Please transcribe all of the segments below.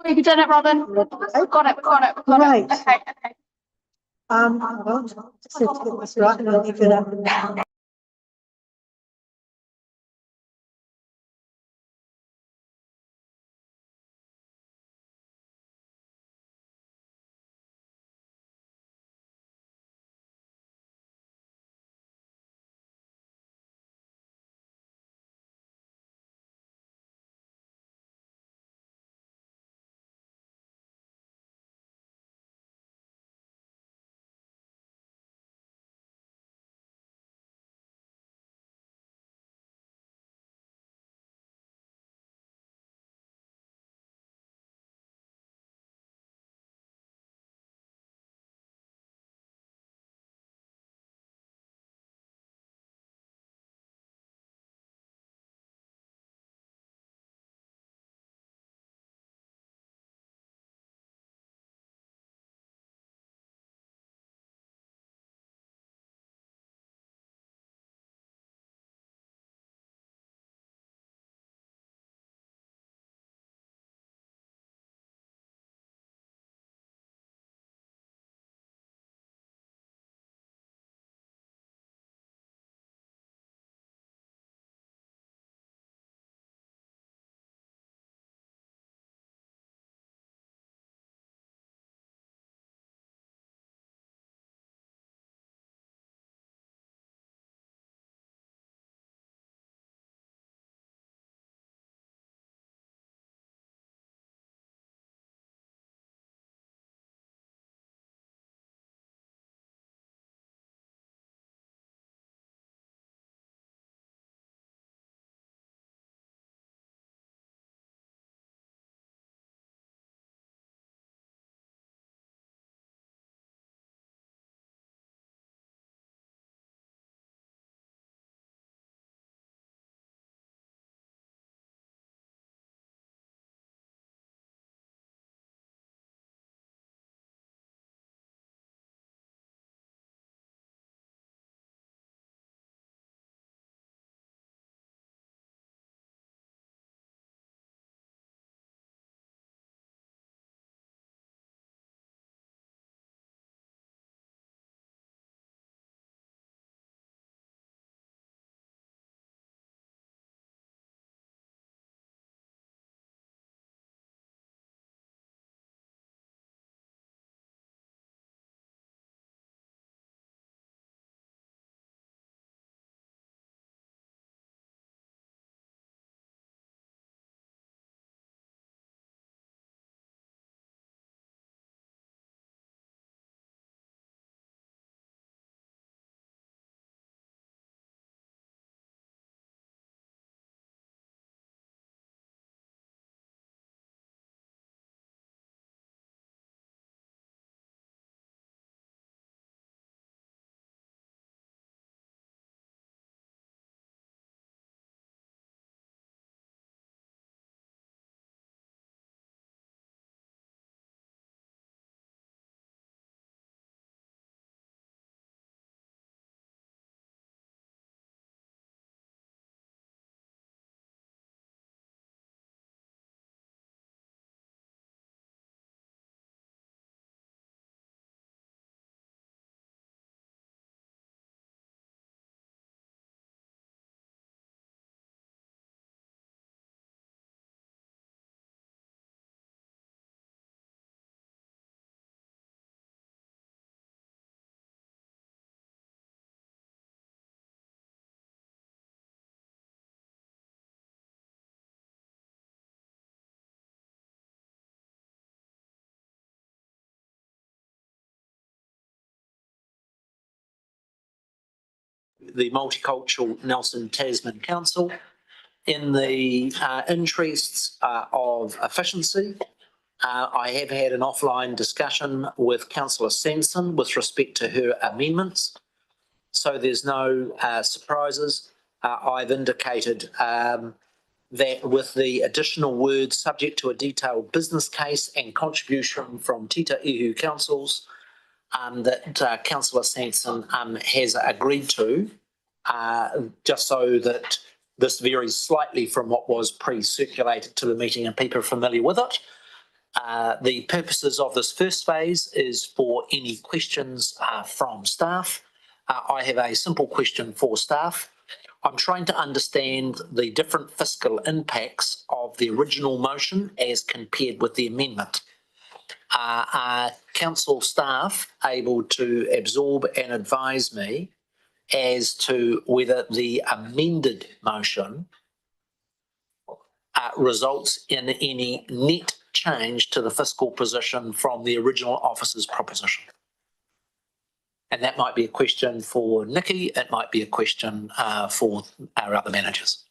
You've done it, Robin. Got it. Right. Okay. Well, just have to get this right and I'll leave it up. The Multicultural Nelson Tasman Council in the interests of efficiency. I have had an offline discussion with Councillor Sanson with respect to her amendments, so there's no surprises. I've indicated that with the additional words subject to a detailed business case and contribution from Tita Ihu councils that Councillor Sanson has agreed to, just so that this varies slightly from what was pre-circulated to the meeting and people are familiar with it. The purposes of this first phase is for any questions from staff. I have a simple question for staff. I'm trying to understand the different fiscal impacts of the original motion as compared with the amendment. Are council staff able to absorb and advise me as to whether the amended motion results in any net change to the fiscal position from the original officer's proposition? And that might be a question for Nikki, it might be a question for our other managers.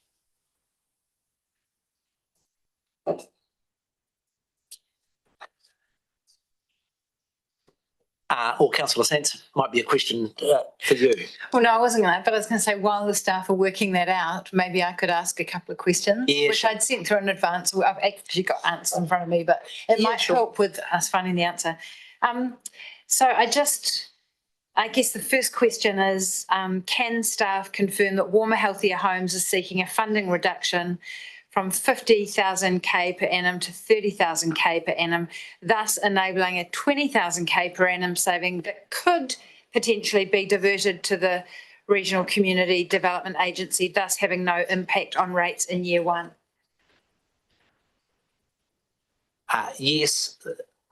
Or Councillor Sanson, might be a question for you. Well, no, I wasn't going to, but I was going to say while the staff are working that out, maybe I could ask a couple of questions, Yeah, which sure. I'd sent through in advance. I've actually got answers in front of me, but it Yeah, might sure. help with us finding the answer. So I guess the first question is, can staff confirm that Warmer Healthier Homes is seeking a funding reduction from 50,000K per annum to 30,000K per annum, thus enabling a 20,000K per annum saving that could potentially be diverted to the Regional Community Development Agency, thus having no impact on rates in year one? Yes,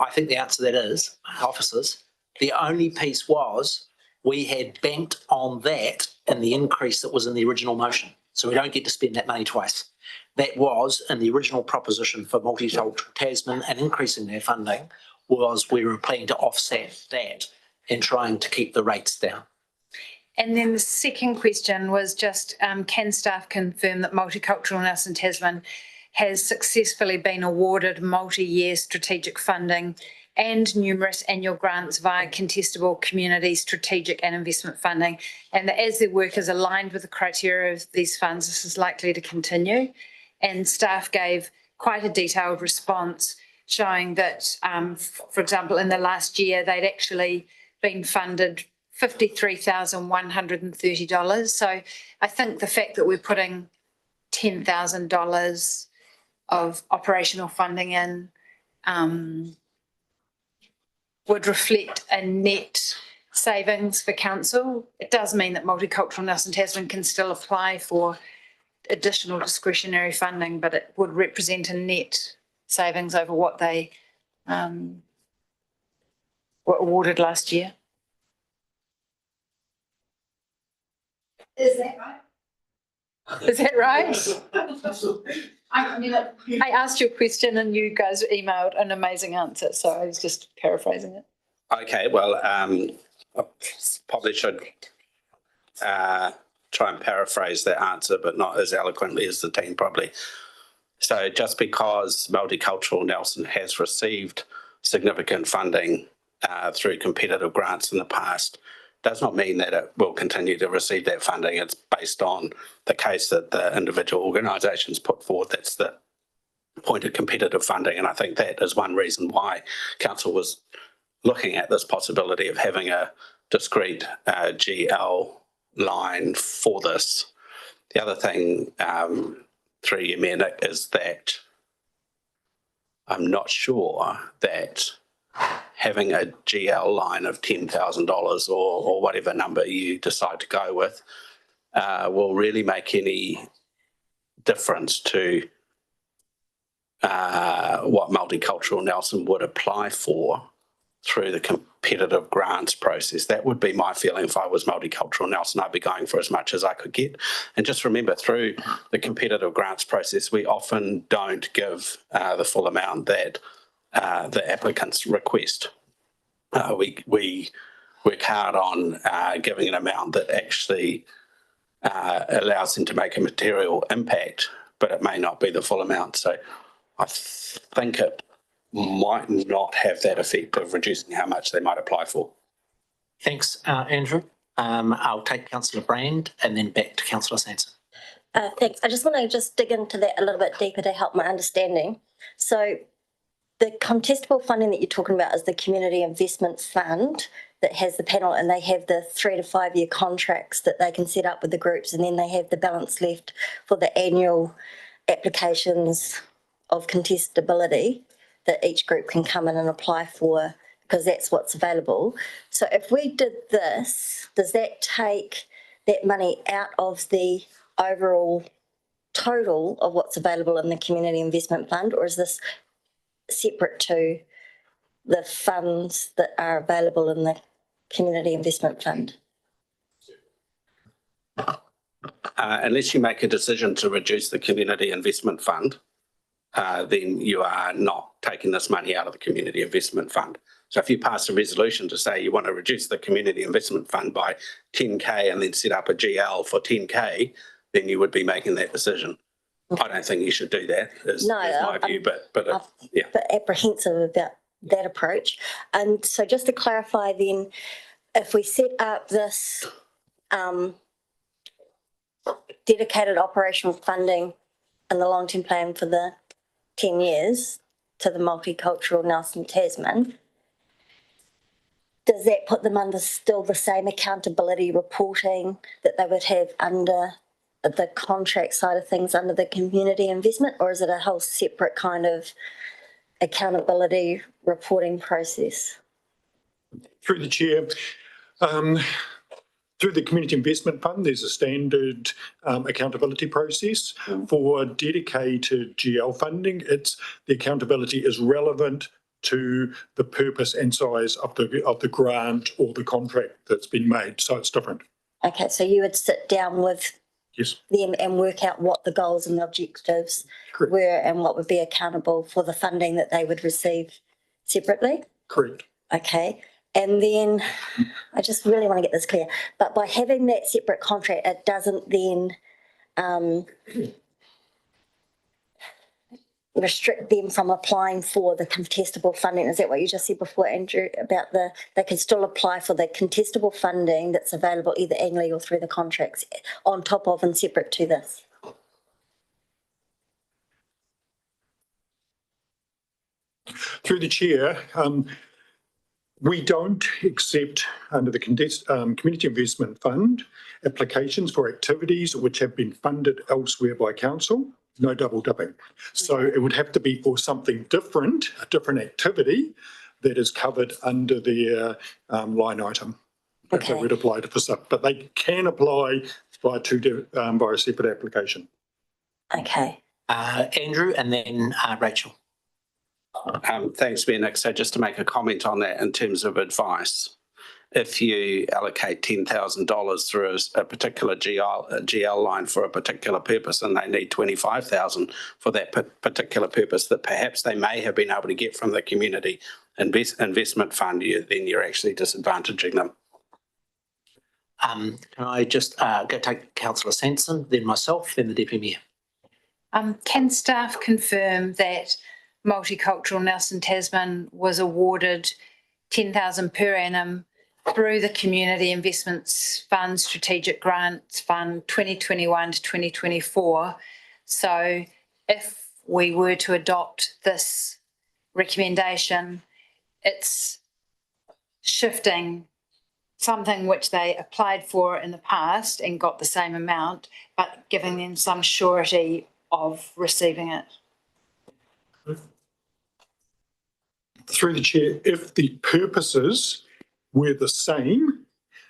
I think the answer to that is officers. The only piece was we had banked on that in the increase that was in the original motion. So we don't get to spend that money twice. That was in the original proposition for Multicultural Tasman, and increasing their funding was we were planning to offset that and trying to keep the rates down. And then the second question was just, can staff confirm that Multicultural Nelson Tasman has successfully been awarded multi-year strategic funding and numerous annual grants via contestable community strategic and investment funding, and that as their work is aligned with the criteria of these funds, this is likely to continue. And staff gave quite a detailed response showing that, for example, in the last year, they'd actually been funded $53,130. So I think the fact that we're putting $10,000 of operational funding in would reflect a net savings for council. It does mean that Multicultural Nelson Tasman can still apply for additional discretionary funding, but it would represent a net savings over what they were awarded last year. Is that right? Is that right? I mean, I asked you a question and you guys emailed an amazing answer, so I was just paraphrasing it. Okay, well, I probably should try and paraphrase that answer, but not as eloquently as the team probably. So just because Multicultural Nelson has received significant funding through competitive grants in the past does not mean that it will continue to receive that funding. It's based on the case that the individual organisations put forward. That's the point of competitive funding, and I think that is one reason why council was looking at this possibility of having a discrete GL line for this. The other thing through you, Mayor Nick, is that I'm not sure that having a GL line of $10,000 or whatever number you decide to go with will really make any difference to what Multicultural Nelson would apply for through the competitive grants process. That would be my feeling. If I was Multicultural Nelson, I'd be going for as much as I could get. And just remember, through the competitive grants process, we often don't give the full amount that the applicants request. We work hard on giving an amount that actually allows them to make a material impact, but it may not be the full amount. So I think it might not have that effect of reducing how much they might apply for. Thanks, Andrew. I'll take Councillor Brand and then back to Councillor Sanson. Thanks. I just want to dig into that a little bit deeper to help my understanding. So the contestable funding that you're talking about is the Community Investment Fund that has the panel, and they have the 3 to 5 year contracts that they can set up with the groups, and then they have the balance left for the annual applications of contestability. that each group can come in and apply for because that's what's available. So if we did this, does that take that money out of the overall total of what's available in the Community Investment Fund, or is this separate to the funds that are available in the Community Investment Fund? Unless you make a decision to reduce the Community Investment Fund, then you are not taking this money out of the Community Investment Fund. So if you pass a resolution to say you want to reduce the Community Investment Fund by 10K and then set up a GL for 10K, then you would be making that decision. I don't think you should do that, is my view, but yeah. But apprehensive about that approach. And so just to clarify then, if we set up this dedicated operational funding in the long-term plan for the 10 years to the multicultural Nelson Tasman, does that put them under still the same accountability reporting that they would have under the contract side of things under the community investment, or is it a whole separate kind of accountability reporting process? Through the chair, through the Community Investment Fund, there's a standard accountability process. For dedicated GL funding, the accountability is relevant to the purpose and size of the grant or the contract that's been made, so it's different. Okay, so you would sit down with Yes, them and work out what the goals and the objectives correct. were and what would be accountable for the funding that they would receive separately? Correct. Okay, and then I just really want to get this clear, but by having that separate contract, it doesn't then restrict them from applying for the contestable funding. Is that what you just said before, Andrew, about they can still apply for the contestable funding that's available either annually or through the contracts on top of and separate to this? Through the chair, we don't accept under the Community Investment Fund applications for activities which have been funded elsewhere by council. No double dipping. So it would have to be for something different, a different activity that is covered under their line item. That they would apply to for some, but they can apply by a separate application. Okay. Andrew and then Rachel. Thanks, Mayor Nick. So just to make a comment on that in terms of advice, if you allocate $10,000 through a particular GL line for a particular purpose and they need $25,000 for that particular purpose that perhaps they may have been able to get from the Community Investment Fund, then you're actually disadvantaging them. Can I just go take Councillor Sanson, then myself, then the Deputy Mayor? Can staff confirm that Multicultural Nelson Tasman was awarded $10,000 per annum through the Community Investments Fund Strategic Grants Fund 2021 to 2024? So if we were to adopt this recommendation, it's shifting something which they applied for in the past and got the same amount, but giving them some surety of receiving it. Through the chair, if the purposes were the same,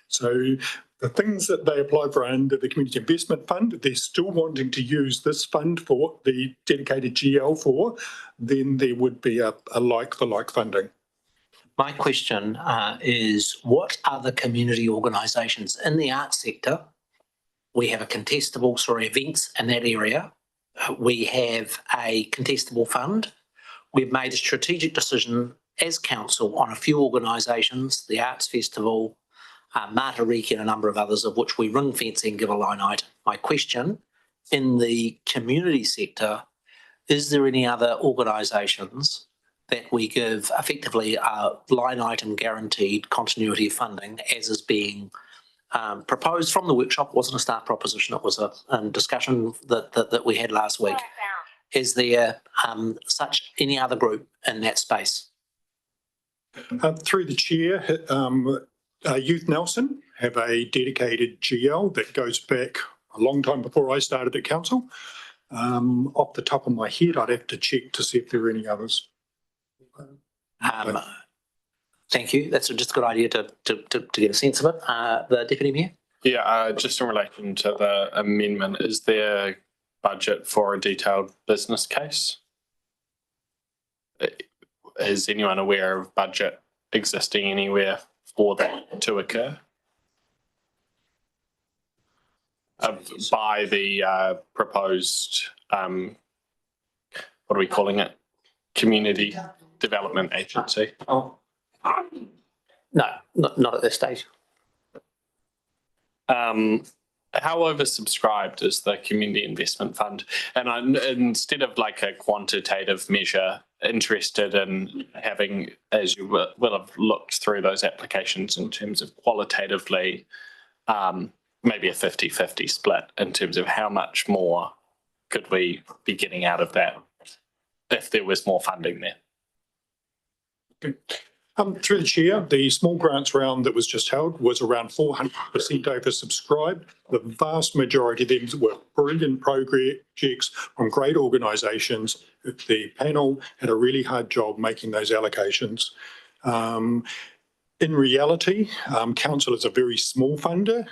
so the things that they apply for under the Community Investment Fund, they're still wanting to use this fund for the dedicated GL for, then there would be a like for like funding. My question is, what other community organisations in the arts sector, we have events in that area, we have a contestable fund, we've made a strategic decision as council on a few organisations, the Arts Festival, Matariki and a number of others, of which we ring fence and give a line item. My question, in the community sector, is there any other organisations that we give effectively a line item guaranteed continuity of funding as is being proposed from the workshop? It wasn't a staff proposition, it was a discussion that we had last week. Is there such any other group in that space? Through the chair, Youth Nelson have a dedicated GL that goes back a long time before I started at council. Off the top of my head, I'd have to check to see if there are any others. Thank you. That's just a good idea to get a sense of it. The Deputy Mayor? Yeah, just in relation to the amendment, is there budget for a detailed business case? Is anyone aware of budget existing anywhere for that to occur? By the proposed, what are we calling it? Community Development Agency. Oh. No, not at this stage. How oversubscribed is the Community Investment Fund? And I'm, instead of like a quantitative measure, interested in having, as you will have looked through those applications in terms of qualitatively, maybe a 50-50 split in terms of how much more could we be getting out of that if there was more funding there? Okay. Through the chair, the small grants round that was just held was around 400% oversubscribed. The vast majority of them were brilliant projects from great organisations. The panel had a really hard job making those allocations. In reality, council is a very small funder.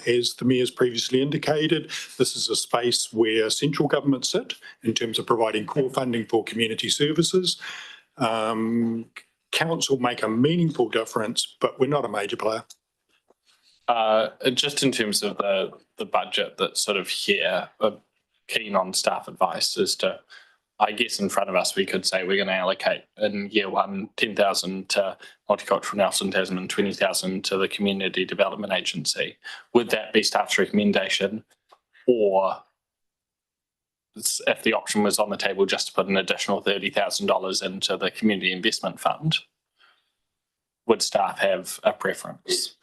As the mayor's previously indicated, this is a space where central government sit in terms of providing core funding for community services. Council make a meaningful difference, but we're not a major player. Just in terms of the budget that's sort of here, keen on staff advice as to, I guess in front of us, we could say we're going to allocate in year one 10,000 to Multicultural Nelson Tasman, 20,000 to the Community Development Agency. Would that be staff's recommendation, or if the option was on the table just to put an additional $30,000 into the Community Investment Fund, would staff have a preference?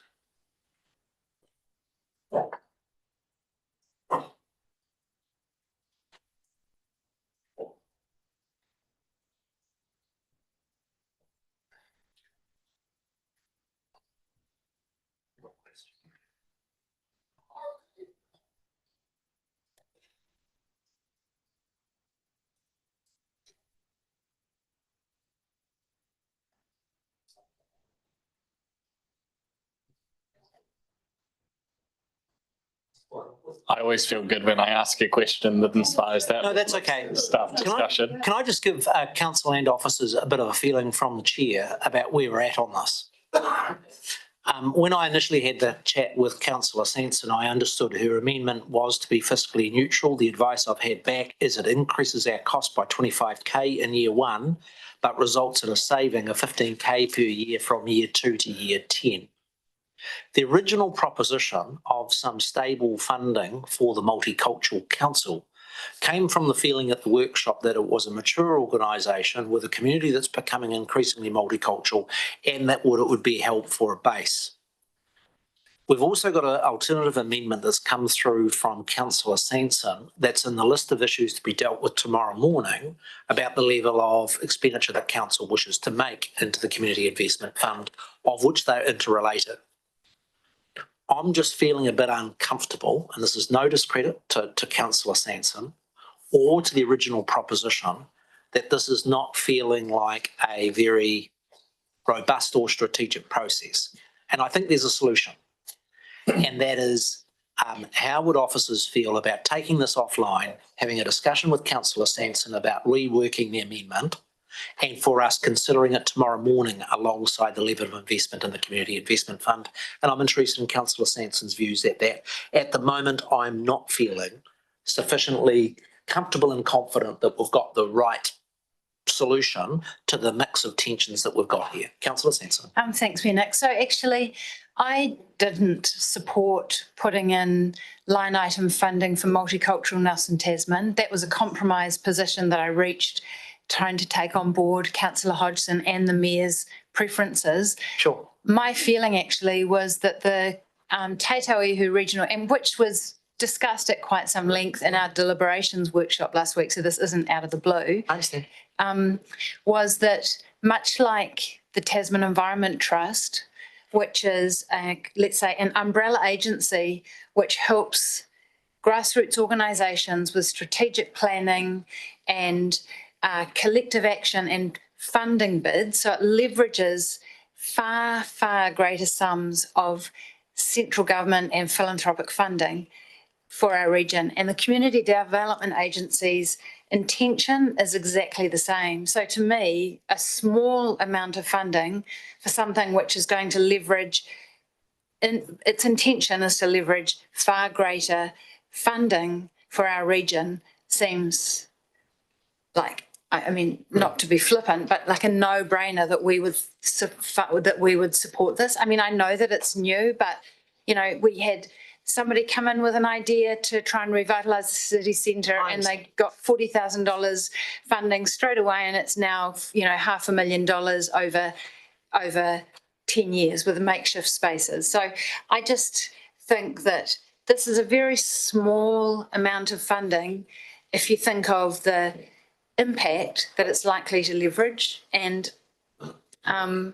I always feel good when I ask a question that inspires that. No, that's okay. Staff discussion. Can I just give council and officers a bit of a feeling from the chair about where we're at on this? When I initially had the chat with Councillor Sanson, I understood her amendment was to be fiscally neutral. The advice I've had back is it increases our cost by 25K in year one, but results in a saving of 15K per year from year 2 to year 10. The original proposition of some stable funding for the Multicultural Council came from the feeling at the workshop that it was a mature organisation with a community that's becoming increasingly multicultural, and that it would be held for a base. We've also got an alternative amendment that's come through from Councillor Sanson that's in the list of issues to be dealt with tomorrow morning about the level of expenditure that council wishes to make into the Community Investment Fund, of which they're interrelated. I'm just feeling a bit uncomfortable, and this is no discredit to Councillor Sanson or to the original proposition, that this is not feeling like a very robust or strategic process. And I think there's a solution, and that is how would officers feel about taking this offline, having a discussion with Councillor Sanson about reworking the amendment, and for us considering it tomorrow morning alongside the level of investment in the Community Investment Fund. And I'm interested in Councillor Sanson's views that at the moment I'm not feeling sufficiently comfortable and confident that we've got the right solution to the mix of tensions that we've got here. Councillor Sanson. Thanks, Nick. So actually, I didn't support putting in line item funding for Multicultural Nelson Tasman. That was a compromise position that I reached, trying to take on board Councillor Hodgson and the Mayor's preferences. Sure. My feeling actually was that the Te Tauihu Regional, and which was discussed at quite some length in our deliberations workshop last week, so this isn't out of the blue. I understand. Was that much like the Tasman Environment Trust, which is, let's say, an umbrella agency which helps grassroots organisations with strategic planning and collective action and funding bid, so it leverages far, far greater sums of central government and philanthropic funding for our region. And the Community Development Agency's intention is exactly the same. So to me, a small amount of funding for something which is going to leverage, its intention is to leverage far greater funding for our region, seems like, I mean, not to be flippant, but like a no-brainer that we would support this. I mean, I know that it's new, but you know, we had somebody come in with an idea to try and revitalise the city centre, and they got $40,000 funding straight away, and it's now, you know, $500,000 over 10 years with makeshift spaces. So I just think that this is a very small amount of funding if you think of the impact that it's likely to leverage. And my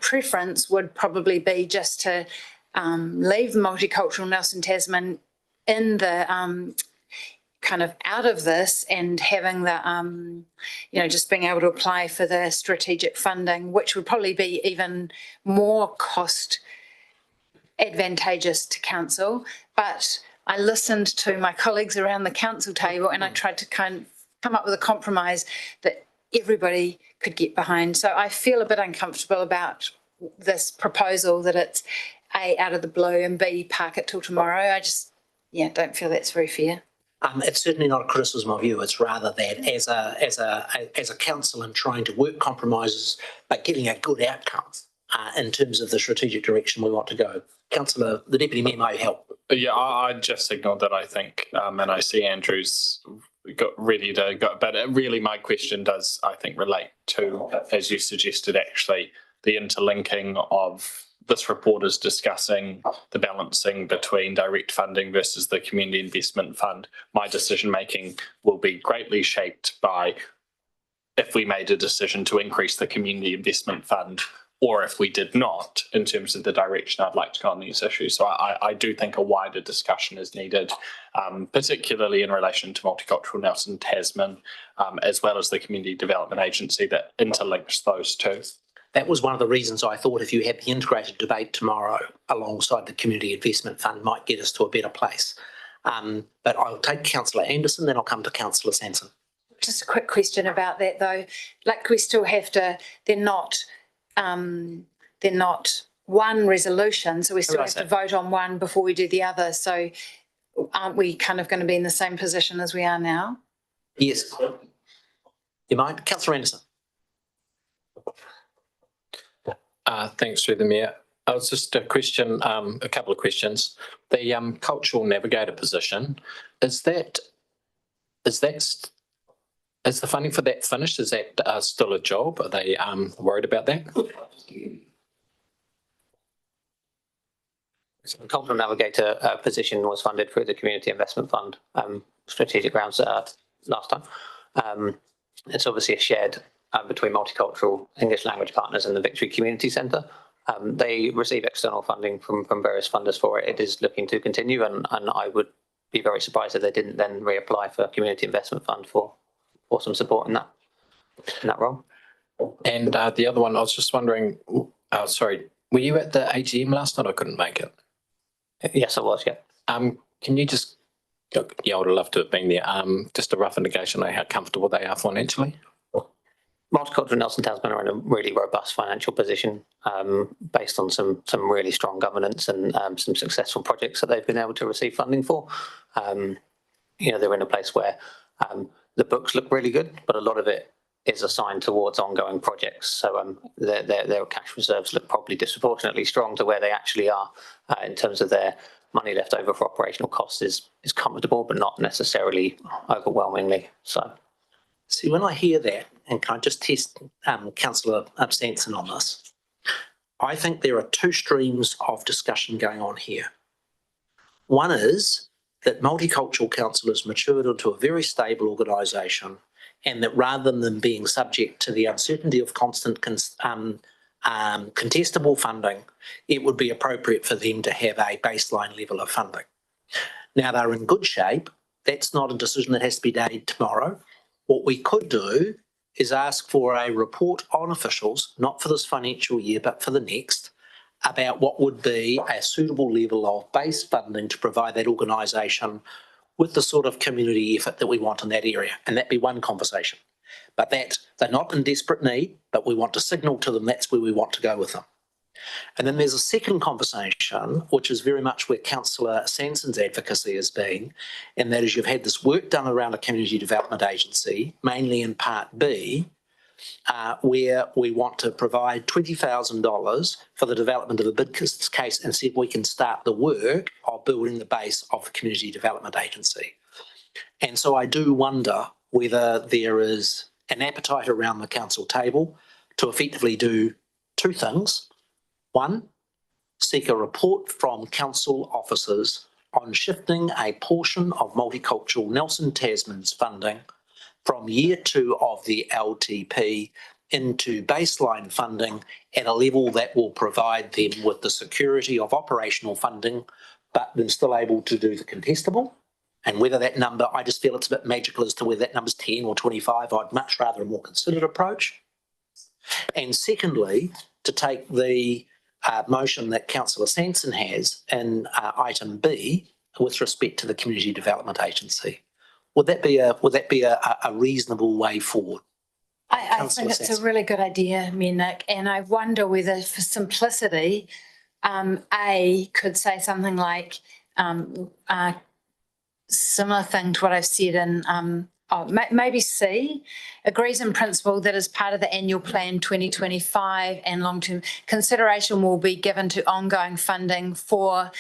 preference would probably be just to leave multicultural Nelson Tasman in the kind of out of this, and having the, just being able to apply for the strategic funding, which would probably be even more cost advantageous to council. But I listened to my colleagues around the council table, and I tried to kind of come up with a compromise that everybody could get behind. So I feel a bit uncomfortable about this proposal, that it's A, out of the blue, and B, park it till tomorrow. I just, don't feel that's very fair. It's certainly not a criticism of you. It's rather that as a council and trying to work compromises, but getting a good outcome in terms of the strategic direction we want to go. Councillor, the Deputy Mayor may help. Yeah, I just signalled that I think, and I see Andrew's got ready to go, but really my question does, I think, relate to, as you suggested, actually, the interlinking of this report is discussing the balancing between direct funding versus the community investment fund. My decision making will be greatly shaped by if we made a decision to increase the community investment fund, or if we did not, in terms of the direction I'd like to go on these issues. So I do think a wider discussion is needed, particularly in relation to Multicultural Nelson Tasman, as well as the Community Development Agency, that interlinks those two. That was one of the reasons I thought if you had the integrated debate tomorrow alongside the Community Investment Fund might get us to a better place. But I'll take Councillor Anderson, then I'll come to Councillor Sanson. Just a quick question about that though. Like, we still have to, they're not one resolution, so we still have to vote on one before we do the other. So aren't we kind of going to be in the same position as we are now? Yes. You mind? Councillor Anderson. Thanks, through the Mayor. I was just a question, a couple of questions. The cultural navigator position, is the funding for that finished? Is that still a job? Are they worried about that? So the cultural navigator position was funded through the Community Investment Fund strategic rounds last time. It's obviously a shared between multicultural English language partners and the Victory Community Centre. They receive external funding from various funders for it. It is looking to continue, and I would be very surprised if they didn't then reapply for Community Investment Fund for some support in that role. And the other one, I was just wondering, sorry, were you at the AGM last night? I couldn't make it. Yes, I was, yeah. Can you just, I would have loved to have been there, just a rough indication of how comfortable they are financially? Multicultural Nelson Tasman are in a really robust financial position based on some really strong governance and some successful projects that they've been able to receive funding for. They're in a place where the books look really good, but a lot of it is assigned towards ongoing projects. So their cash reserves look probably disproportionately strong to where they actually are in terms of their money left over for operational costs is comfortable, but not necessarily overwhelmingly so. See, when I hear that, and can I just test Councillor Sanson on this? I think there are two streams of discussion going on here. One is that Multicultural Council has matured into a very stable organisation, and that rather than being subject to the uncertainty of constant contestable funding, it would be appropriate for them to have a baseline level of funding. Now, they're in good shape. That's not a decision that has to be made tomorrow. What we could do is ask for a report on officials, not for this financial year, but for the next, about what would be a suitable level of base funding to provide that organisation with the sort of community effort that we want in that area. And that'd be one conversation. But that they're not in desperate need, but we want to signal to them that's where we want to go with them. And then there's a second conversation, which is very much where Councillor Sanson's advocacy has been, and that is you've had this work done around a community development agency, mainly in Part B, where we want to provide $20,000 for the development of a bid case and see if we can start the work of building the base of the community development agency. And so I do wonder whether there is an appetite around the council table to effectively do two things. One, seek a report from council officers on shifting a portion of Multicultural Nelson Tasman's funding from year 2 of the LTP into baseline funding at a level that will provide them with the security of operational funding, but then still able to do the contestable. And whether that number, I just feel it's a bit magical as to whether that number's 10 or 25. I'd much rather a more considered approach. And secondly, to take the motion that Councillor Sanson has in item B with respect to the Community Development Agency. Would that be a reasonable way forward? I think it's a really good idea, Nick, and I wonder whether for simplicity, A could say something like similar thing to what I've said in maybe C, agrees in principle that as part of the annual plan 2025 and long-term consideration will be given to ongoing funding for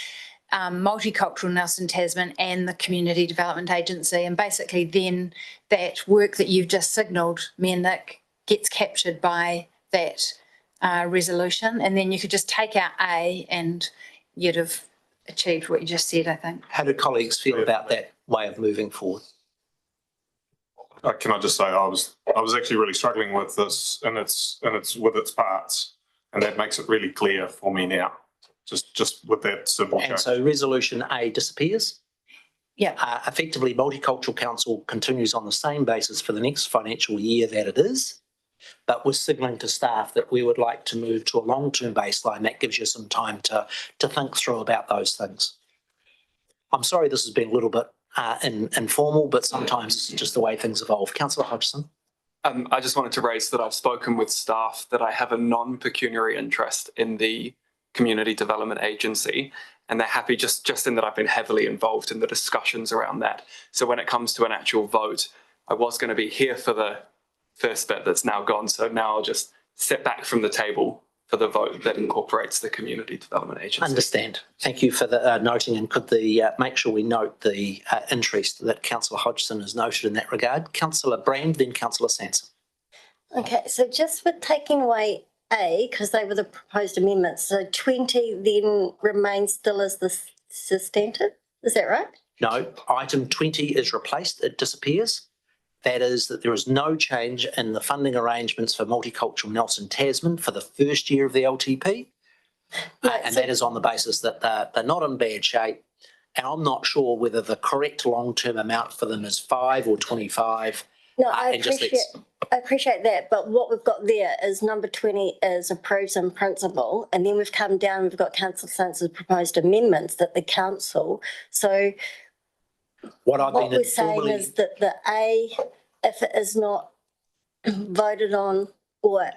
Multicultural Nelson Tasman and the Community Development Agency. And basically then that work that you've just signalled, Nick, gets captured by that resolution. And then you could just take out A and you'd have achieved what you just said, I think. How do colleagues feel about that way of moving forward? Can I just say I was actually really struggling with this and its with its parts, and that makes it really clear for me now. Just with that simple change. And so resolution A disappears. Yeah. Effectively, Multicultural Council continues on the same basis for the next financial year that it is, but we're signalling to staff that we would like to move to a long-term baseline. That gives you some time to think through about those things. I'm sorry this has been a little bit informal, but sometimes this is just the way things evolve. Councillor Hodgson. I just wanted to raise that I've spoken with staff that I have a non-pecuniary interest in the Community Development Agency, and they're happy just in that I've been heavily involved in the discussions around that. So when it comes to an actual vote, I was going to be here for the first bit that's now gone. So now I'll just step back from the table for the vote that incorporates the Community Development Agency. Understand. Thank you for the noting, and could make sure we note the interest that Councillor Hodgson has noted in that regard. Councillor Brand, then Councillor Sanson. Okay, so just with taking away A, because they were the proposed amendments, so 20 then remains still as the substantive, is that right? No, item 20 is replaced, it disappears. That is that there is no change in the funding arrangements for Multicultural Nelson Tasman for the first year of the LTP. Right, and so that is on the basis that they're not in bad shape. And I'm not sure whether the correct long-term amount for them is 5 or 25. no, I appreciate that, but what we've got there is number 20 is approves in principle, and then we've come down, we've got Councillor Sanson's proposed amendments that the council, so what we're saying is that the A, if it is not voted on, or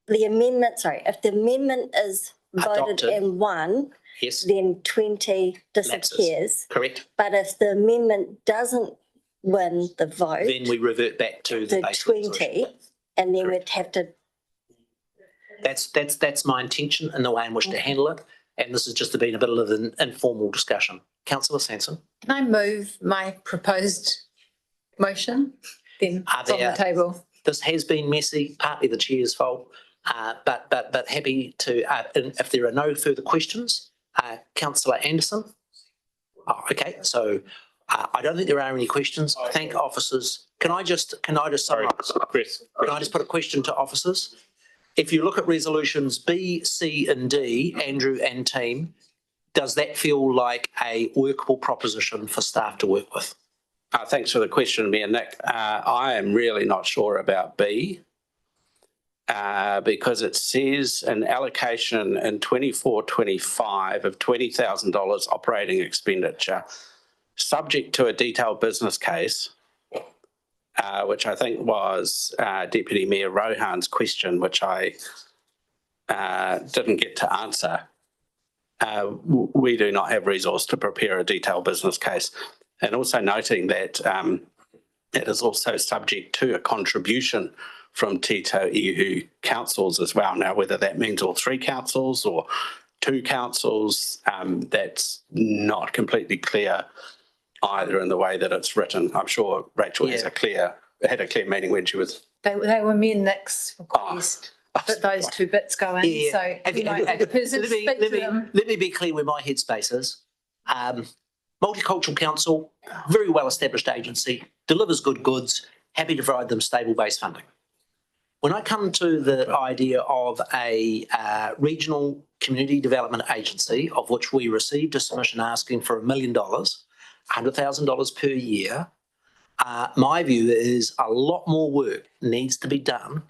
the amendment, sorry, if the amendment is voted Adopted. and won, Yes, then 20 disappears. lapses. Correct. But if the amendment doesn't win the vote, Then we revert back to the the base 20, resolution. and then we'd have to, That's my intention and the way in which to handle it. And this has just been a bit of an informal discussion. Councillor Sanson. Can I move my proposed motion? Then it's on the table. This has been messy, partly the chair's fault, but happy to, if there are no further questions, Councillor Anderson. Oh, okay, so I don't think there are any questions. Thank officers. Can I just summarise? Chris. Can I just put a question to officers? If you look at resolutions B, C and D, Andrew and team, does that feel like a workable proposition for staff to work with? Thanks for the question, Mayor Nick. I am really not sure about B. Because it says an allocation in 24-25 of $20,000 operating expenditure, subject to a detailed business case, which I think was Deputy Mayor Rohan's question, which I didn't get to answer. We do not have resource to prepare a detailed business case. And also noting that it is also subject to a contribution from Te Tau Ihu councils as well. Now, whether that means all 3 councils or 2 councils, that's not completely clear either in the way that it's written. I'm sure Rachel had a clear meaning when she was. They were me and Nick's request, but those 2 bits go in, so you might have the person speak to them. Let me be clear where my headspace is. Multicultural Council, very well-established agency, delivers good goods, happy to provide them stable base funding. When I come to the idea of a regional community development agency, of which we received a submission asking for $1 million, $100,000 per year, my view is a lot more work needs to be done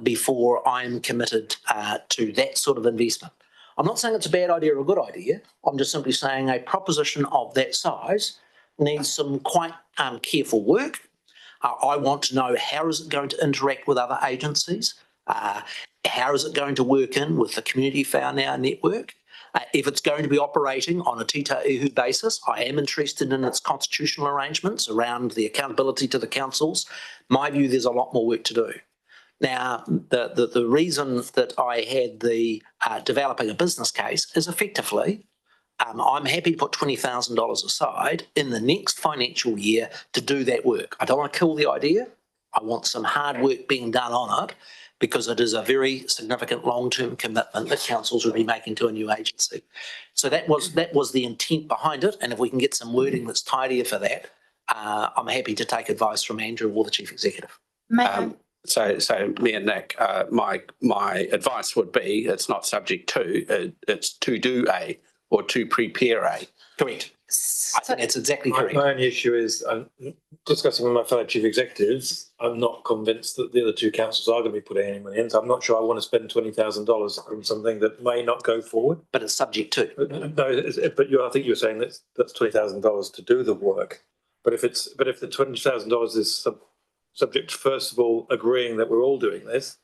before I'm committed to that sort of investment. I'm not saying it's a bad idea or a good idea. I'm just simply saying a proposition of that size needs some quite careful work. I want to know, how is it going to interact with other agencies? How is it going to work in with the Community Whānau network? If it's going to be operating on a Te Tau Ihu basis, I am interested in its constitutional arrangements around the accountability to the councils. My view, there's a lot more work to do. Now, the reason that I had the developing a business case is effectively, I'm happy to put $20,000 aside in the next financial year to do that work. I don't want to kill the idea. I want some hard work being done on it, because it is a very significant long-term commitment that councils will be making to a new agency. So that was the intent behind it, and if we can get some wording that's tidier for that, I'm happy to take advice from Andrew or the Chief Executive. So Mayor Nick, my advice would be, it's not subject to, it's to do a, or to prepare a. Correct. I think that's exactly correct. My only issue is, I'm discussing with my fellow chief executives, I'm not convinced that the other 2 councils are going to be putting any money in. So I'm not sure I want to spend $20,000 on something that may not go forward. But it's subject to. No, but I think you're saying that's $20,000 to do the work. But if the $20,000 is subject to, first of all, agreeing that we're all doing this,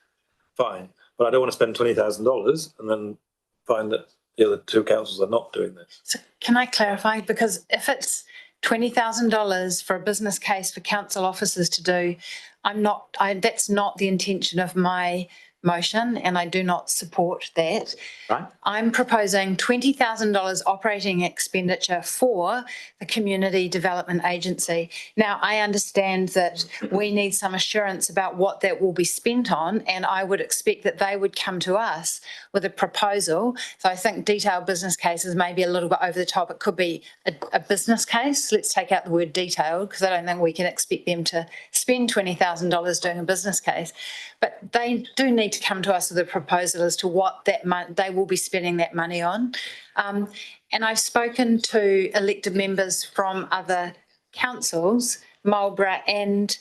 fine. But I don't want to spend $20,000 and then find that the other 2 councils are not doing this. So can I clarify? Because if it's $20,000 for a business case for council officers to do, that's not the intention of my motion, and I do not support that. Right. I'm proposing $20,000 operating expenditure for the Community Development Agency. Now, I understand that we need some assurance about what that will be spent on, and I would expect that they would come to us with a proposal. So I think detailed business cases may be a little bit over the top. It could be a business case. Let's take out the word detailed, because I don't think we can expect them to spend $20,000 doing a business case. But they do need to come to us with a proposal as to what they will be spending that money on. And I've spoken to elected members from other councils, Marlborough and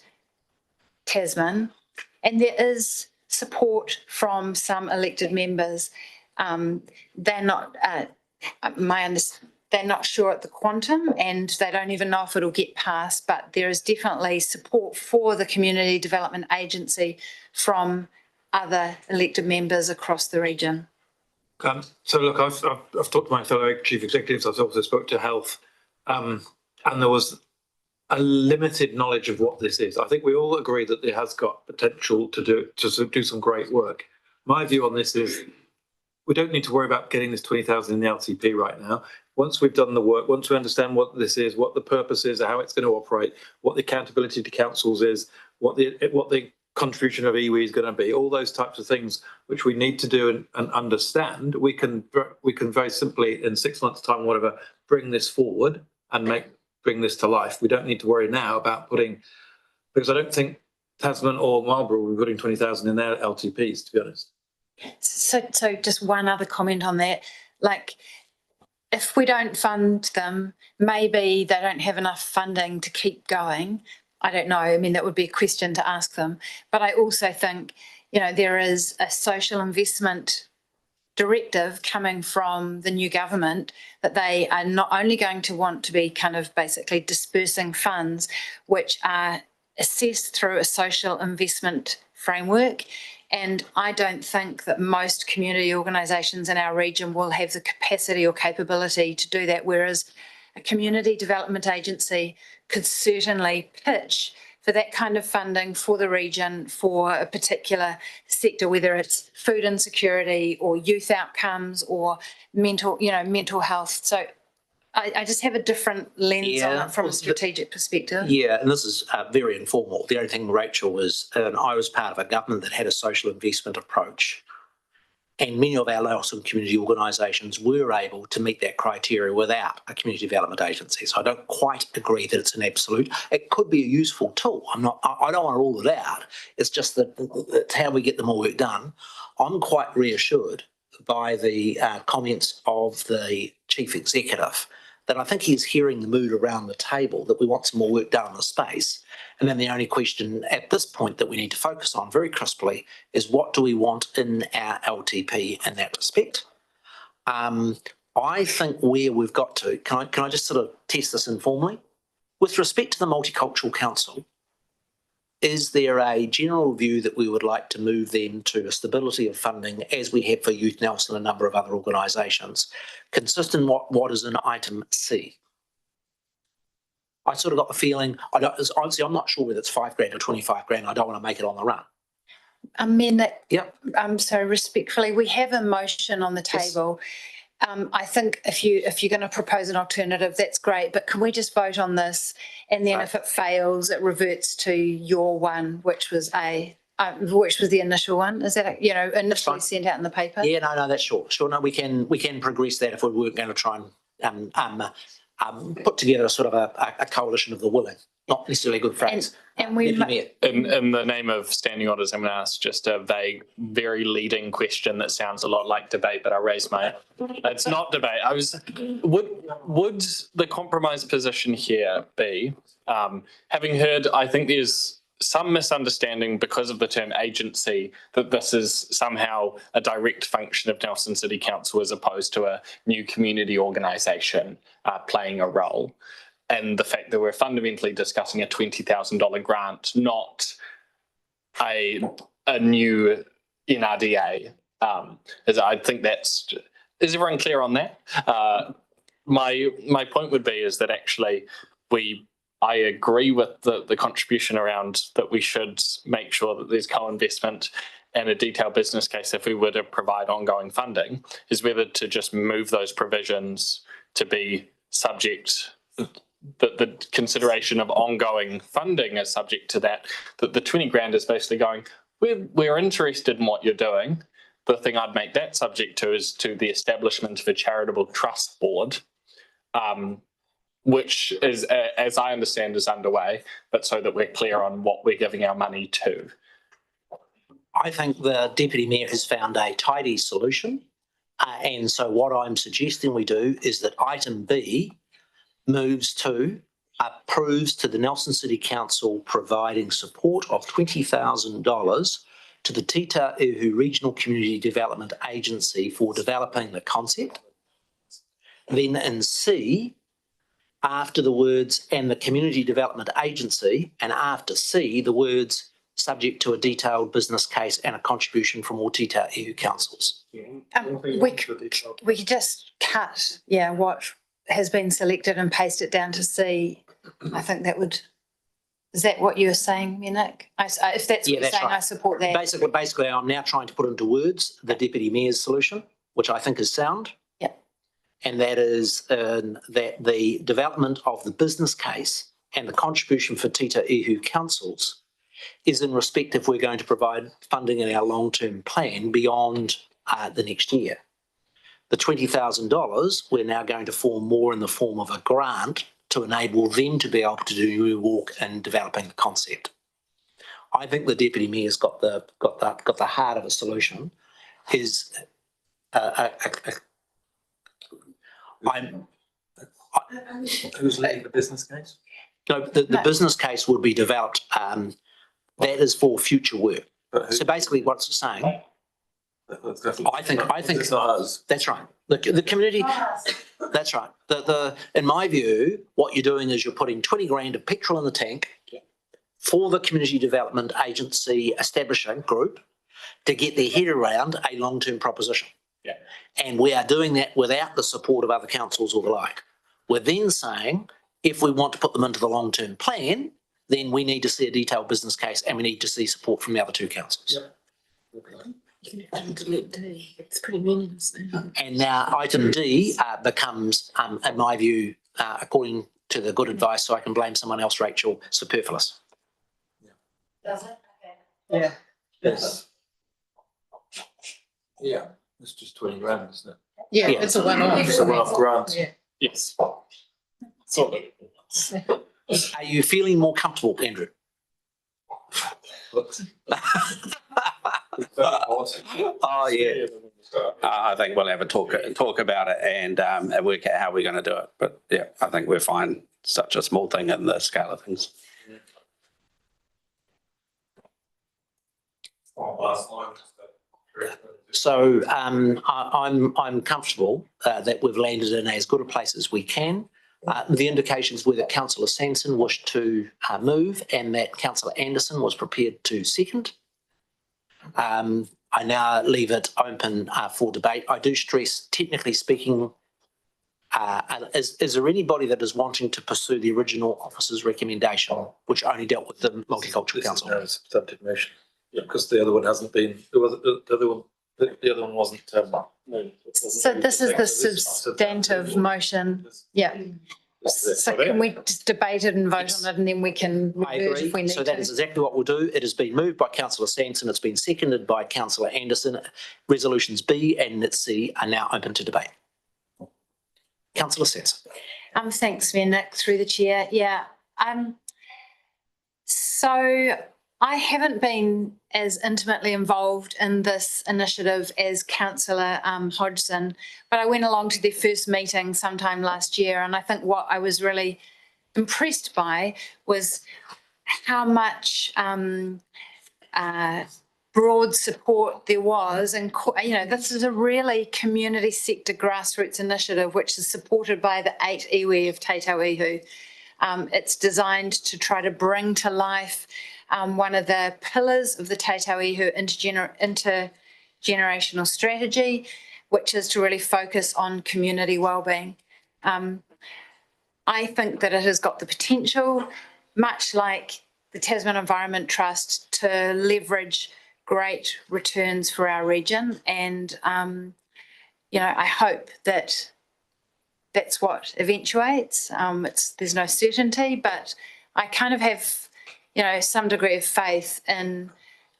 Tasman, and there is support from some elected members. They're not, they're not sure at the quantum, and they don't even know if it'll get passed, but there is definitely support for the Community Development Agency from other elected members across the region. So look, I've talked to my fellow chief executives. I've also spoke to health, and there was a limited knowledge of what this is. I think we all agree that it has got potential to do some great work. My view on this is, we don't need to worry about getting this 20,000 in the LTP right now. Once we've done the work, once we understand what this is, what the purpose is, how it's going to operate, what the accountability to councils is, what the contribution of iwi is going to be, all those types of things which we need to do and understand, we can very simply, in 6 months' time, whatever, bring this forward and bring this to life. We don't need to worry now about putting, because I don't think Tasman or Marlborough will be putting 20,000 in their LTPs, to be honest. So just one other comment on that. Like, if we don't fund them, maybe they don't have enough funding to keep going. I don't know. I mean, that would be a question to ask them. But I also think, there is a social investment directive coming from the new government that they are not only going to want to be kind of basically dispersing funds which are assessed through a social investment framework. And I don't think that most community organisations in our region will have the capacity or capability to do that, whereas a community development agency could certainly pitch for that kind of funding for the region for a particular sector, whether it's food insecurity or youth outcomes or mental health. So I just have a different lens on it from a strategic perspective. Yeah, and this is very informal. The only thing, Rachel, is I was part of a government that had a social investment approach, and many of our local community organisations were able to meet that criteria without a community development agency. So I don't quite agree that it's an absolute. It could be a useful tool. I don't want to rule it out. It's just that it's how we get the more work done. I'm quite reassured by the comments of the chief executive that I think he's hearing the mood around the table that we want some more work done in the space. And then the only question at this point that we need to focus on very crisply is what do we want in our LTP in that respect? I think where we've got to, can I just sort of test this informally? With respect to the Multicultural Council, is there a general view that we would like to move them to a stability of funding as we have for Youth Nelson and a number of other organisations, consistent with what is in item C? I sort of got the feeling, honestly, I'm not sure whether it's $5,000 or $25,000. I don't want to make it on the run. I mean, Yep. So respectfully, we have a motion on the table. I think if you're going to propose an alternative, that's great. But can we just vote on this, and then if it fails, it reverts to your one, which was the initial one? Is that initially sent out in the paper? Yeah, no, that's sure. No, we can progress that if we weren't going to try and put together a sort of a coalition of the willing. Not necessarily a good phrase. And we in the name of standing orders, I'm going to ask just a vague, very leading question that sounds a lot like debate, but I raised my. It's not debate. Would the compromise position here be, having heard, I think there's some misunderstanding because of the term agency that this is somehow a direct function of Nelson City Council as opposed to a new community organisation playing a role. And the fact that we're fundamentally discussing a $20,000 grant, not a new NRDA. I think is everyone clear on that? My point would be is that actually I agree with the contribution around that we should make sure that there's co-investment and a detailed business case if we were to provide ongoing funding, is whether to just move those provisions to be subject. The consideration of ongoing funding is subject to that the $20,000 is basically going, we're interested in what you're doing. The thing I'd make that subject to is to the establishment of a charitable trust board, which is, as I understand, is underway, but so that we're clear on what we're giving our money to. I think the Deputy Mayor has found a tidy solution. And so what I'm suggesting we do is that item B approves to the Nelson City Council providing support of $20,000 to the Tita Uhu Regional Community Development Agency for developing the concept. Then in C, after the words "and the Community Development Agency," and after C, the words "subject to a detailed business case and a contribution from all Tita Uhu councils." We could just cut, what has been selected and paste it down to C. I think that would. Is that what you're saying, Nick? If that's what you're saying, right. I support that. Basically, I'm now trying to put into words the Deputy Mayor's solution, which I think is sound. Yeah. And that is that the development of the business case and the contribution for Tita Uhu councils is in respect if we're going to provide funding in our long-term plan beyond the next year. The $20,000 we're now going to form more in the form of a grant to enable them to be able to do work in developing the concept. I think the Deputy Mayor's got the heart of a solution. I'm, Who's leading the business case? no, the No. business case would be developed, that is for future work. So basically what's it saying, I think, It's not us. that's right. The community, that's right. In my view, what you're doing is you're putting 20 grand of petrol in the tank for the community development agency establishing group to get their head around a long-term proposition. Yeah. And we are doing that without the support of other councils or the like. We're then saying, if we want to put them into the long-term plan, then we need to see a detailed business case and we need to see support from the other two councils. It's pretty meaningless. And now item D becomes, in my view, according to the good advice, so I can blame someone else, Rachel, superfluous. Does it? Yeah. Yes. Yeah, it's just 20 grand, isn't it? Yeah, Yeah. it's a one-off. It's a one-off grant. Yeah. Yes. Are you feeling more comfortable, Andrew? Oh, yeah. I think we'll have a talk about it and work out how we're going to do it. But yeah, I think we're fine. Such a small thing in the scale of things. So I'm comfortable that we've landed in as good a place as we can. The indications were that Councillor Sanson wished to move and that Councillor Anderson was prepared to second. I now leave it open for debate. I do stress, technically speaking, is there anybody that is wanting to pursue the original officer's recommendation, which only dealt with the Multicultural Council? No, it's a substantive motion. Yeah, because the other one hasn't been, the other one wasn't. So this is the substantive motion. Yeah. So can we just debate it and vote on it and then we can I revert if we agree. need So that to? is exactly what we'll do. It has been moved by Councillor Sanson. It's been seconded by Councillor Anderson. Resolutions B and C are now open to debate. Councillor Sanson. Thanks, Nick, through the chair. Yeah. So I haven't been as intimately involved in this initiative as Councillor Hodgson, but I went along to their first meeting sometime last year, and I think what I was really impressed by was how much broad support there was. And, you know, this is a really community sector grassroots initiative which is supported by the 8 iwi of Te Tauihu. It's designed to try to bring to life one of the pillars of the Te Tauihu intergenerational strategy, which is to really focus on community wellbeing. I think that it has got the potential, much like the Tasman Environment Trust, to leverage great returns for our region. And, you know, I hope that that's what eventuates. There's no certainty, but I kind of have, you know, some degree of faith in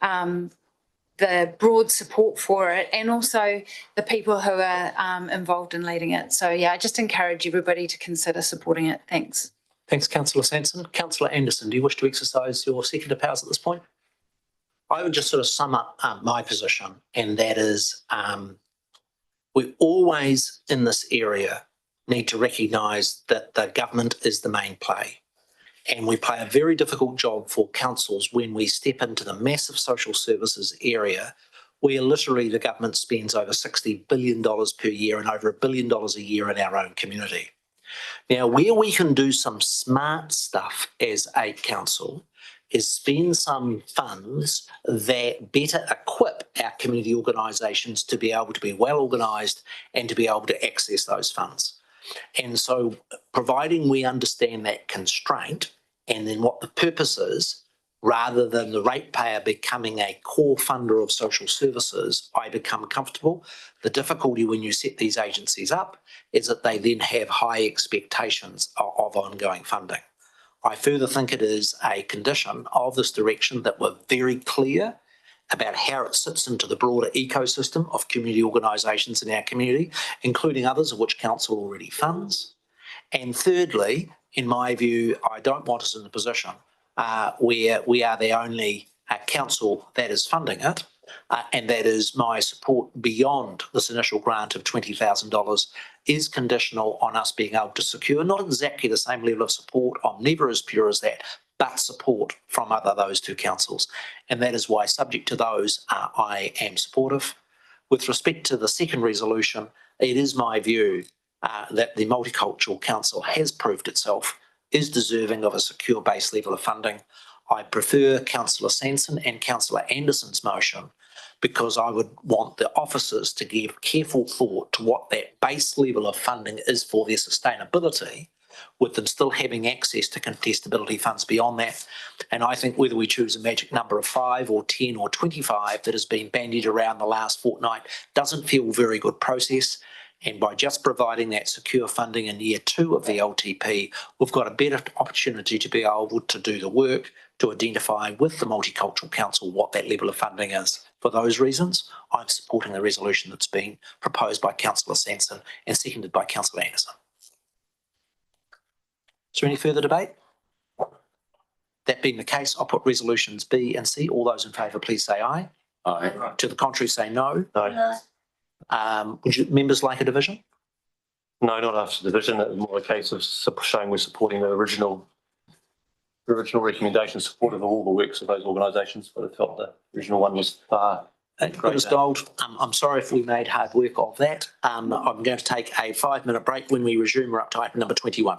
the broad support for it and also the people who are involved in leading it. So, yeah, I just encourage everybody to consider supporting it. Thanks. Thanks, Councillor Sanson. Councillor Anderson, do you wish to exercise your second of powers at this point? I would just sort of sum up my position, and that is we always in this area need to recognise that the government is the main play. And we play a very difficult job for councils when we step into the massive social services area where literally the government spends over $60 billion per year and over $1 billion a year in our own community. Now, where we can do some smart stuff as a council is spend some funds that better equip our community organisations to be able to be well organised and to be able to access those funds. And so providing we understand that constraint and then what the purpose is, rather than the ratepayer becoming a core funder of social services, I become comfortable. The difficulty when you set these agencies up is that they then have high expectations of ongoing funding. I further think it is a condition of this direction that we're very clear about how it sits into the broader ecosystem of community organisations in our community, including others of which council already funds. And thirdly, in my view, I don't want us in a position where we are the only council that is funding it, and that is my support beyond this initial grant of $20,000 is conditional on us being able to secure not exactly the same level of support, I'm never as pure as that, but support from those two councils. And that is why, subject to those, I am supportive. With respect to the second resolution, it is my view that the Multicultural Council has proved itself is deserving of a secure base level of funding. I prefer Councillor Sanson and Councillor Anderson's motion because I would want the officers to give careful thought to what that base level of funding is for their sustainability, with them still having access to contestability funds beyond that. And I think whether we choose a magic number of 5 or 10 or 25 that has been bandied around the last fortnight doesn't feel a very good process. And by just providing that secure funding in year 2 of the LTP, we've got a better opportunity to be able to do the work to identify with the Multicultural Council what that level of funding is. For those reasons, I'm supporting the resolution that's been proposed by Councillor Sanson and seconded by Councillor Anderson. Is there any further debate? That being the case, I'll put resolutions B and C. All those in favour, please say aye. Aye. To the contrary, say no. No. Would you members like a division? No, not after division. It was more a case of showing we're supporting the original recommendation, supportive of all the works of those organisations, but I felt the original one was far Good as gold. I'm sorry if we made hard work of that. I'm going to take a 5-minute break. When we resume, we're up to item number 21.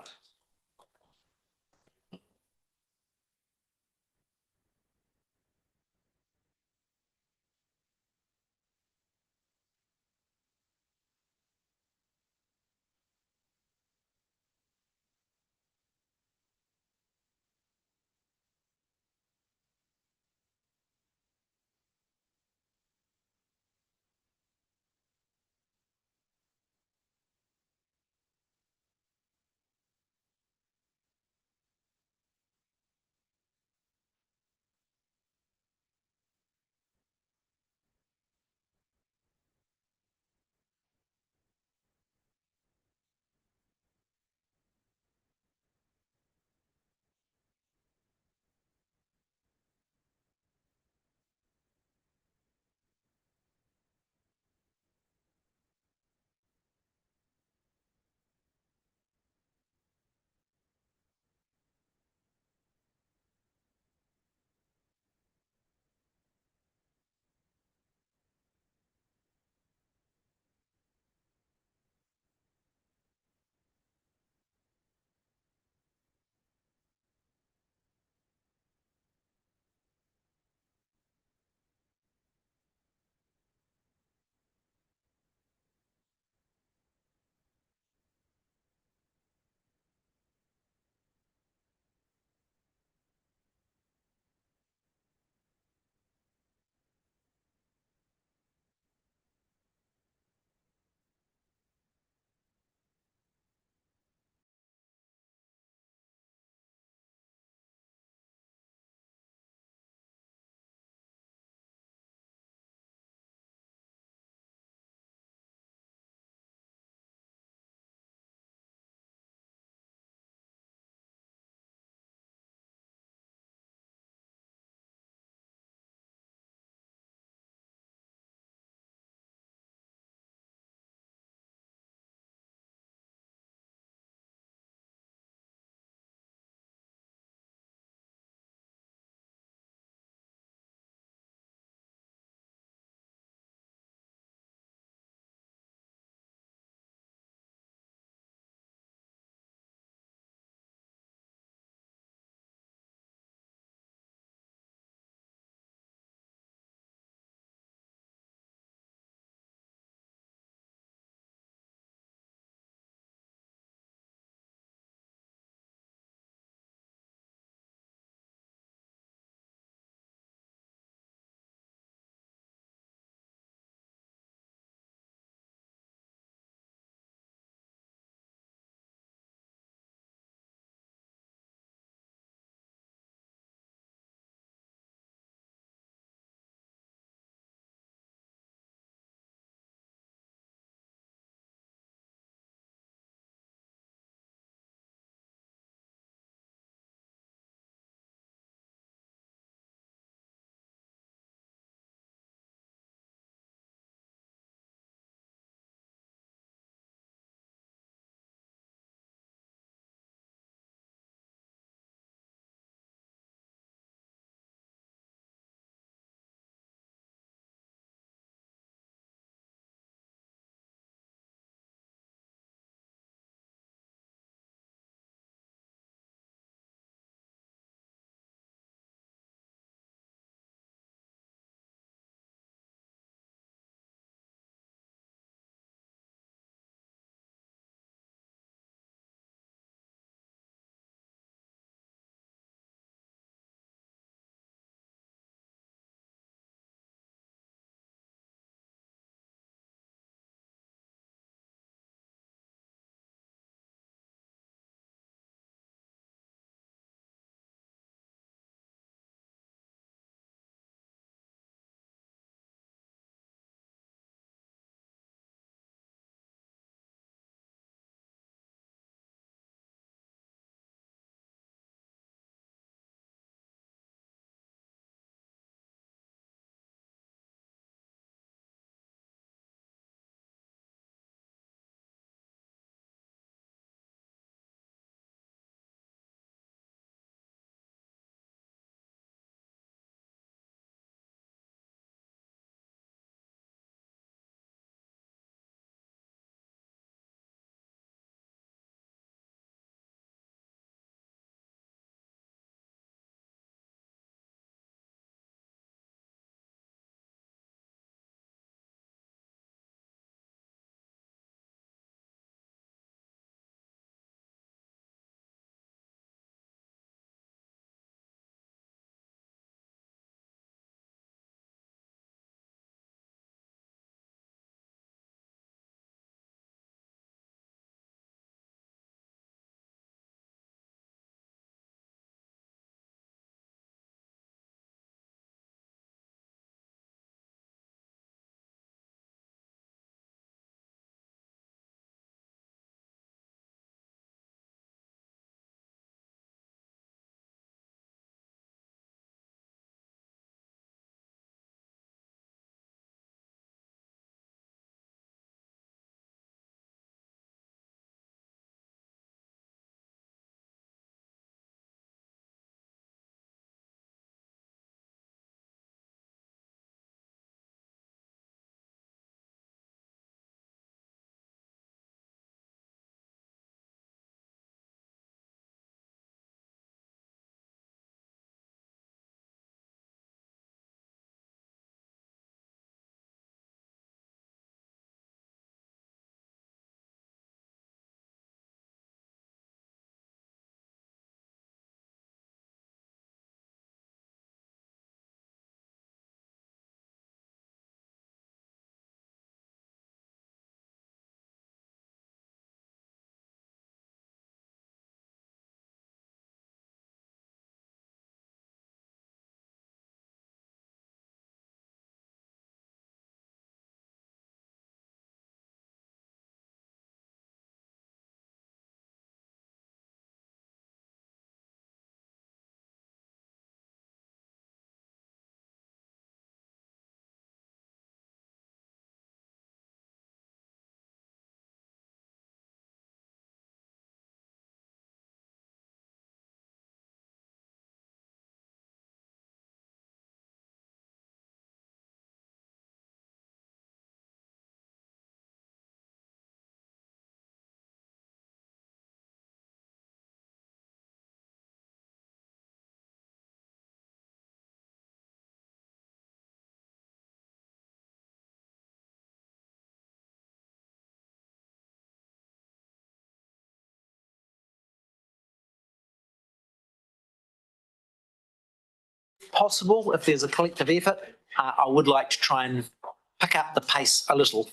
possible, if there's a collective effort, I would like to try and pick up the pace a little.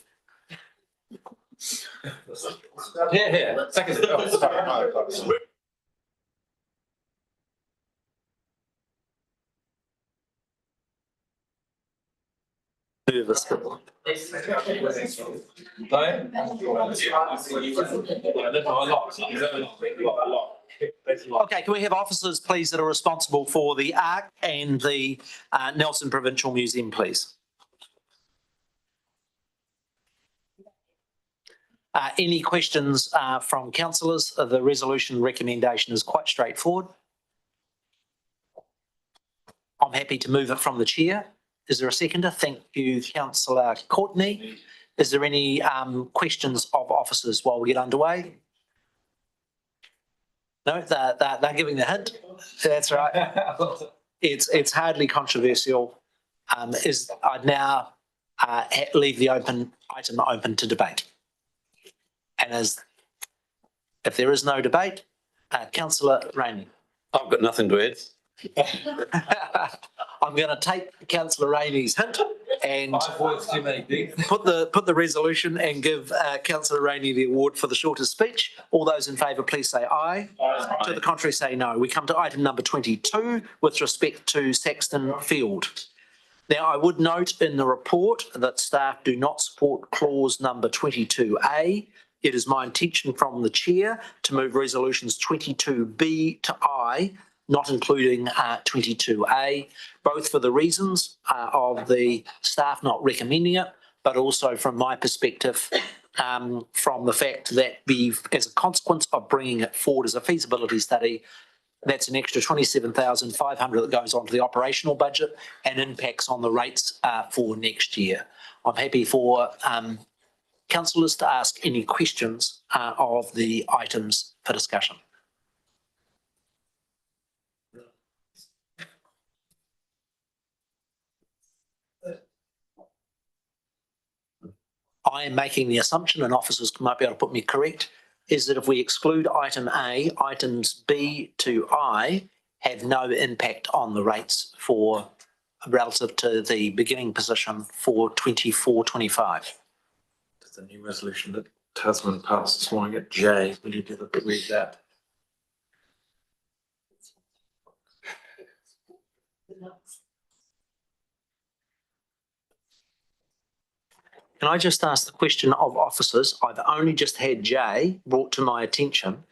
Nervous, but okay, can we have officers, please, that are responsible for the ARC and the Nelson Provincial Museum, please? Any questions from councillors? The resolution recommendation is quite straightforward. I'm happy to move it from the chair. Is there a seconder? Thank you, Councillor Courtney. Is there any questions of officers while we get underway? No, they're giving the hint. That's right. It's hardly controversial. I'd now leave the item open to debate. And if there is no debate, Councillor Rainey. I've got nothing to add. I'm going to take Councillor Rainey's hint and put the resolution and give Councillor Rainey the award for the shortest speech. All those in favour, please say aye. Aye. To the contrary, say no. We come to item number 22 with respect to Saxton Field. Now, I would note in the report that staff do not support clause number 22A. It is my intention from the chair to move resolutions 22B to I, not including 22A, both for the reasons of the staff not recommending it, but also from my perspective, from the fact that as a consequence of bringing it forward as a feasibility study, that's an extra 27,500 that goes onto the operational budget and impacts on the rates for next year. I'm happy for councillors to ask any questions of the items for discussion. I am making the assumption, and officers might be able to put me correct, is that if we exclude item A, items B to I have no impact on the rates for relative to the beginning position for 24-25. There's a new resolution that Tasman passed this morning at J. Will you give a read that? Can I just ask the question of officers? I've only just had J brought to my attention.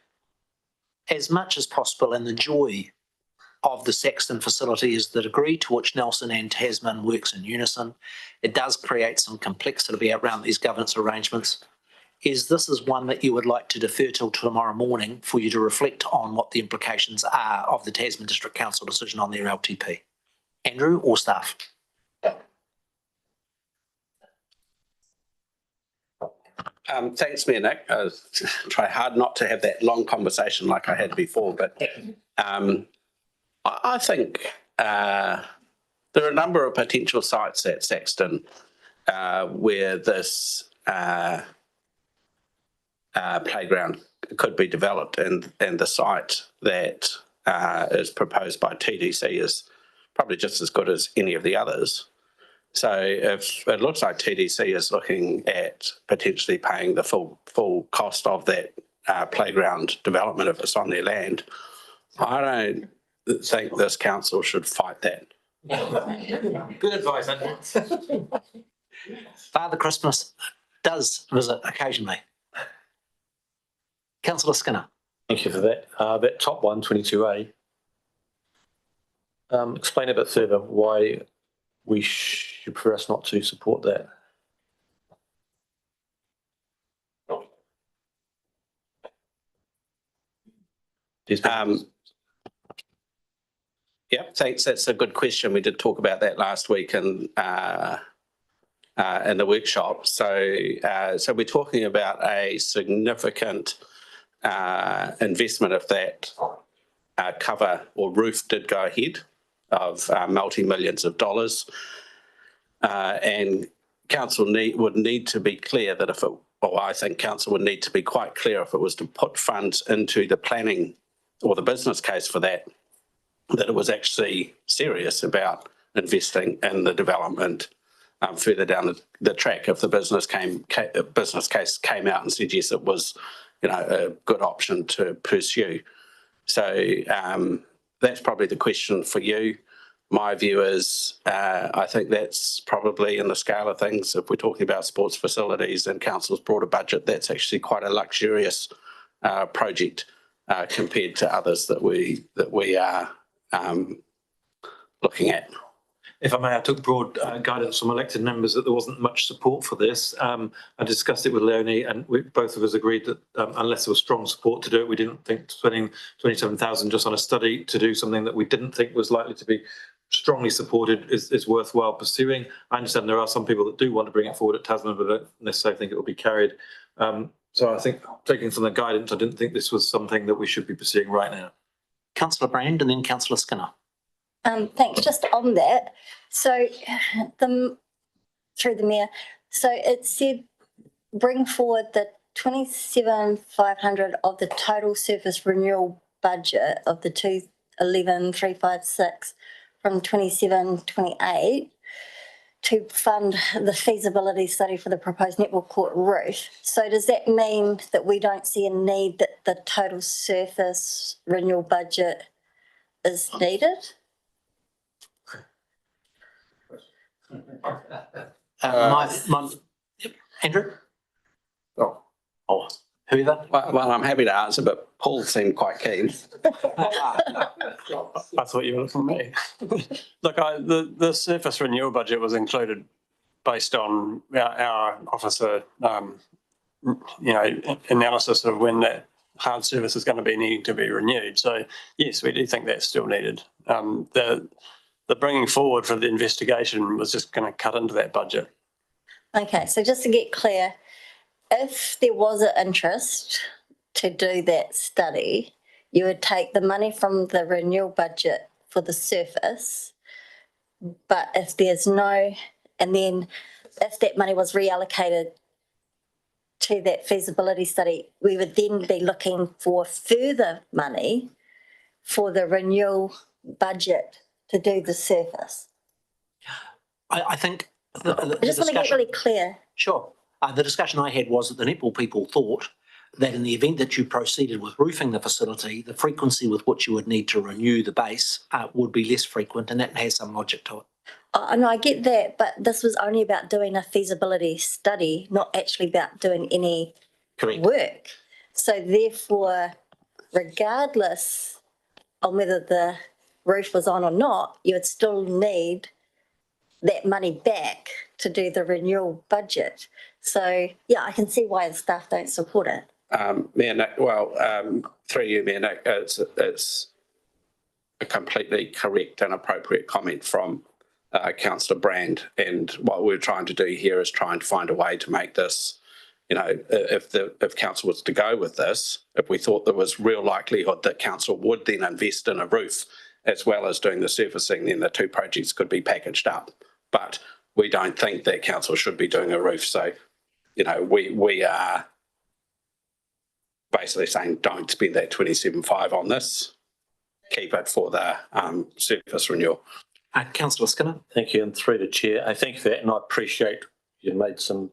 As much as possible, and the joy of the Saxton facility is the degree to which Nelson and Tasman works in unison. It does create some complexity around these governance arrangements. Is one that you would like to defer till tomorrow morning for you to reflect on what the implications are of the Tasman District Council decision on their LTP? Andrew or staff? Thanks, Mayor Nick. I try hard not to have that long conversation like I had before, but I think there are a number of potential sites at Saxton where this playground could be developed, and the site that is proposed by TDC is probably just as good as any of the others. So if it looks like TDC is looking at potentially paying the full cost of that playground development if it's on their land, I don't think this council should fight that. Good advice, Andrew. Father Christmas does visit occasionally. Councillor Skinner. Thank you for that. That top one, 22A. Explain a bit further why we should prefer us not to support that. Yeah, thanks. That's a good question. We did talk about that last week in the workshop. So we're talking about a significant investment if that cover or roof did go ahead of multi-millions of dollars. And council would need to be clear that I think council would need to be quite clear if it was to put funds into the planning or the business case for that, that it was actually serious about investing in the development further down the track. If the business case came out and said yes, it was, a good option to pursue. So that's probably the question for you. My view is, I think that's probably in the scale of things. If we're talking about sports facilities and council's broader budget, that's actually quite a luxurious project compared to others that we are looking at. If I may, I took broad guidance from elected members that there wasn't much support for this. I discussed it with Leonie, and both of us agreed that unless there was strong support to do it, we didn't think spending 27,000 just on a study to do something that we didn't think was likely to be strongly supported is worthwhile pursuing. I understand there are some people that do want to bring it forward at Tasman, but I don't necessarily think it will be carried. So I think, taking from the guidance, I didn't think this was something that we should be pursuing right now. Councillor Brand and then Councillor Skinner. Thanks. Just on that, so through the Mayor, so it said bring forward the 27,500 of the total surface renewal budget of the 211,356 from 27-28 to fund the feasibility study for the proposed netball court roof. So does that mean that we don't see a need that the total surface renewal budget is needed? Andrew? Whoever? Well, I'm happy to answer, but Paul seemed quite keen. I thought you were looking at me. Look, the surface renewal budget was included based on our officer, analysis of when that hard surface is going to be needing to be renewed. So yes, we do think that's still needed. The bringing forward for the investigation was just going to cut into that budget. Okay, so just to get clear, if there was an interest to do that study, you would take the money from the renewal budget for the surface, but if there's no, and then if that money was reallocated to that feasibility study, we would then be looking for further money for the renewal budget to do the surface. I think the I just want to get really clear. Sure. The discussion I had was that the netball people thought that in the event that you proceeded with roofing the facility, the frequency with which you would need to renew the base would be less frequent, and that has some logic to it. No, I get that, but this was only about doing a feasibility study, not actually about doing any work. So therefore, regardless of whether the roof was on or not, you would still need that money back to do the renewal budget. So yeah, I can see why the staff don't support it. Mayor Nick, through you, Mayor Nick, it's a completely correct and appropriate comment from Councillor Brand, and what we're trying to do here is trying to find a way to make this, if council was to go with this, if we thought there was real likelihood that council would then invest in a roof as well as doing the surfacing, then the two projects could be packaged up. But we don't think that council should be doing a roof. So, we are basically saying don't spend that 27.5 on this. Keep it for the surface renewal. Councillor Skinner. Thank you, and through the chair, I think that, and I appreciate you made some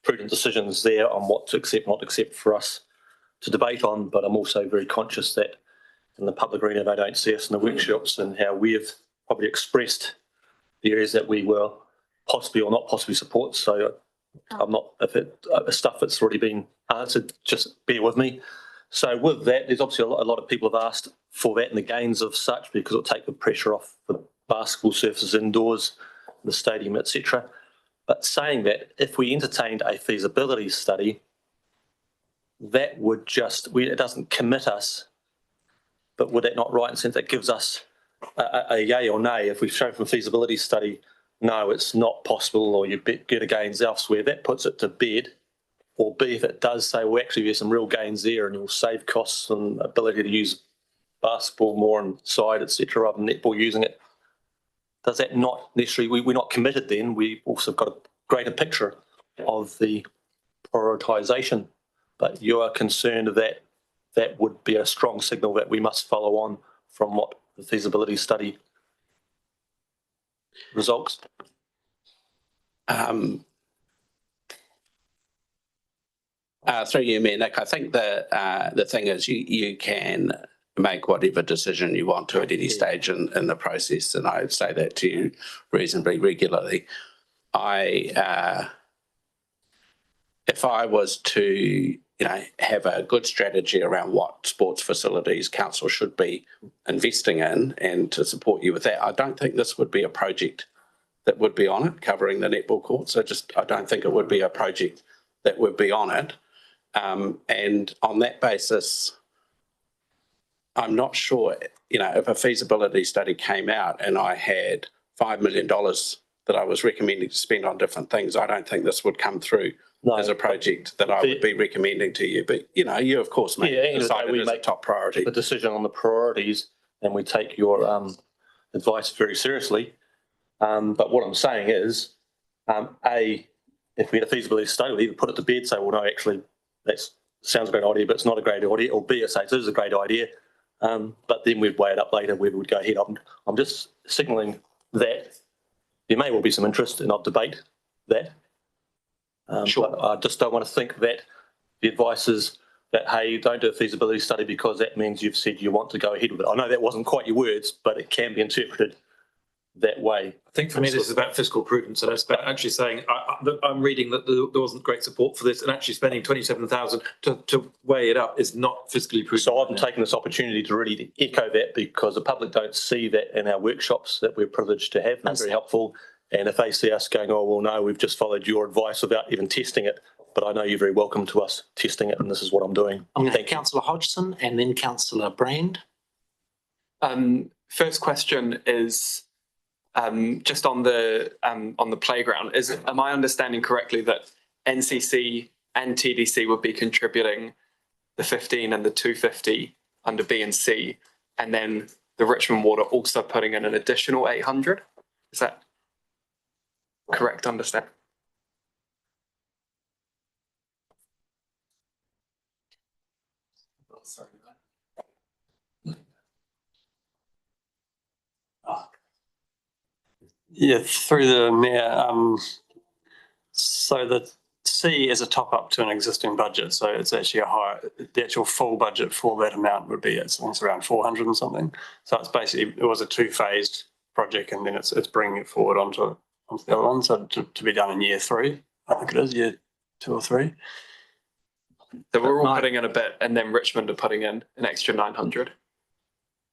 prudent decisions there on what to accept, not accept for us to debate on, but I'm also very conscious that in the public arena they don't see us in the workshops and how we've probably expressed the areas that we will possibly or not possibly support. So I'm not, if it stuff that's already been answered, just bear with me. So with that, there's obviously a lot of people have asked for that and the gains of such, because it'll take the pressure off the basketball surfaces indoors, the stadium, etc. But saying that, if we entertained a feasibility study, that would it doesn't commit us, but would that not right in the sense that gives us a yay or nay? If we've shown from a feasibility study, no, it's not possible, or you get a gains elsewhere, that puts it to bed. Or B, if it does say, well, actually there's some real gains there and you'll save costs and ability to use basketball more on side, etc., rather than netball using it. Does that not necessarily, we're not committed then, we've also got a greater picture of the prioritisation, but you are concerned that that would be a strong signal that we must follow on from what the feasibility study results? Through you, Mayor Nick, I think the thing is you can make whatever decision you want to at any stage in the process, and I say that to you reasonably regularly. If I was to, have a good strategy around what sports facilities council should be investing in, and to support you with that, I don't think this would be a project that would be on it, covering the netball court. So I don't think it would be a project that would be on it. And on that basis, I'm not sure, if a feasibility study came out and I had $5 million that I was recommending to spend on different things, I don't think this would come through as a project that I would be recommending to you. But, you of course decide it as a top priority. The decision on the priorities, and we take your advice very seriously. But what I'm saying is, if we had a feasibility study, we'd either put it to bed, say, well, no, actually, that sounds a great idea, but it's not a great idea, or B, say, this is a great idea. But then we'd weigh it up later, whether we'd go ahead. I'm just signalling that there may well be some interest, and I'll debate that. Sure. But I just don't want to think that the advice is that, hey, don't do a feasibility study because that means you've said you want to go ahead with it. I know that wasn't quite your words, but it can be interpreted that way. I think for me, this is about fiscal prudence, and it's about actually saying, I'm reading that there wasn't great support for this, and actually spending 27,000 to weigh it up is not fiscally prudent. So I've taken this opportunity to really echo that, because the public don't see that in our workshops that we're privileged to have, and that's very helpful. And if they see us going, oh, well, no, we've just followed your advice without even testing it, but I know you're very welcome to us testing it, and this is what I'm doing. I'm going to have Councillor Hodgson and then Councillor Brand. First question is, just on the playground, am I understanding correctly that NCC and TDC would be contributing the 15 and the 250 under B and C, and then the Richmond Water also putting in an additional 800? Is that correct understand? Yeah, through the Mayor. So the C is a top up to an existing budget. So it's actually the actual full budget for that amount would be, it's around 400 and something. So it's basically, it was a two-phased project, and then it's bringing it forward onto the other one. So to be done in year 3, I think it is, year 2 or 3. So we're all putting in a bit, and then Richmond are putting in an extra 900.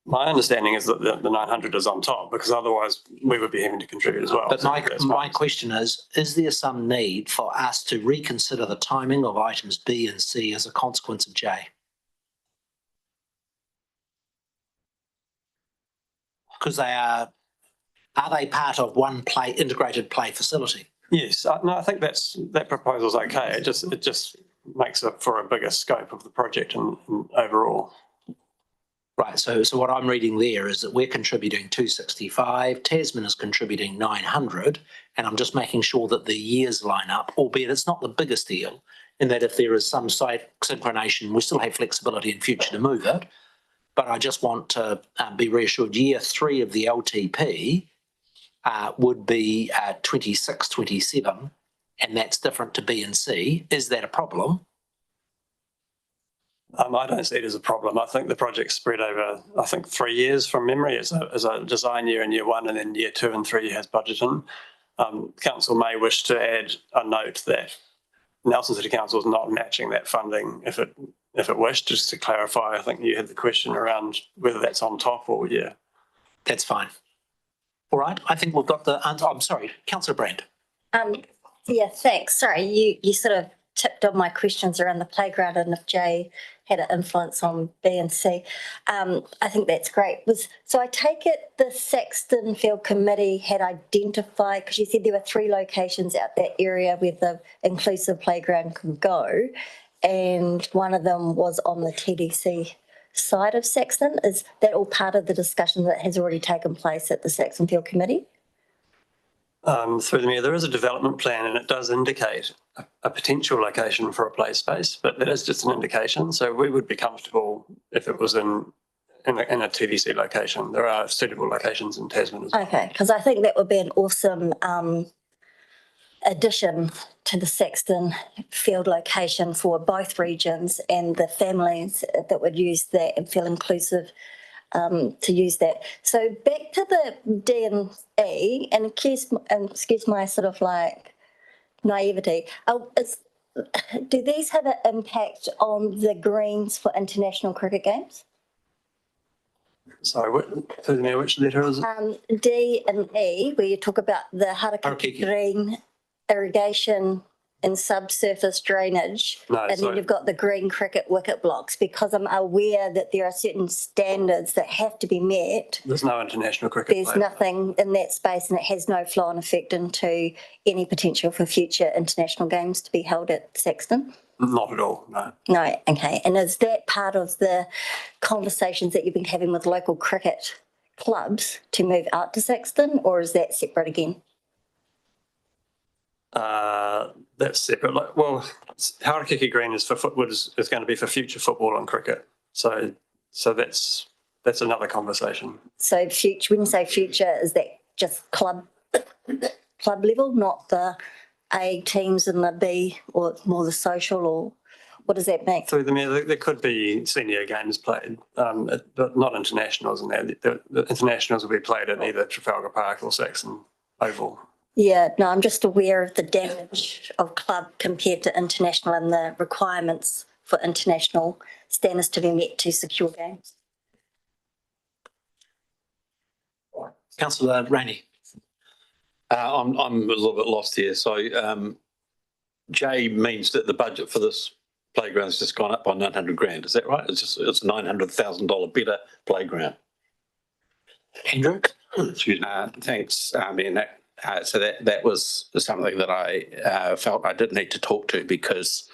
My understanding is that the 900 is on top, because otherwise we would be having to contribute as well. But my question is there some need for us to reconsider the timing of items B and C as a consequence of J? Because are they part of one integrated play facility? Yes, no, I think that proposal's okay. It just makes it for a bigger scope of the project and overall. Right, so what I'm reading there is that we're contributing 265, Tasman is contributing 900, and I'm just making sure that the years line up, albeit it's not the biggest deal, in that if there is some site synchronization, we still have flexibility in future to move it. But I just want to be reassured year 3 of the LTP would be 26, 27, and that's different to B and C. Is that a problem? I don't see it as a problem. I think the project's spread over, 3 years from memory. It's a design year in year 1, and then year 2 and 3 has budgeting. Council may wish to add a note that Nelson City Council is not matching that funding if it wished. Just to clarify, I think you had the question around whether that's on top or yeah. That's fine. All right, I think we've got the answer. I'm sorry, Councillor Brand. Yeah, thanks. Sorry, you sort of tipped on my questions around the playground and if Jay had an influence on B and C. I think that's great. So I take it the Saxton Field Committee had identified, because you said there were 3 locations out that area where the inclusive playground could go, and one of them was on the TDC side of Saxton. Is that all part of the discussion that has already taken place at the Saxton Field Committee? Through the Mayor, there is a development plan, and it does indicate a potential location for a play space, but that is just an indication. So we would be comfortable if it was in in a TDC location. There are suitable locations in Tasman as well. Okay, because I think that would be an awesome addition to the Saxton field location for both regions and the families that would use that and feel inclusive to use that. So back to the D and E, and excuse my sort of like naivety. Do these have an impact on the greens for international cricket games? Sorry, which letter is it? D and E, where you talk about the Harakeke green irrigation and subsurface drainage. No, and then you've got the green cricket wicket blocks, because I'm aware that there are certain standards that have to be met. There's no international cricket. There's nothing in that space, and it has no flow-on effect into any potential for future international games to be held at Saxton. Not at all, no. No, okay. And is that part of the conversations that you've been having with local cricket clubs to move out to Saxton, or is that separate again? That's separate. Harakeke Green is going to be for future football and cricket. So that's another conversation. So future, when you say future, is that just club level, not the A teams and the B, or more the social, or what does that mean? Through the Mayor, there could be senior games played, but not internationals. And the internationals will be played at either Trafalgar Park or Saxon Oval. Yeah, no, I'm just aware of the damage of club compared to international and the requirements for international standards to be met to secure games. Councillor Rainey. I'm a little bit lost here. So J means that the budget for this playground has just gone up by 900 grand. Is that right? It's $900,000 better playground. Andrew? Excuse me. Thanks, Mayor. So that was something that I felt I did need to talk to, because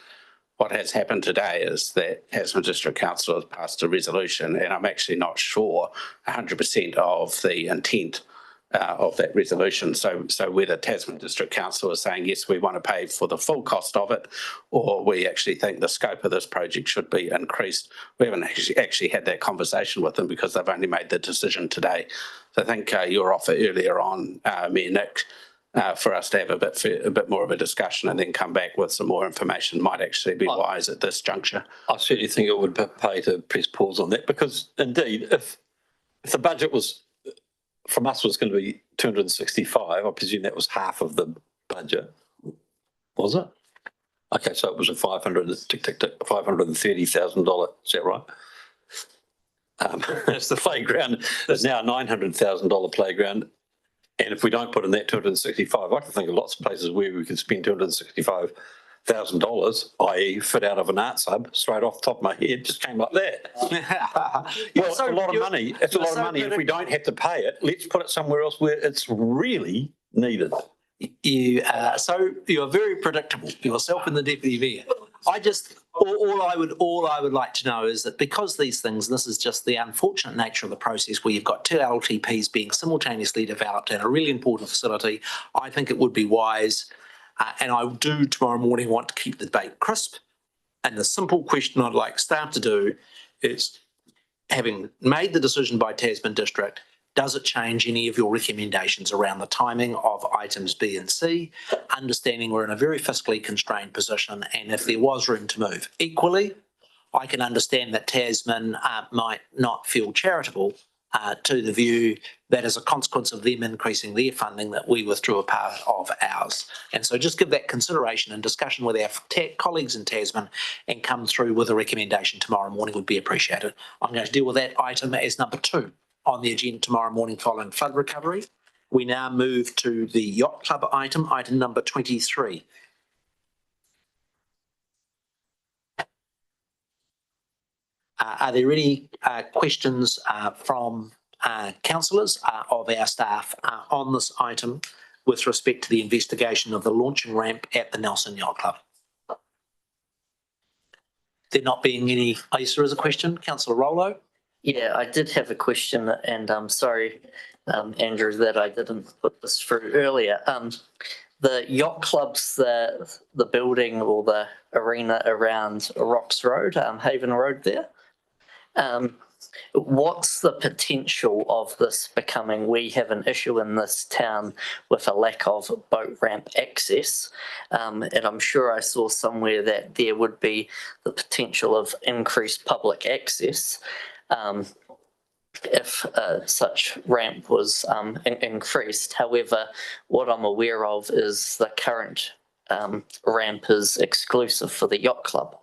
what has happened today is that Tasman District Council has passed a resolution, and I'm actually not sure 100% of the intent of that resolution. So whether Tasman District Council is saying, yes, we want to pay for the full cost of it, or we actually think the scope of this project should be increased. We haven't actually had that conversation with them, because they've only made the decision today. So I think your offer earlier on, Mayor Nick, for us to have a bit more of a discussion and then come back with some more information might actually be wise at this juncture. I certainly think it would pay to press pause on that, because indeed, if the budget was from us was going to be 265, I presume that was half of the budget, was it? Okay, so it was a $530,000. Is that right? That's the playground. There's now a $900,000 playground. And if we don't put in that 265, I can think of lots of places where we could spend $265,000, i.e. fit out of an arts hub, straight off the top of my head, just came like that. Well, it's a lot of money. It's a lot of money. If we don't have to pay it, let's put it somewhere else where it's really needed. You are very predictable, yourself and the deputy mayor. All I would like to know is that, because these things, this is just the unfortunate nature of the process where you've got two LTPs being simultaneously developed in a really important facility, I think it would be wise, and I do tomorrow morning want to keep the debate crisp. And the simple question I'd like staff to do is, having made the decision by Tasman District, does it change any of your recommendations around the timing of items B and C, understanding we're in a very fiscally constrained position, and if there was room to move? Equally, I can understand that Tasman might not feel charitable to the view that as a consequence of them increasing their funding that we withdrew a part of ours. And so just give that consideration and discussion with our colleagues in Tasman and come through with a recommendation tomorrow morning would be appreciated. I'm going to deal with that item as number 2 on the agenda tomorrow morning following flood recovery. We now move to the Yacht Club item number 23. Are there any questions from councillors of our staff on this item with respect to the investigation of the launching ramp at the Nelson Yacht Club? There not being any, Aisa has a question. Councillor Rollo? Yeah, I did have a question, and I'm sorry, Andrew, that I didn't put this through earlier. The yacht clubs, the building or the arena around Rocks Road, Haven Road there. What's the potential of this becoming, we have an issue in this town with a lack of boat ramp access. And I'm sure I saw somewhere that there would be the potential of increased public access if such ramp was increased. However, what I'm aware of is the current ramp is exclusive for the yacht club.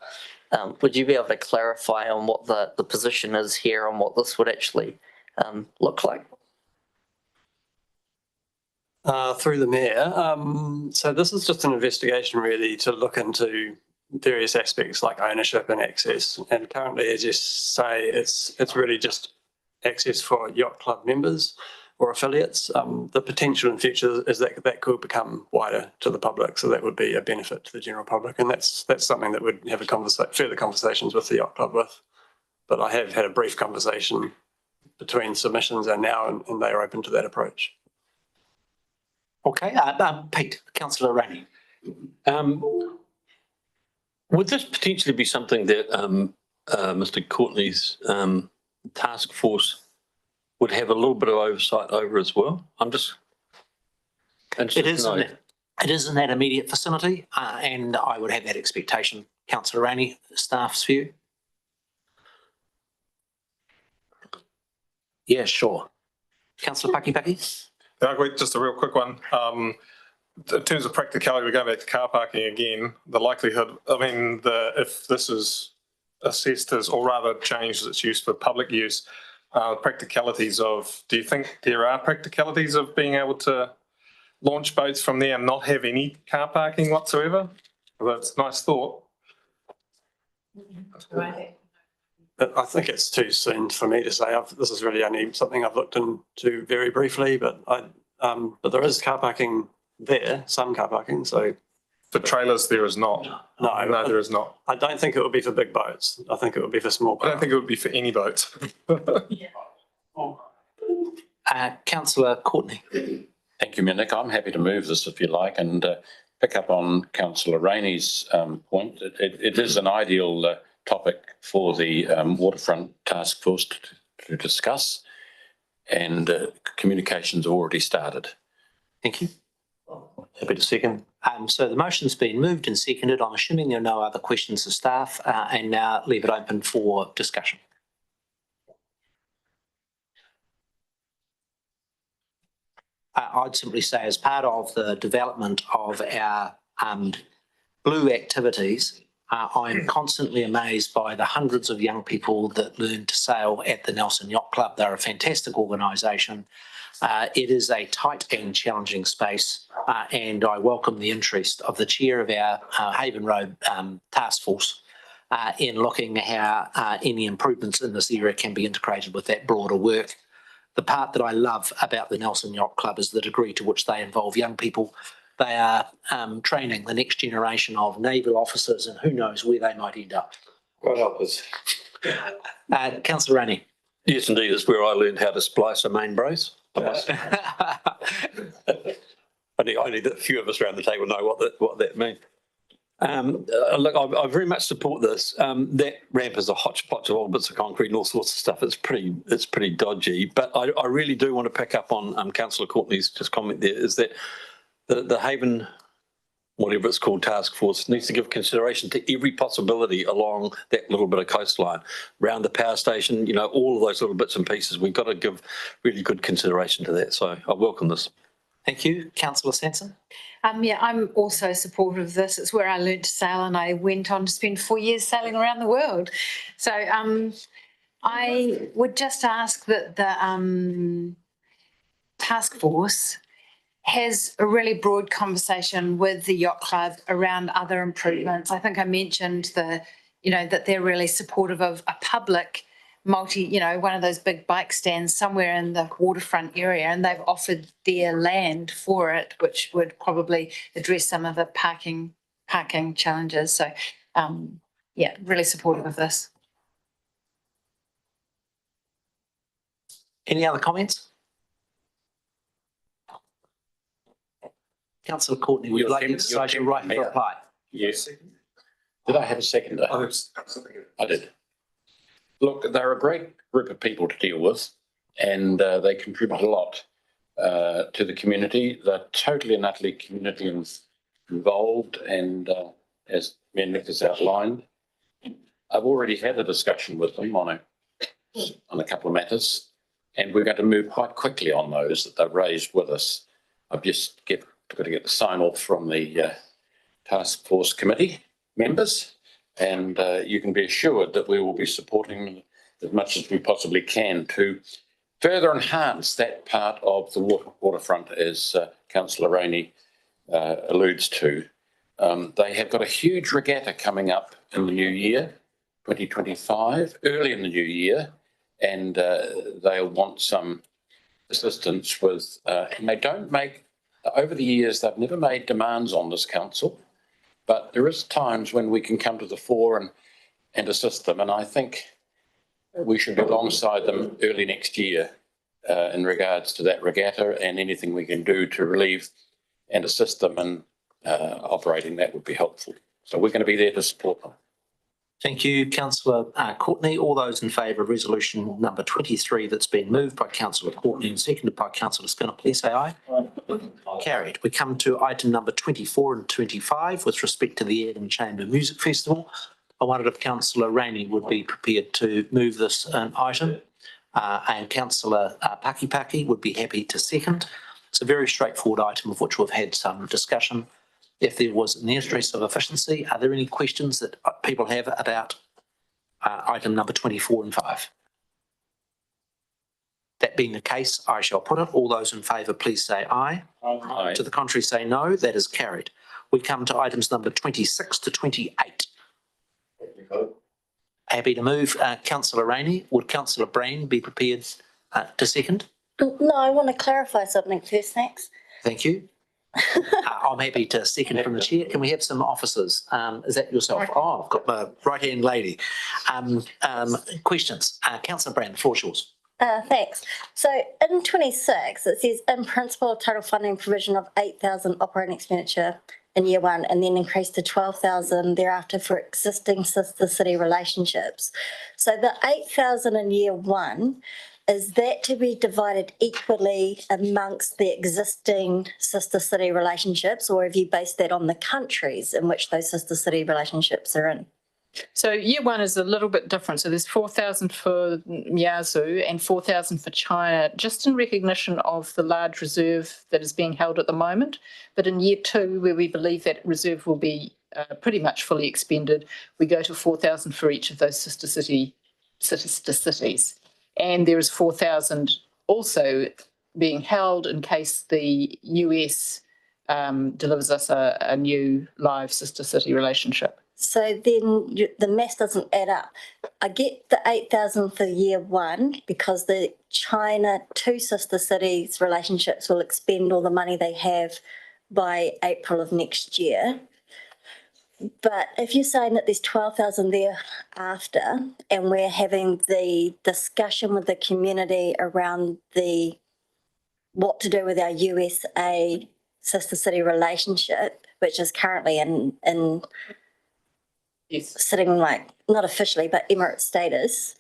Would you be able to clarify on what the position is here and what this would actually look like? Through the mayor. So this is just an investigation really to look into various aspects like ownership and access. And currently, as you say, it's really just access for yacht club members or affiliates. The potential in future is that that could become wider to the public, so that would be a benefit to the general public, and that's something that would have further conversations with the yacht club with. But I have had a brief conversation between submissions and now, and they are open to that approach. Okay, Pete, Councillor Rainey. Would this potentially be something that Mr. Courtney's task force would have a little bit of oversight over as well? I'm just It is in that immediate vicinity, and I would have that expectation. Councillor Rainey, staff's view? Yeah, sure. Councillor Pakipaki? Yeah, wait, just a real quick one. In terms of practicality, we're going back to car parking again. The likelihood, I mean, if this is assessed as, or rather changed its use for public use, practicalities of, do you think there are practicalities of being able to launch boats from there and not have any car parking whatsoever? Well, that's a nice thought. But I think it's too soon for me to say. This is really only something I've looked into very briefly, but there is car parking there, some car parking, so. For trailers, there is not. No, there is not. I don't think it would be for big boats. I think it would be for small boats. I don't think it would be for any boats. Councillor Courtney. Thank you, Mayor Nick. I'm happy to move this if you like and pick up on Councillor Rainey's point. It is an ideal topic for the Waterfront Task Force to discuss, and communications have already started. Thank you. Happy to second. So the motion's been moved and seconded. I'm assuming there are no other questions of staff, and now leave it open for discussion. I'd simply say, as part of the development of our blue activities, I'm constantly amazed by the hundreds of young people that learn to sail at the Nelson Yacht Club. They're a fantastic organisation. It is a tight and challenging space, and I welcome the interest of the chair of our Haven Road Task Force in looking at how any improvements in this area can be integrated with that broader work. The part that I love about the Nelson Yacht Club is the degree to which they involve young people. They are training the next generation of naval officers, and who knows where they might end up. God help us. Councillor Rainey. Yes, indeed. It's where I learned how to splice a main brace. Only a few of us around the table know what that means. Look, I very much support this. That ramp is a hodgepodge of all bits of concrete and all sorts of stuff. It's pretty dodgy. But I really do want to pick up on Councillor Courtney's just comment there, is that the Haven, whatever it's called, task force needs to give consideration to every possibility along that little bit of coastline, around the power station, you know, all of those little bits and pieces. We've got to give really good consideration to that. So I welcome this. Thank you. Councillor Sanson. Yeah, I'm also supportive of this. It's where I learned to sail, and I went on to spend 4 years sailing around the world. So I would just ask that the task force has a really broad conversation with the yacht club around other improvements. I think I mentioned that they're really supportive of a public one of those big bike stands somewhere in the waterfront area, and they've offered their land for it, which would probably address some of the parking challenges. So yeah, really supportive of this. Any other comments? Councillor Courtney, would you like to exercise your right to reply? Yes. Did I have a seconder? I did. Look, they're a great group of people to deal with, and they contribute a lot to the community. They're totally and utterly community involved, and as Mayor Nick has outlined, I've already had a discussion with them on a couple of matters, and we're going to move quite quickly on those that they've raised with us. I've just got to get the sign off from the task force committee members, and you can be assured that we will be supporting them as much as we possibly can to further enhance that part of the waterfront, as Councillor Rainey alludes to. They have got a huge regatta coming up in the new year, 2025, early in the new year, and they'll want some assistance with, and they don't make, over the years, they've never made demands on this council, but there is times when we can come to the fore and assist them, and I think we should be alongside them early next year in regards to that regatta, and anything we can do to relieve and assist them in operating that would be helpful. So we're going to be there to support them. Thank you, Councillor Courtney. All those in favour of resolution number 23 that's been moved by Councillor Courtney and seconded by Councillor Skinner, please say aye. Carried. We come to item number 24 and 25 with respect to the Eden Chamber Music Festival. I wondered if Councillor Rainey would be prepared to move this item, and Councillor Pakipaki would be happy to second. It's a very straightforward item of which we've had some discussion. If there was, in the interest of efficiency, are there any questions that people have about item number 24 and 5? That being the case, I shall put it. All those in favour, please say aye. Aye. To the contrary, say no. That is carried. We come to items number 26 to 28. Happy to move. Councillor Rainey, would Councillor Brand be prepared to second? No, I want to clarify something first, thanks. Thank you. I'm happy to second from the chair. Can we have some officers? Is that yourself? Oh, I've got my right-hand lady. Questions? Councillor Brand, the floor is yours. Thanks. So in 26, it says in principle total funding provision of 8,000 operating expenditure in year one, and then increased to 12,000 thereafter for existing sister city relationships. So the 8,000 in year one, is that to be divided equally amongst the existing sister city relationships, or have you based that on the countries in which those sister city relationships are in? So year one is a little bit different. So there's 4,000 for Yazoo and 4,000 for China, just in recognition of the large reserve that is being held at the moment. But in year two, where we believe that reserve will be pretty much fully expended, we go to 4,000 for each of those sister cities. And there is 4,000 also being held in case the US delivers us a new live sister city relationship. So then the math doesn't add up. I get the 8,000 for year one because the China two sister cities relationships will expend all the money they have by April of next year. But if you're saying that there's 12,000 there after, and we're having the discussion with the community around what to do with our USA sister city relationship, which is currently in sitting like, not officially, but emirate status.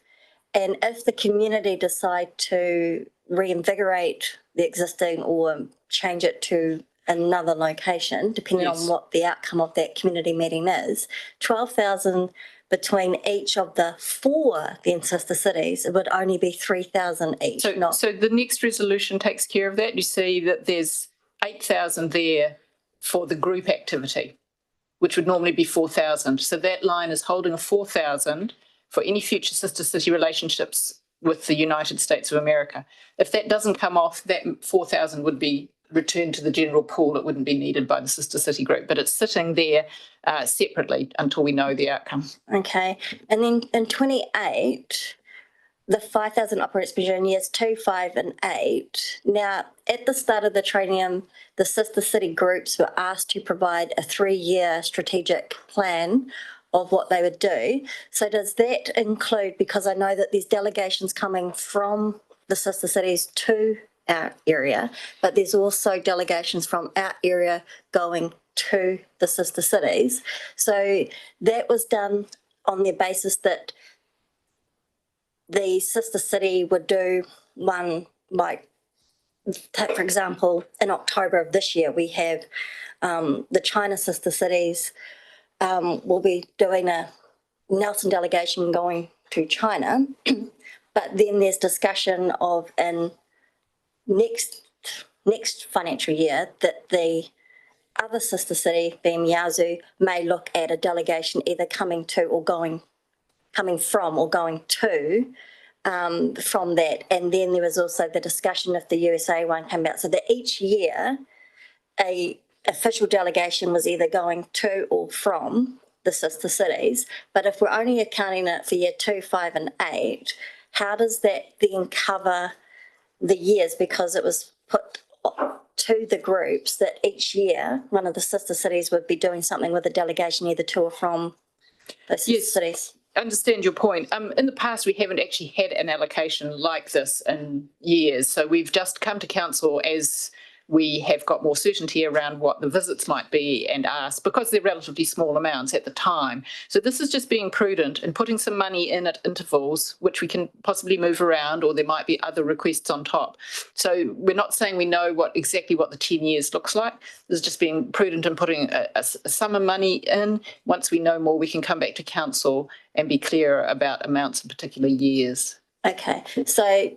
And if the community decide to reinvigorate the existing or change it to another location, depending on what the outcome of that community meeting is, 12,000 between each of the four then sister cities, it would only be 3,000 each. So the next resolution takes care of that. You see that there's 8,000 there for the group activity, which would normally be 4,000. So that line is holding a 4,000 for any future sister city relationships with the United States of America. If that doesn't come off, that 4,000 would be returned to the general pool. It wouldn't be needed by the sister city group, but it's sitting there separately until we know the outcome. Okay. And then in 28, the 5,000 operating expenditure in years 2, 5 and 8. Now, at the start of the training, the sister city groups were asked to provide a 3-year strategic plan of what they would do. So does that include, because I know that there's delegations coming from the sister cities to our area, but there's also delegations from our area going to the sister cities. So that was done on the basis that the sister city would do one, like, take for example, in October of this year, we have the China sister cities will be doing a Nelson delegation going to China, but then there's discussion of in next financial year that the other sister city, being Miyazu, may look at a delegation either coming from or going to from that. And then there was also the discussion if the USA one came out, so that each year a official delegation was either going to or from the sister cities. But if we're only accounting it for year 2, 5 and 8, how does that then cover the years? Because it was put to the groups that each year one of the sister cities would be doing something with a delegation either to or from those sister cities. I understand your point. In the past, we haven't actually had an allocation like this in years. So we've just come to council as we have got more certainty around what the visits might be and asked, because they're relatively small amounts at the time. So this is just being prudent and putting some money in at intervals, which we can possibly move around, or there might be other requests on top. So we're not saying we know exactly what the 10 years looks like. This is just being prudent and putting a sum of money in. Once we know more, we can come back to council and be clearer about amounts in particular years. Okay, so,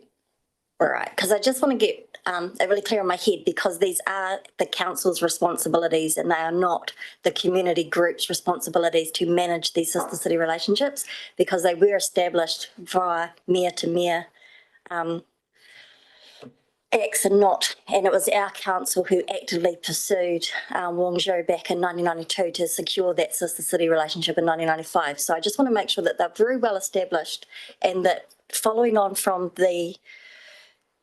all right, because I just want to get it really clear in my head, because these are the council's responsibilities and they are not the community group's responsibilities to manage these sister city relationships, because they were established via mayor to mayor acts and it was our council who actively pursued Wong Zhou back in 1992 to secure that sister city relationship in 1995. So I just want to make sure that they're very well established, and that following on from the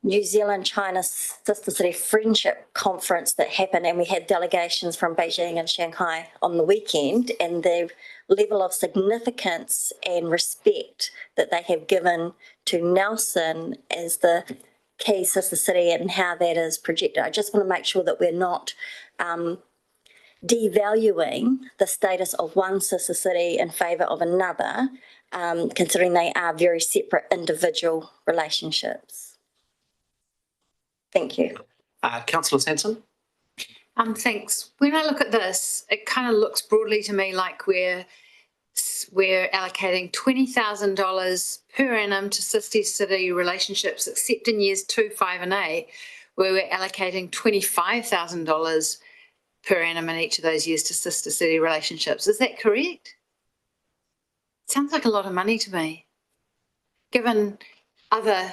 New Zealand-China Sister City Friendship Conference that happened, and we had delegations from Beijing and Shanghai on the weekend, and the level of significance and respect that they have given to Nelson as the key sister city and how that is projected. I just want to make sure that we're not devaluing the status of one sister city in favour of another, considering they are very separate individual relationships. Thank you. Councillor Sanson? Thanks. When I look at this, it kind of looks broadly to me like we're allocating $20,000 per annum to sister city relationships, except in years 2, 5 and 8, where we're allocating $25,000 per annum in each of those years to sister city relationships. Is that correct? Sounds like a lot of money to me, given other,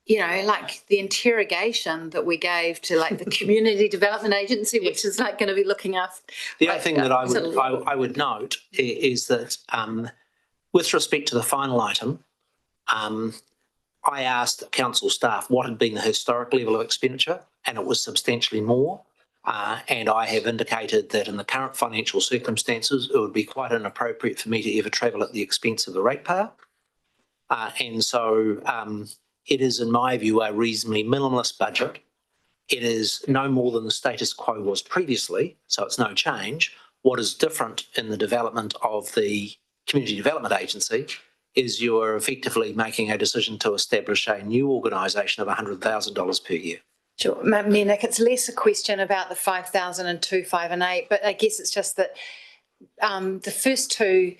like the interrogation that we gave to like the Community Development Agency, which is like going to be looking after. The other thing that I would note is that with respect to the final item, I asked council staff what had been the historic level of expenditure, and it was substantially more. And I have indicated that in the current financial circumstances, it would be quite inappropriate for me to ever travel at the expense of the ratepayer. And so it is, in my view, a reasonably minimalist budget. It is no more than the status quo was previously, so it's no change. What is different in the development of the Community Development Agency is you are effectively making a decision to establish a new organisation of $100,000 per year. Sure. Nick, it's less a question about the 5,000 and 2, 5 and 8, but I guess it's just that the first two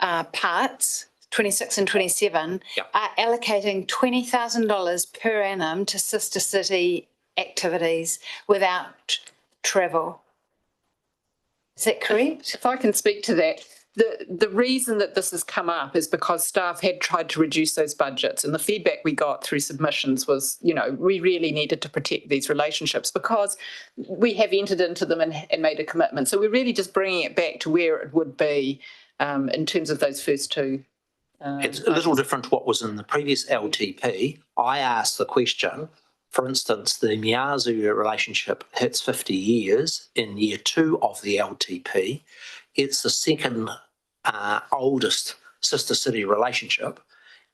parts, 26 and 27, are allocating $20,000 per annum to sister city activities without travel. Is that correct? If I can speak to that. The reason that this has come up is because staff had tried to reduce those budgets, and the feedback we got through submissions was, we really needed to protect these relationships because we have entered into them and made a commitment. So we're really just bringing it back to where it would be in terms of those first two. It's a little different to what was in the previous LTP. I asked the question, for instance, the Miyazu relationship hits 50 years in year 2 of the LTP. It's the second oldest sister city relationship,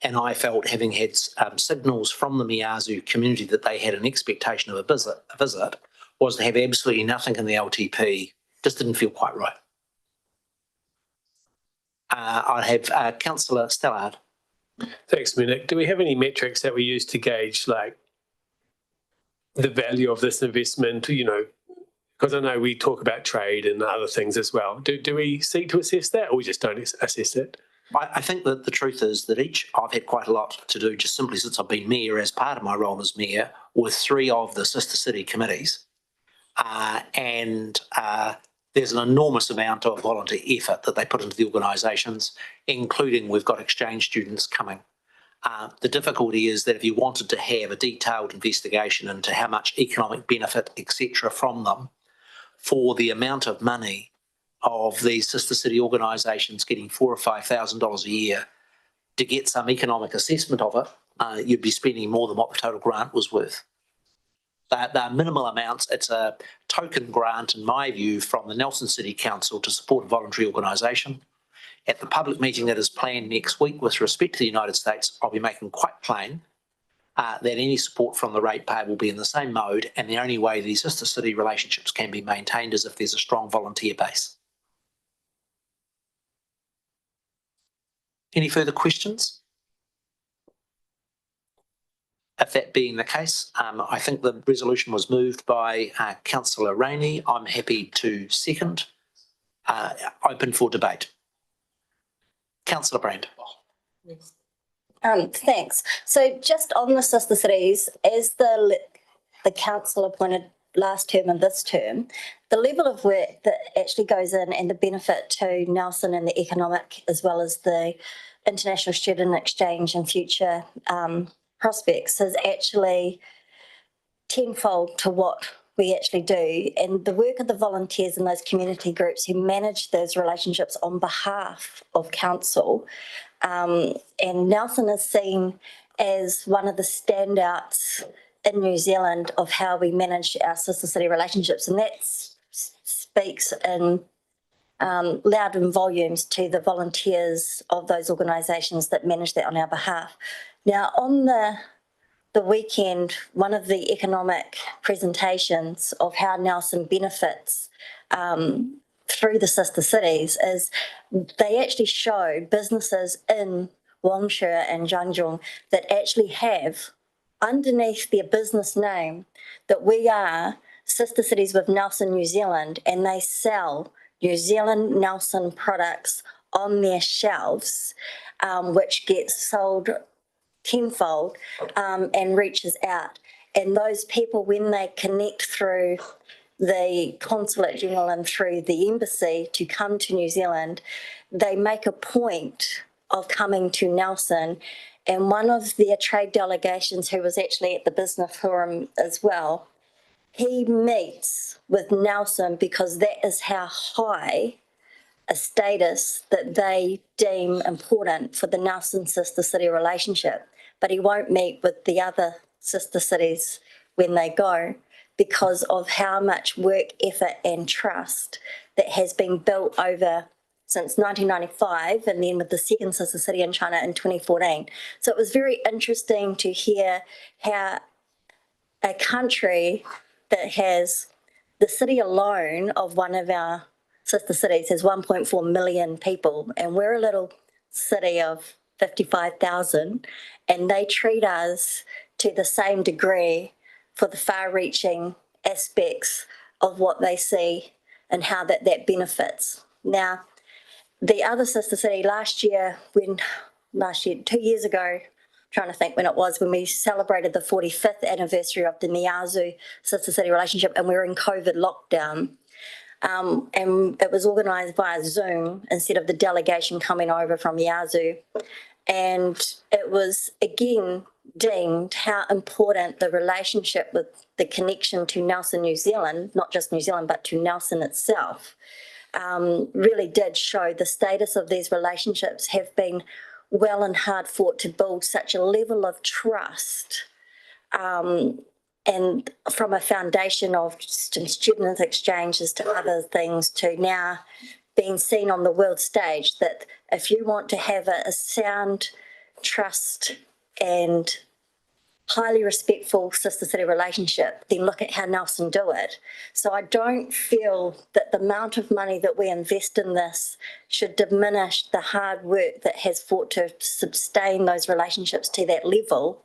and I felt, having had signals from the Miyazu community that they had an expectation of a visit, was to have absolutely nothing in the LTP just didn't feel quite right. I have councillor Stallard. Thanks, Munich. Do we have any metrics that we use to gauge like the value of this investment, you know, because I know we talk about trade and other things as well. Do we seek to assess that or we just don't assess it? I think that the truth is that I've had quite a lot to do just simply since I've been mayor as part of my role as mayor with 3 of the sister city committees. There's an enormous amount of volunteer effort that they put into the organisations, including we've got exchange students coming. The difficulty is that if you wanted to have a detailed investigation into how much economic benefit, etc., from them, for the amount of money of these sister city organisations getting $4,000 or $5,000 a year to get some economic assessment of it, you'd be spending more than what the total grant was worth. They're minimal amounts. It's a token grant, in my view, from the Nelson City Council to support a voluntary organisation. At the public meeting that is planned next week with respect to the United States, I'll be making quite plain that any support from the ratepayer will be in the same mode, and the only way these sister city relationships can be maintained is if there's a strong volunteer base. Any further questions? If that being the case, I think the resolution was moved by councillor Rainey. I'm happy to second. Open for debate. Councillor Brand. Thanks. So just on the sister cities, as the council appointed last term and this term, the level of work that actually goes in and the benefit to Nelson and the economic as well as the international student exchange and future prospects is actually tenfold to what we actually do. And the work of the volunteers in those community groups who manage those relationships on behalf of council. And Nelson is seen as one of the standouts in New Zealand of how we manage our sister city relationships. And that speaks in loud in volumes to the volunteers of those organisations that manage that on our behalf. Now, on the weekend, one of the economic presentations of how Nelson benefits through the sister cities is they actually show businesses in Wangshire and Zhangjiang that actually have underneath their business name that we are sister cities with Nelson New Zealand, and they sell New Zealand Nelson products on their shelves, which gets sold tenfold and reaches out. And those people, when they connect through the Consulate General and through the embassy to come to New Zealand, they make a point of coming to Nelson. And one of their trade delegations, who was actually at the business forum as well, he meets with Nelson because that is how high a status that they deem important for the Nelson sister city relationship. But he won't meet with the other sister cities when they go because of how much work, effort and trust that has been built over since 1995 and then with the second sister city in China in 2014. So it was very interesting to hear how a country that has the city alone of one of our sister cities has 1.4 million people, and we're a little city of 55,000, and they treat us to the same degree for the far-reaching aspects of what they see and how that benefits. Now, the other sister city last year, 2 years ago, trying to think when it was, when we celebrated the 45th anniversary of the Miyazu sister city relationship, and we were in COVID lockdown. And it was organised via Zoom instead of the delegation coming over from Yazoo. And it was, again, deemed how important the relationship with the connection to Nelson New Zealand, not just New Zealand, but to Nelson itself, really did show the status of these relationships have been well and hard fought to build such a level of trust and from a foundation of student exchanges to other things to now being seen on the world stage, that if you want to have a sound trust and highly respectful sister city relationship, then look at how Nelson do it. So I don't feel that the amount of money that we invest in this should diminish the hard work that has fought to sustain those relationships to that level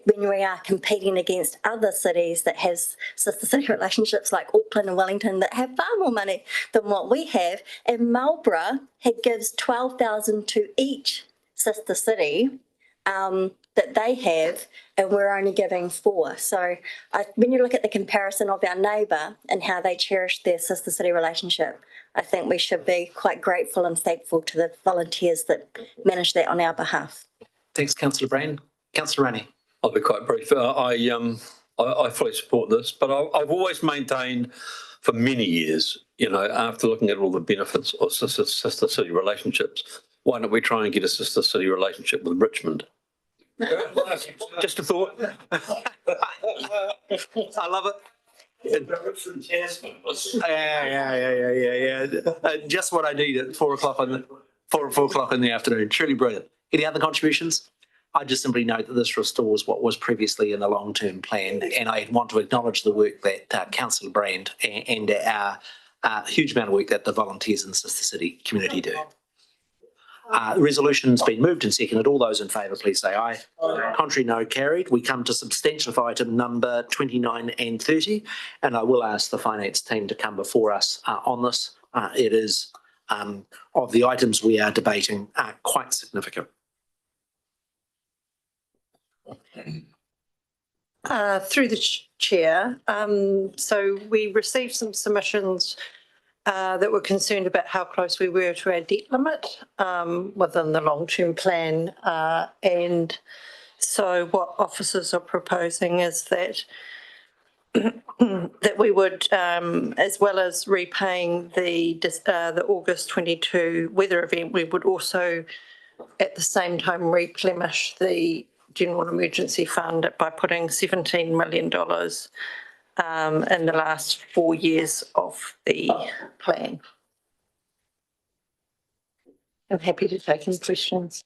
when we are competing against other cities that has sister city relationships like Auckland and Wellington that have far more money than what we have. And Marlborough gives 12,000 to each sister city that they have, and we're only giving 4. So when you look at the comparison of our neighbour and how they cherish their sister city relationship, I think we should be quite grateful and thankful to the volunteers that manage that on our behalf. Thanks, Councillor Brand. Councillor Rennie. I'll be quite brief. I fully support this, but I've always maintained for many years, after looking at all the benefits of sister city relationships, why don't we try and get a sister city relationship with Richmond? Just a thought. I love it. Yeah. Just what I need at 4 o'clock in the afternoon. Truly brilliant. Any other contributions? I just simply note that this restores what was previously in the long-term plan, and I want to acknowledge the work that Councillor Brand and our huge amount of work that the volunteers in the Sister City community do. The resolution's been moved and seconded. All those in favour, please say aye. Contrary, no. Carried. We come to substantive item number 29 and 30, and I will ask the finance team to come before us on this. It is, of the items we are debating, quite significant. Through the chair, so we received some submissions that were concerned about how close we were to our debt limit within the long-term plan, and so what officers are proposing is that that we would, as well as repaying the August 22 weather event, we would also at the same time replenish the General Emergency Fund by putting $17 million in the last 4 years of the plan. I'm happy to take any questions.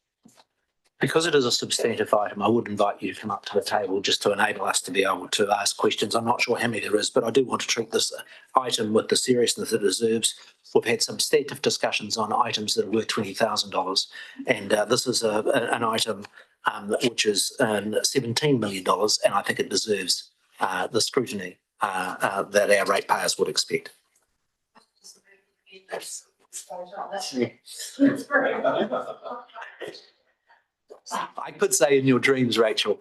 Because it is a substantive item, I would invite you to come up to the table just to enable us to be able to ask questions. I'm not sure how many there is, but I do want to treat this item with the seriousness it deserves. We've had substantive discussions on items that are worth $20,000, and this is an item which is $17 million, and I think it deserves the scrutiny that our ratepayers would expect. I could say in your dreams, Rachel.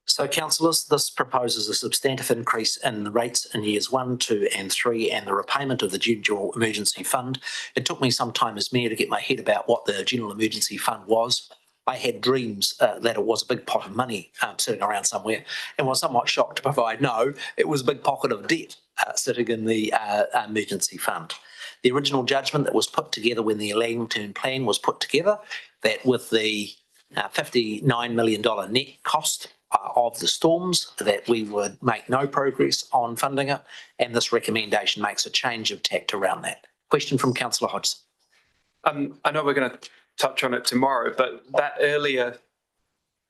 So, councillors, this proposes a substantive increase in the rates in years 1, 2 and 3 and the repayment of the General Emergency Fund. It took me some time as mayor to get my head about what the General Emergency Fund was. I had dreams that it was a big pot of money sitting around somewhere, and was somewhat shocked to provide, no, it was a big pocket of debt sitting in the emergency fund. The original judgment that was put together when the long-term plan was put together, that with the $59 million net cost of the storms, that we would make no progress on funding it, and this recommendation makes a change of tact around that. Question from Councillor Hodgson. I know we're going to touch on it tomorrow, but that earlier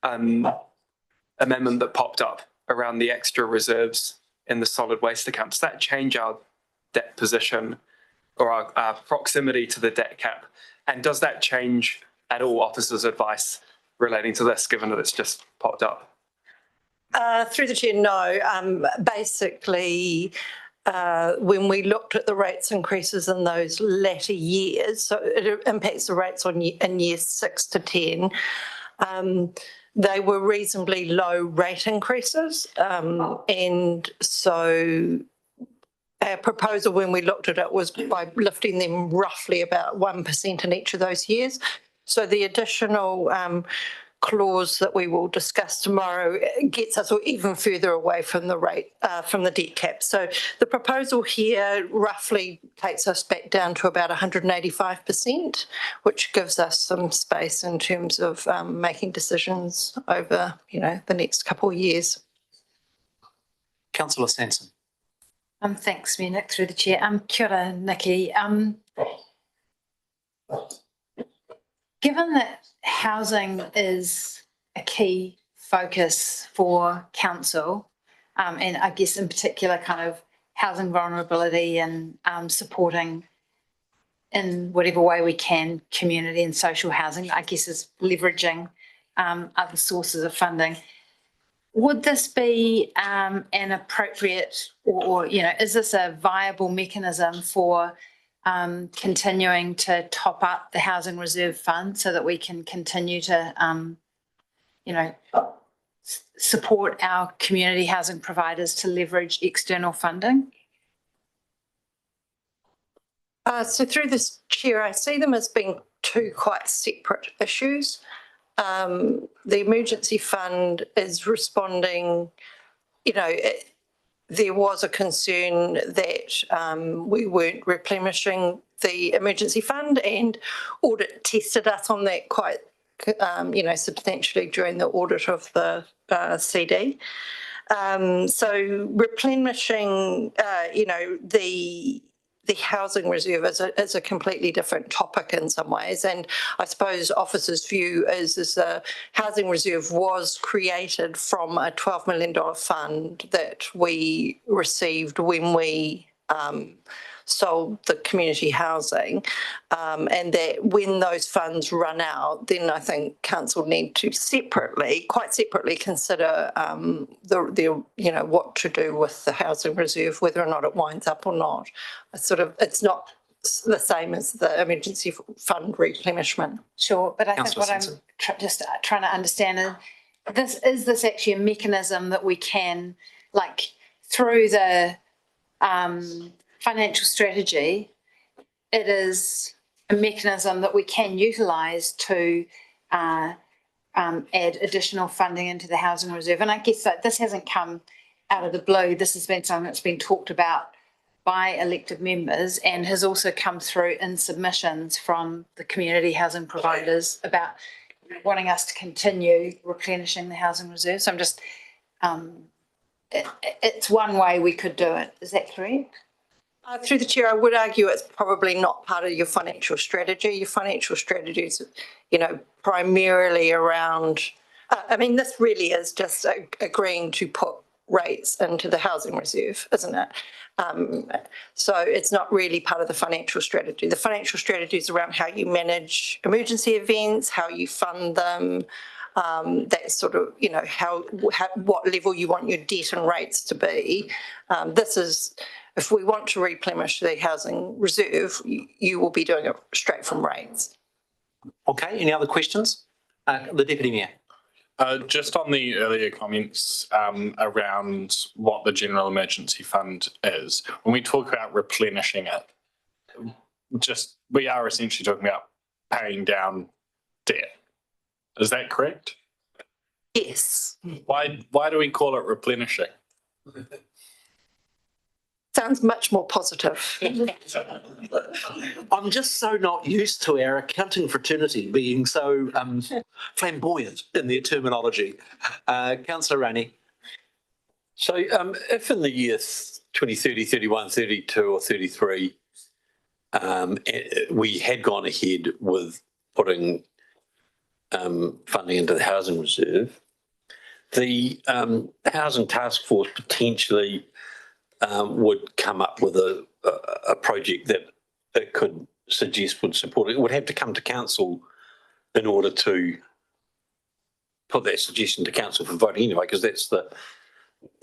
amendment that popped up around the extra reserves in the solid waste account, does that change our debt position or our proximity to the debt cap? And does that change at all officers' advice relating to this, given that it's just popped up? Through the chair, no. Basically, when we looked at the rates increases in those latter years, so it impacts the rates in years 6 to 10, they were reasonably low rate increases. And so our proposal when we looked at it was by lifting them roughly about 1% in each of those years. So the additional clause that we will discuss tomorrow gets us even further away from the rate, from the debt cap. So the proposal here roughly takes us back down to about 185%, which gives us some space in terms of making decisions over, the next couple of years. Councillor Sanson. Thanks, Nick, through the chair. Kia ora, Nikki. Given that housing is a key focus for council, and I guess in particular kind of housing vulnerability and supporting in whatever way we can community and social housing, I guess is leveraging other sources of funding. Would this be an appropriate or, you know, is this a viable mechanism for continuing to top up the Housing Reserve Fund so that we can continue to, you know, support our community housing providers to leverage external funding? So through this chair, I see them as being two quite separate issues. The emergency fund is responding, you know, there was a concern that we weren't replenishing the emergency fund, and audit tested us on that quite, you know, substantially during the audit of the CD. So replenishing, you know, the housing reserve is a completely different topic in some ways. And I suppose Office's view is the housing reserve was created from a $12 million fund that we received when we sold the community housing, and that when those funds run out, then I think council need to quite separately consider the you know, what to do with the housing reserve, whether or not it winds up or not. It's not the same as the emergency fund replenishment. Sure, but I think what I'm just trying to understand is this actually a mechanism that we can, like, through the financial strategy, it is a mechanism that we can utilise to add additional funding into the housing reserve. And I guess that this hasn't come out of the blue. This has been something that's been talked about by elected members and has also come through in submissions from the community housing providers about wanting us to continue replenishing the housing reserve. So I'm just, it's one way we could do it. Is that correct? Through the chair, I would argue it's probably not part of your financial strategy. Your financial strategy is, you know, primarily around, I mean, this really is just agreeing to put rates into the housing reserve, isn't it? So it's not really part of the financial strategy. The financial strategy is around how you manage emergency events, how you fund them, that sort of, you know, what level you want your debt and rates to be. This is, if we want to replenish the housing reserve, you will be doing it straight from rates. Okay, any other questions? The Deputy Mayor. Just on the earlier comments around what the General Emergency Fund is, when we talk about replenishing it, we are essentially talking about paying down debt. Is that correct? Yes. Why do we call it replenishing? Sounds much more positive. I'm just so not used to our accounting fraternity being so flamboyant in their terminology. Councillor Rainey. So if in the year 2030, 31, 32 or 33, we had gone ahead with putting funding into the housing reserve, the housing task force potentially would come up with a project that it could suggest would support it. It would have to come to council in order to put that suggestion to council for voting anyway, because that's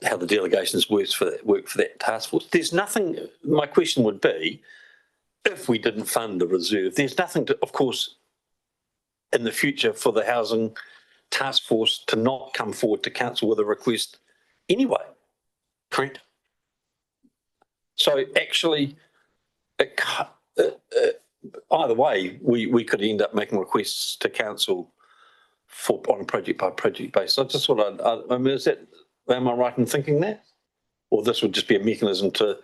how the delegations work for that task force. There's nothing, my question would be, if we didn't fund the reserve, there's nothing to, of course, in the future for the housing task force to not come forward to council with a request anyway, correct? So actually, either way, we could end up making requests to council on a project by project basis. I just thought, I mean, am I right in thinking that? Or this would just be a mechanism to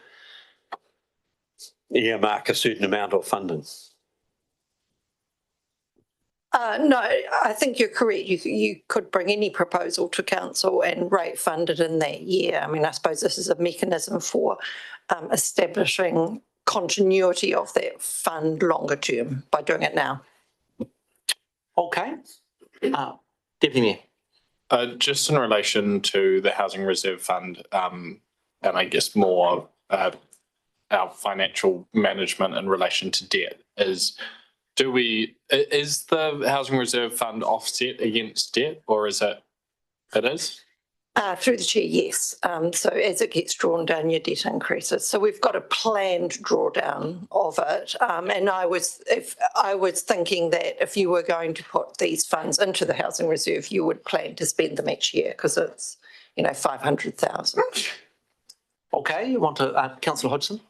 earmark a certain amount of funding? No, I think you're correct. You could bring any proposal to council and rate fund it in that year. I mean, I suppose this is a mechanism for establishing continuity of that fund longer term by doing it now. Okay. Deputy Mayor. Just in relation to the Housing Reserve Fund, and I guess more our financial management in relation to debt is the Housing Reserve Fund offset against debt, or is it is? Through the chair, yes. So as it gets drawn down, your debt increases. So we've got a planned drawdown of it. And I was thinking that if you were going to put these funds into the Housing Reserve, you would plan to spend them each year because it's, 500,000. Okay, you want to, Councillor Hodgson?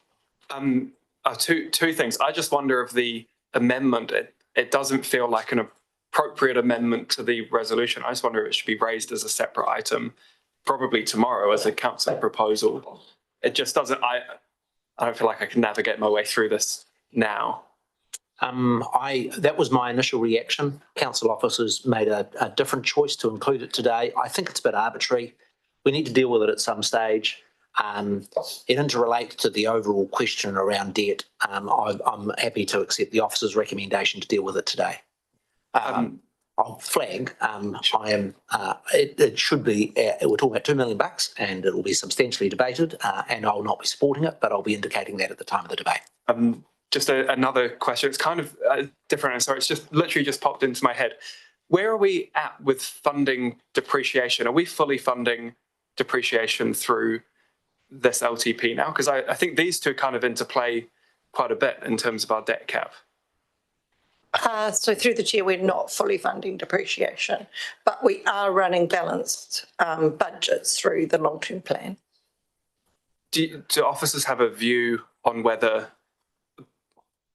Two things. I just wonder if the amendment, it doesn't feel like an appropriate amendment to the resolution. I just wonder if it should be raised as a separate item, probably tomorrow as a council proposal. It just doesn't, I don't feel like I can navigate my way through this now. That was my initial reaction. Council officers made a different choice to include it today. I think it's a bit arbitrary. We need to deal with it at some stage. It interrelates to the overall question around debt. I'm happy to accept the officer's recommendation to deal with it today. I'll flag. It should be. We're talking about $2 million, and it will be substantially debated. And I will not be supporting it, but I'll be indicating that at the time of the debate. Just another question. It's kind of different, and so it's just literally just popped into my head. Where are we at with funding depreciation? Are we fully funding depreciation through this LTP now? Because I think these two kind of interplay quite a bit in terms of our debt cap. So through the chair, we're not fully funding depreciation, but we are running balanced budgets through the long-term plan. Do officers have a view on whether,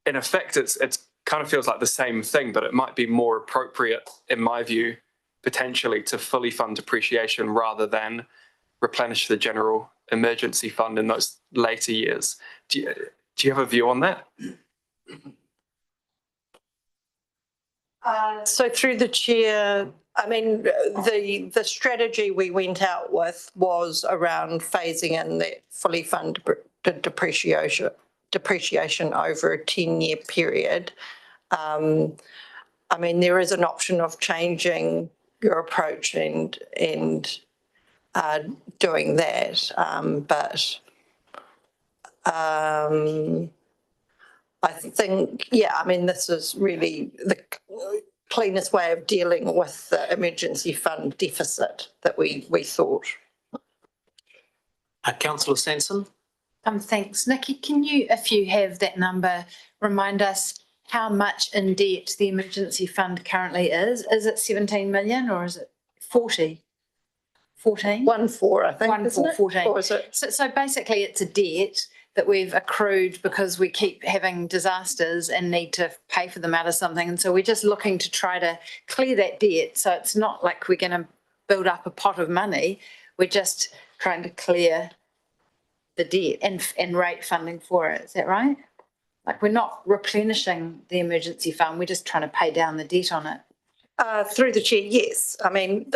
in effect, it's kind of feels like the same thing, but it might be more appropriate, in my view, potentially to fully fund depreciation rather than replenish the general emergency fund in those later years? Do you have a view on that? So through the chair, I mean, the strategy we went out with was around phasing in that fully funded depreciation over a 10-year period. I mean, there is an option of changing your approach and doing that, but I think, I mean, this is really the cleanest way of dealing with the emergency fund deficit that we thought. Councillor Sanson? Thanks. Nikki, can you, if you have that number, remind us how much in debt the emergency fund currently is? Is it 17 million or is it 40? 14? 1.4, I think, isn't it? 14. Or is it? So basically it's a debt that we've accrued because we keep having disasters and need to pay for them out of something. And so we're just looking to try to clear that debt. So it's not like we're going to build up a pot of money. We're just trying to clear the debt and rate funding for it. Is that right? Like we're not replenishing the emergency fund. We're just trying to pay down the debt on it. Through the chair, yes. I mean,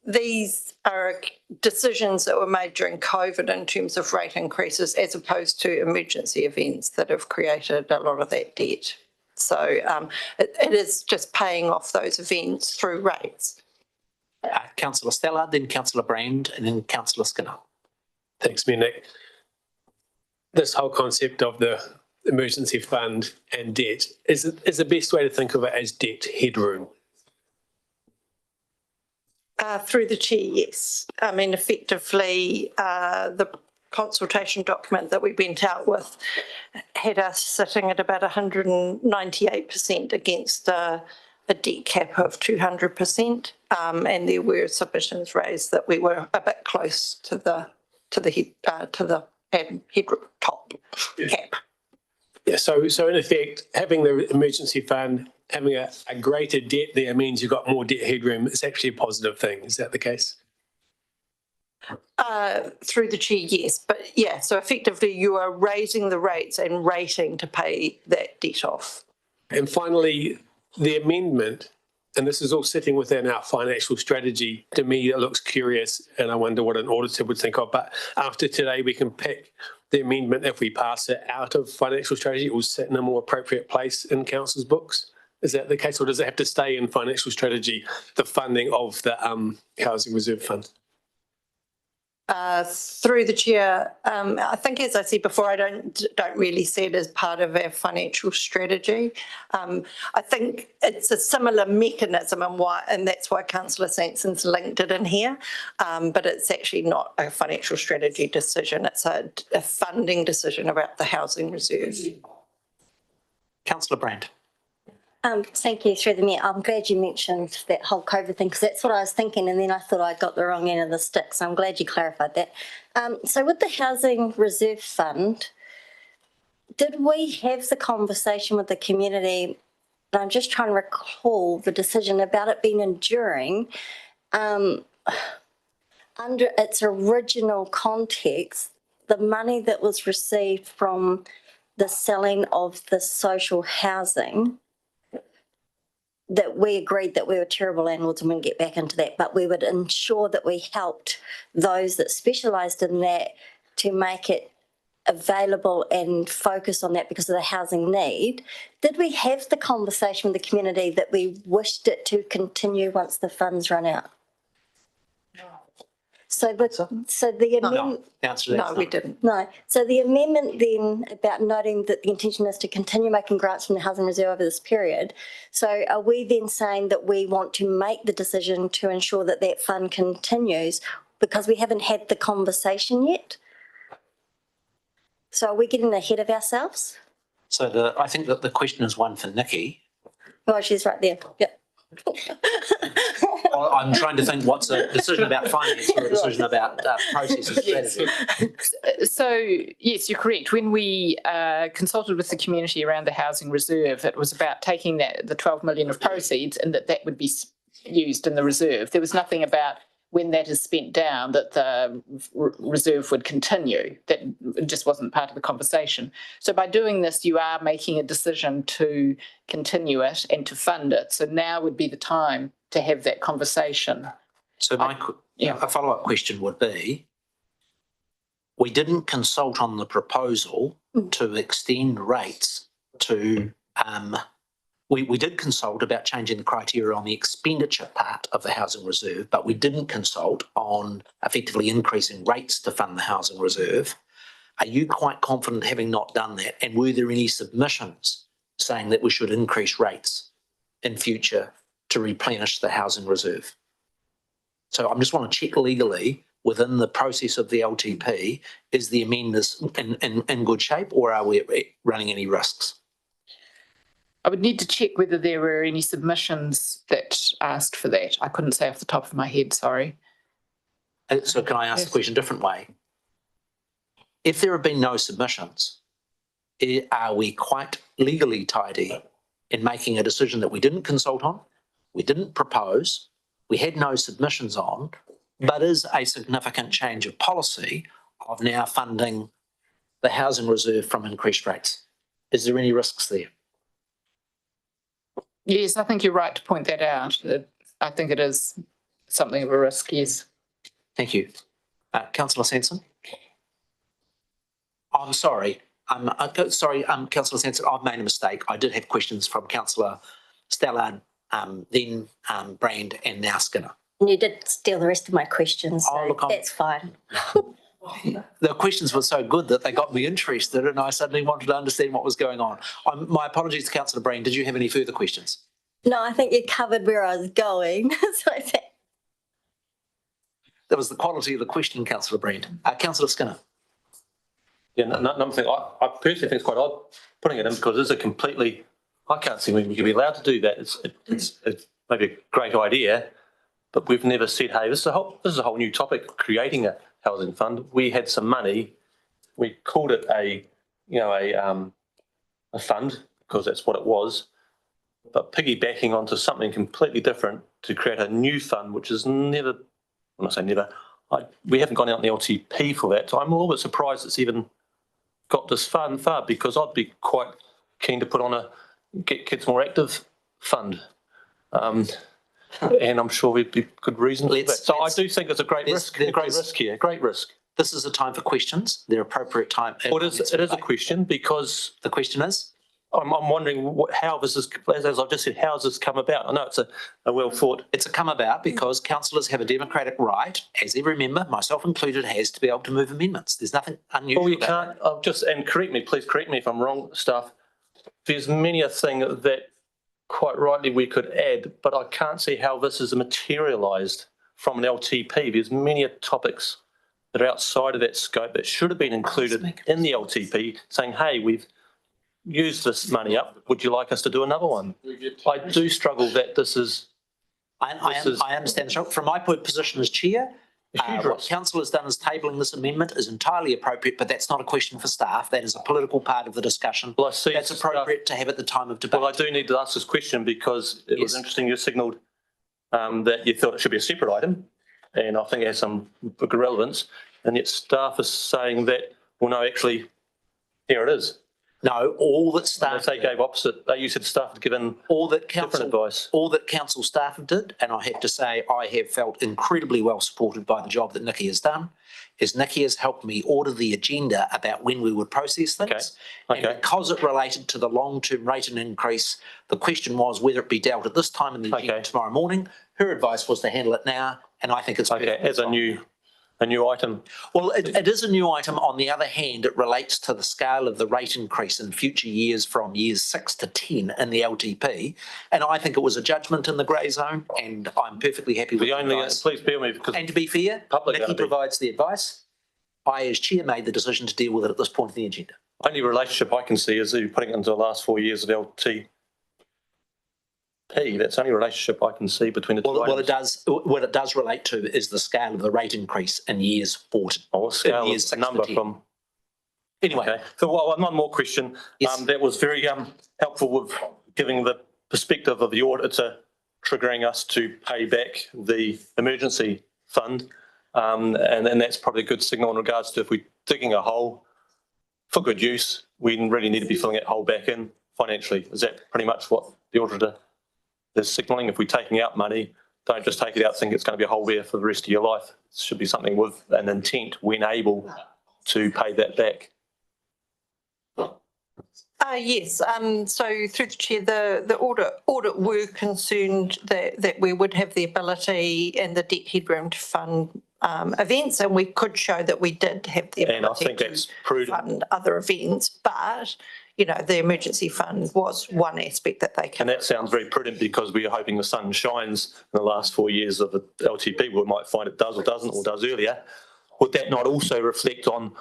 these are decisions that were made during COVID in terms of rate increases as opposed to emergency events that have created a lot of that debt. So it is just paying off those events through rates. Councillor Stella, then Councillor Brand, and then Councillor Skinner. Thanks, Nick. This whole concept of the emergency fund and debt, is the best way to think of it as debt headroom? Through the chair, yes. I mean, effectively, the consultation document that we went out with had us sitting at about 198% against a debt cap of 200%, and there were submissions raised that we were a bit close to the headroom top cap. Yeah. So in effect, having the emergency fund, having a greater debt there means you've got more debt headroom. It's actually a positive thing. Is that the case? Through the chair, yes. But yeah, so effectively you are raising the rates and rating to pay that debt off. And finally, the amendment, and this is all sitting within our financial strategy, to me, it looks curious, and I wonder what an auditor would think of. But after today, we can pick the amendment. If we pass it out of financial strategy, it will sit in a more appropriate place in council's books. Is that the case, or does it have to stay in financial strategy, the funding of the Housing Reserve Fund? Through the chair, I think, as I said before, I don't really see it as part of our financial strategy. I think it's a similar mechanism, and that's why Councillor Sanson's linked it in here. But it's actually not a financial strategy decision. It's a funding decision about the housing reserve. Councillor Brand. Thank you, through the mayor. I'm glad you mentioned that whole COVID thing, because that's what I was thinking, and then I thought I got the wrong end of the stick, so I'm glad you clarified that. So with the Housing Reserve Fund, did we have the conversation with the community? And I'm just trying to recall the decision about it being enduring. Under its original context, the money that was received from the selling of the social housing, that we agreed that we were terrible landlords and wouldn't get back into that, but we would ensure that we helped those that specialised in that to make it available and focus on that because of the housing need. Did we have the conversation with the community that we wished it to continue once the funds run out? So the amendment. No, we didn't. No. So the amendment then about noting that the intention is to continue making grants from the Housing Reserve over this period. So are we then saying that we want to make the decision to ensure that that fund continues because we haven't had the conversation yet? So are we getting ahead of ourselves? So I think that the question is one for Nikki. Oh, she's right there. Yep. I'm trying to think what's a decision about finance or a decision about process and strategy. So, yes, you're correct. When we consulted with the community around the housing reserve, it was about taking the 12 million of proceeds and that would be used in the reserve. There was nothing about when that is spent down that the reserve would continue. That just wasn't part of the conversation. So by doing this, you are making a decision to continue it and to fund it. So now would be the time to have that conversation. So a follow-up question would be, we didn't consult on the proposal to extend rates to, we did consult about changing the criteria on the expenditure part of the housing reserve, but we didn't consult on effectively increasing rates to fund the housing reserve. Are you quite confident having not done that? And were there any submissions saying that we should increase rates in future to replenish the housing reserve? So I just want to check legally within the process of the LTP, is the amendments in good shape or are we running any risks? I would need to check whether there were any submissions that asked for that. I couldn't say off the top of my head, sorry. So can I ask the question a different way? If there have been no submissions, are we quite legally tidy in making a decision that we didn't consult on, we didn't propose, we had no submissions on, but is a significant change of policy of now funding the housing reserve from increased rates? Is there any risks there? Yes, I think you're right to point that out. I think it is something of a risk, yes. Thank you. Councillor Sanson? I'm sorry. Councillor Sanson, I've made a mistake. I did have questions from Councillor Stallard, then Brand and now Skinner. You did steal the rest of my questions, so that's fine. The questions were so good that they got me interested and I suddenly wanted to understand what was going on. My apologies to Councillor Brand. Did you have any further questions? No, I think you covered where I was going. That was the quality of the question, Councillor Brand. Councillor Skinner. Yeah, another thing, I personally think it's quite odd putting it in because it's a completely, I can't see when we could be allowed to do that. It's maybe a great idea, but we've never said, hey, this is a whole new topic, creating a housing fund. We had some money, we called it a fund because that's what it was, but piggybacking onto something completely different to create a new fund, which is never, when I say never, we haven't gone out in the LTP for that. So I'm a little bit surprised it's even got this far because I'd be quite keen to put on get kids more active fund. And I'm sure we'd be good reasons for that. So I do think it's a great risk here, great risk. This is a time for questions, the appropriate time. Well, it is a question because the question is, I'm wondering how this is, as I've just said, how has this come about? I know it's a well thought. It's a come about because councillors have a democratic right, as every member, myself included, has to be able to move amendments. There's nothing unusual. Well, you can't, and please correct me if I'm wrong, staff. There's many a thing that quite rightly we could add, but I can't see how this is materialised from an LTP. There's many topics that are outside of that scope that should have been included in the LTP, saying, hey, we've used this money up. Would you like us to do another one? I do struggle that this is... I understand. So from my position as chair, what council has done is tabling this amendment is entirely appropriate, but that's not a question for staff. That is a political part of the discussion. Well, I see that's appropriate to have at the time of debate. Well, I do need to ask this question because it was interesting you signalled that you thought it should be a separate item, and I think it has some good relevance, and yet staff is saying that, well, no, actually, here it is. No, all that staff... They gave opposite. You said staff had given different advice. All that council staff did, and I have to say I have felt incredibly well supported by the job that Nikki has done, is Nikki has helped me order the agenda about when we would process things. And because it related to the long-term rate and increase, the question was whether it be dealt at this time in the agenda tomorrow morning. Her advice was to handle it now, and I think it's... as a new item? Well, it is a new item. On the other hand, it relates to the scale of the rate increase in future years from years 6 to 10 in the LTP. And I think it was a judgment in the grey zone, and I'm perfectly happy with the advice. Please bear with me because... And to be fair, Nikki provides the advice. I, as chair, made the decision to deal with it at this point in the agenda. Only relationship I can see is you putting it into the last 4 years of LTP. That's the only relationship I can see between the two items. What it does relate to is the scale of the rate increase in years 4 to... Oh, scale of number from... Anyway. Okay. So one more question. Yes. That was very helpful with giving the perspective of the auditor triggering us to pay back the emergency fund. And that's probably a good signal in regards to if we're digging a hole for good use, we really need to be filling that hole back in financially. Is that pretty much what the auditor is signalling? If we're taking out money, don't just take it out think it's going to be a hole there for the rest of your life. It should be something with an intent when able to pay that back. Yes. So through the chair, the audit were concerned that we would have the ability and the debt headroom to fund events, and we could show that we did have the ability to fund other events, but you know, the emergency fund was one aspect that they can. And that sounds very prudent because we are hoping the sun shines in the last 4 years of the LTP. We might find it does or doesn't or does earlier. Would that not also reflect on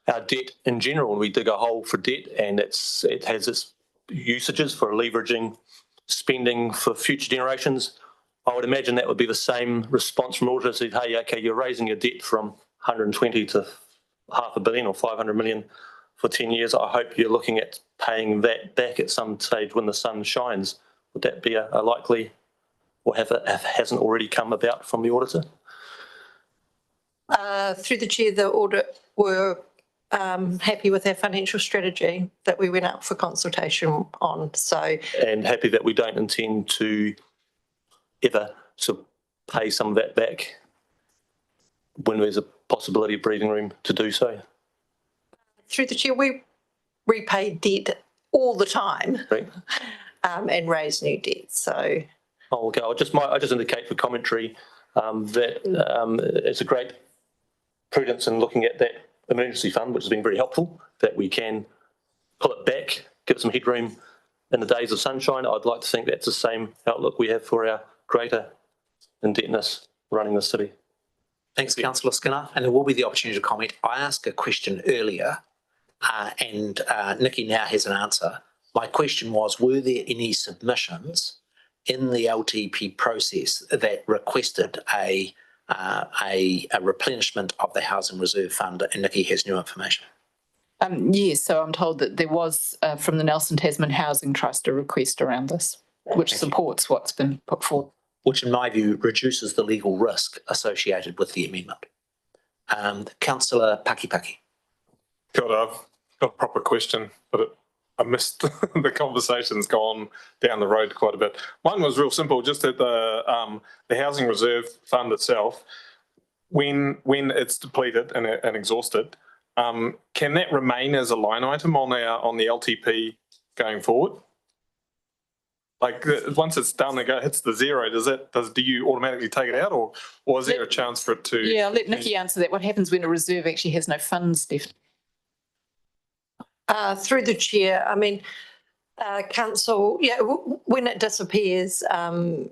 our debt in general? We dig a hole for debt and it has its usages for leveraging spending for future generations. I would imagine that would be the same response from auditors. Said, hey, okay, you're raising your debt from 120 to $500 million or 500 million for 10 years. I hope you're looking at paying that back at some stage when the sun shines. Would that be a likely, or hasn't already come about from the auditor? Through the chair, the audit were happy with our financial strategy that we went out for consultation on. And happy that we don't intend to ever sort of pay some of that back when there's a possibility of breathing room to do so. Through the chair, we repay debt all the time, right. And raise new debt. So, okay, I just indicate for commentary that it's a great prudence in looking at that emergency fund, which has been very helpful. That we can pull it back, give it some headroom in the days of sunshine. I'd like to think that's the same outlook we have for our greater indebtedness running the city. Thanks, Councillor Skinner. And there will be the opportunity to comment. I asked a question earlier and Nikki now has an answer. My question was, were there any submissions in the LTP process that requested a replenishment of the Housing Reserve Fund? And Nikki has new information. Yes, so I'm told that there was from the Nelson Tasman Housing Trust a request around this, which supports what's been put forward. Which in my view reduces the legal risk associated with the amendment. Councillor Pakipaki. Kia ora. Not a proper question, but I missed the conversation's gone down the road quite a bit. Mine was real simple, just that the housing reserve fund itself, when it's depleted and exhausted, can that remain as a line item on the LTP going forward? Like once it's done, it hits the zero. Do you automatically take it out, or is there a chance for it to? Yeah, I'll let Nikki answer that. What happens when a reserve actually has no funds left? Through the chair, I mean, council, yeah, when it disappears, and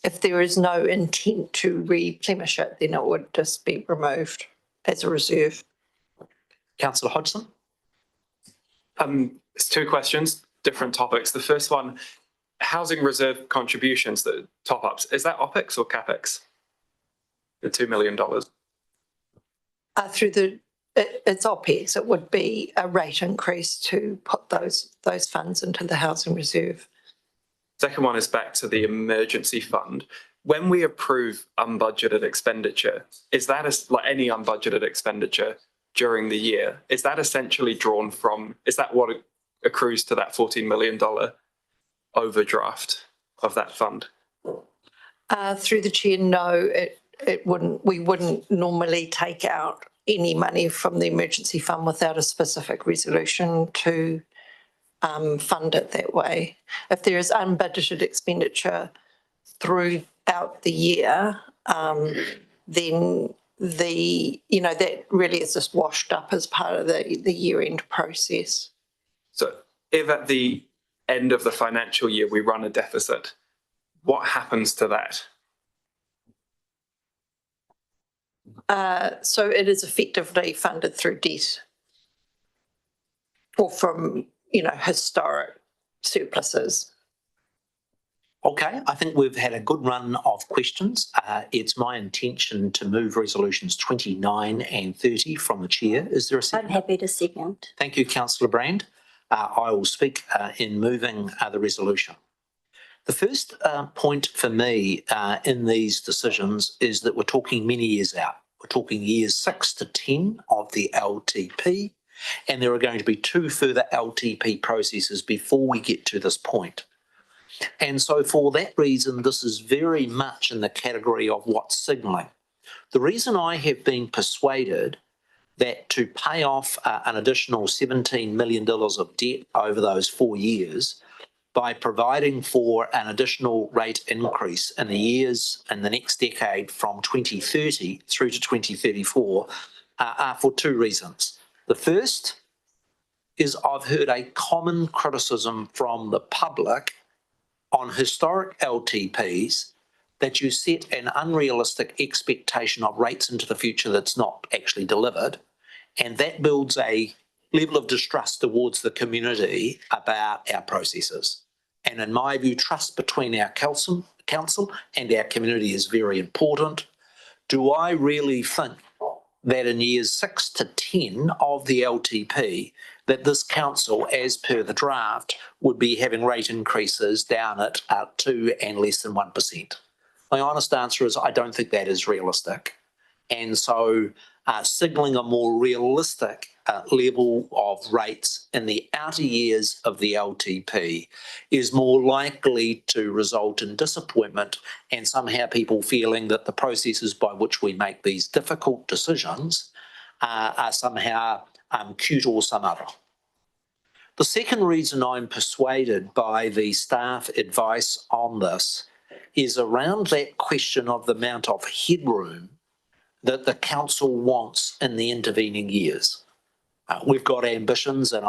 if there is no intent to replenish it, then it would just be removed as a reserve. Councillor Hodgson? It's two questions, different topics. The first one, housing reserve contributions, the top-ups, is that OPEX or CAPEX? The $2 million? It's OPEX. It would be a rate increase to put those funds into the housing reserve. Second one is back to the emergency fund. When we approve unbudgeted expenditure, is that like any unbudgeted expenditure during the year, is that essentially drawn from, is that what accrues to that $14 million overdraft of that fund? Through the chair, no, it wouldn't. We wouldn't normally take out any money from the emergency fund without a specific resolution to fund it that way. If there is unbudgeted expenditure throughout the year, then that really is just washed up as part of the year-end process. So if at the end of the financial year we run a deficit, what happens to that? So it is effectively funded through debt or from, historic surpluses. Okay, I think we've had a good run of questions. It's my intention to move resolutions 29 and 30 from the chair. Is there a second? I'm happy to second. Thank you, Councillor Brand. I will speak in moving the resolution. The first point for me in these decisions is that we're talking many years out. We're talking years 6 to 10 of the LTP, and there are going to be 2 further LTP processes before we get to this point. And so for that reason, this is very much in the category of what's signalling. The reason I have been persuaded that to pay off an additional $17 million of debt over those 4 years by providing for an additional rate increase in the years in the next decade from 2030 through to 2034 are for 2 reasons. The first is I've heard a common criticism from the public on historic LTPs that you set an unrealistic expectation of rates into the future that's not actually delivered, and that builds a level of distrust towards the community about our processes. And in my view, trust between our council and our community is very important. Do I really think that in years 6 to 10 of the LTP that this council, as per the draft, would be having rate increases down at 2 and less than 1%? My honest answer is I don't think that is realistic. And so signalling a more realistic level of rates in the outer years of the LTP is more likely to result in disappointment and somehow people feeling that the processes by which we make these difficult decisions are somehow cute or some other. The second reason I'm persuaded by the staff advice on this is around that question of the amount of headroom that the council wants in the intervening years. We've got ambitions, and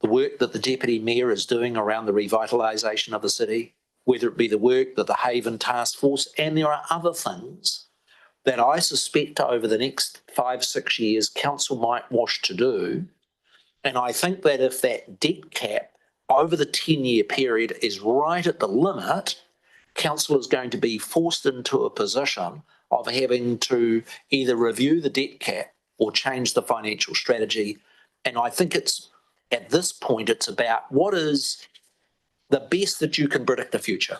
the work that the Deputy Mayor is doing around the revitalisation of the city, whether it be the work that the Haven Task Force, and there are other things that I suspect over the next 5-6 years council might wish to do. And I think that if that debt cap over the 10-year period is right at the limit, council is going to be forced into a position of having to either review the debt cap or change the financial strategy. And I think it's, at this point, it's about what is the best that you can predict the future.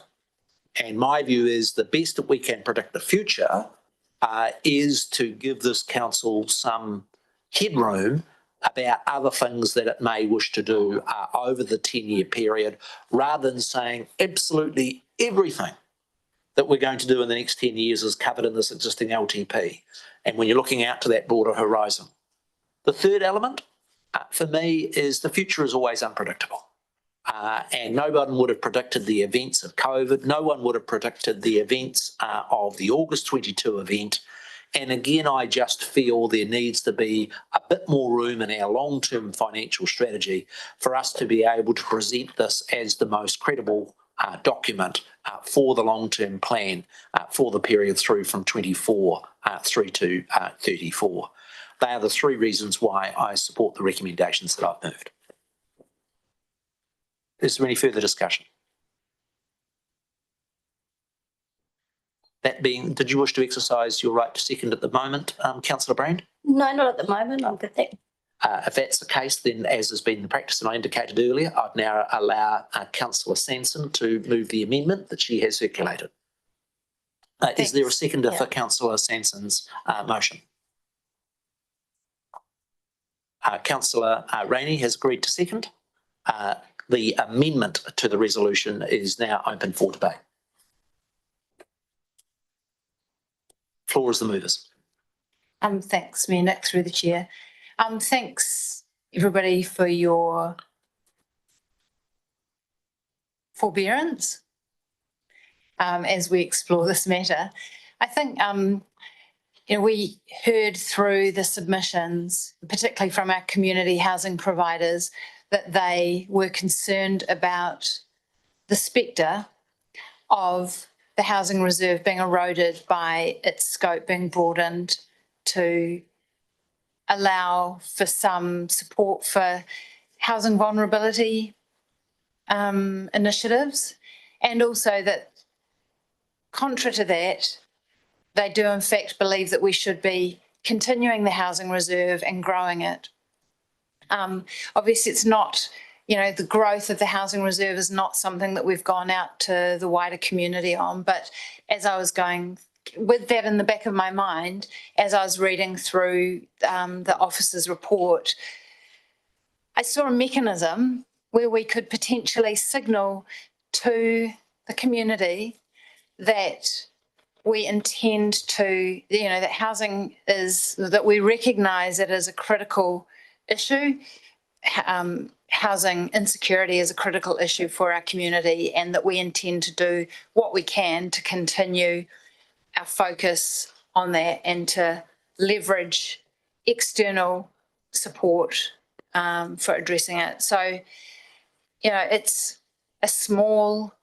And my view is the best that we can predict the future is to give this council some headroom about other things that it may wish to do over the 10-year period, rather than saying absolutely everything that we're going to do in the next 10 years is covered in this existing LTP. And when you're looking out to that broader horizon. The third element for me is the future is always unpredictable. And no one would have predicted the events of COVID. No one would have predicted the events of the August 22 event. And again, I just feel there needs to be a bit more room in our long-term financial strategy for us to be able to present this as the most credible document for the long-term plan for the period through from 24 through to 34. They are the three reasons why I support the recommendations that I've moved. Is there any further discussion? That being, did you wish to exercise your right to second at the moment, Councillor Brand? No, not at the moment. I'm good, thank you. If that's the case, then as has been the practice and I indicated earlier, I'd now allow Councillor Sanson to move the amendment that she has circulated. Is there a seconder for Councillor Sanson's motion? Councillor Rainey has agreed to second. The amendment to the resolution is now open for debate. Floor is the movers. Thanks, Mayor Nick, through the chair. Thanks everybody for your forbearance as we explore this matter. I think we heard through the submissions, particularly from our community housing providers, that they were concerned about the spectre of the housing reserve being eroded by its scope being broadened to allow for some support for housing vulnerability initiatives, and also that, contrary to that, they do in fact believe that we should be continuing the housing reserve and growing it. Obviously, it's not, the growth of the housing reserve is not something that we've gone out to the wider community on. But as I was going with that in the back of my mind, as I was reading through the officer's report, I saw a mechanism where we could potentially signal to the community that we intend to, that housing is, that we recognise it as a critical issue. Housing insecurity is a critical issue for our community, and that we intend to do what we can to continue our focus on that and to leverage external support for addressing it. So, it's a small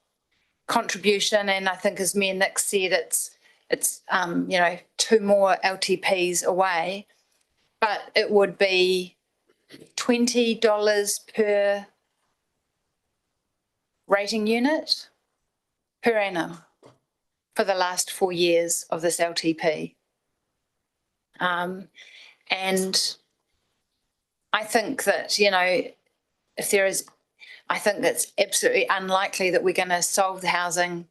contribution, and I think, as Mayor Nick said, it's 2 more LTPs away, but it would be $20 per rating unit per annum for the last 4 years of this LTP. And I think that, if there is, I think that's absolutely unlikely that we're going to solve the housing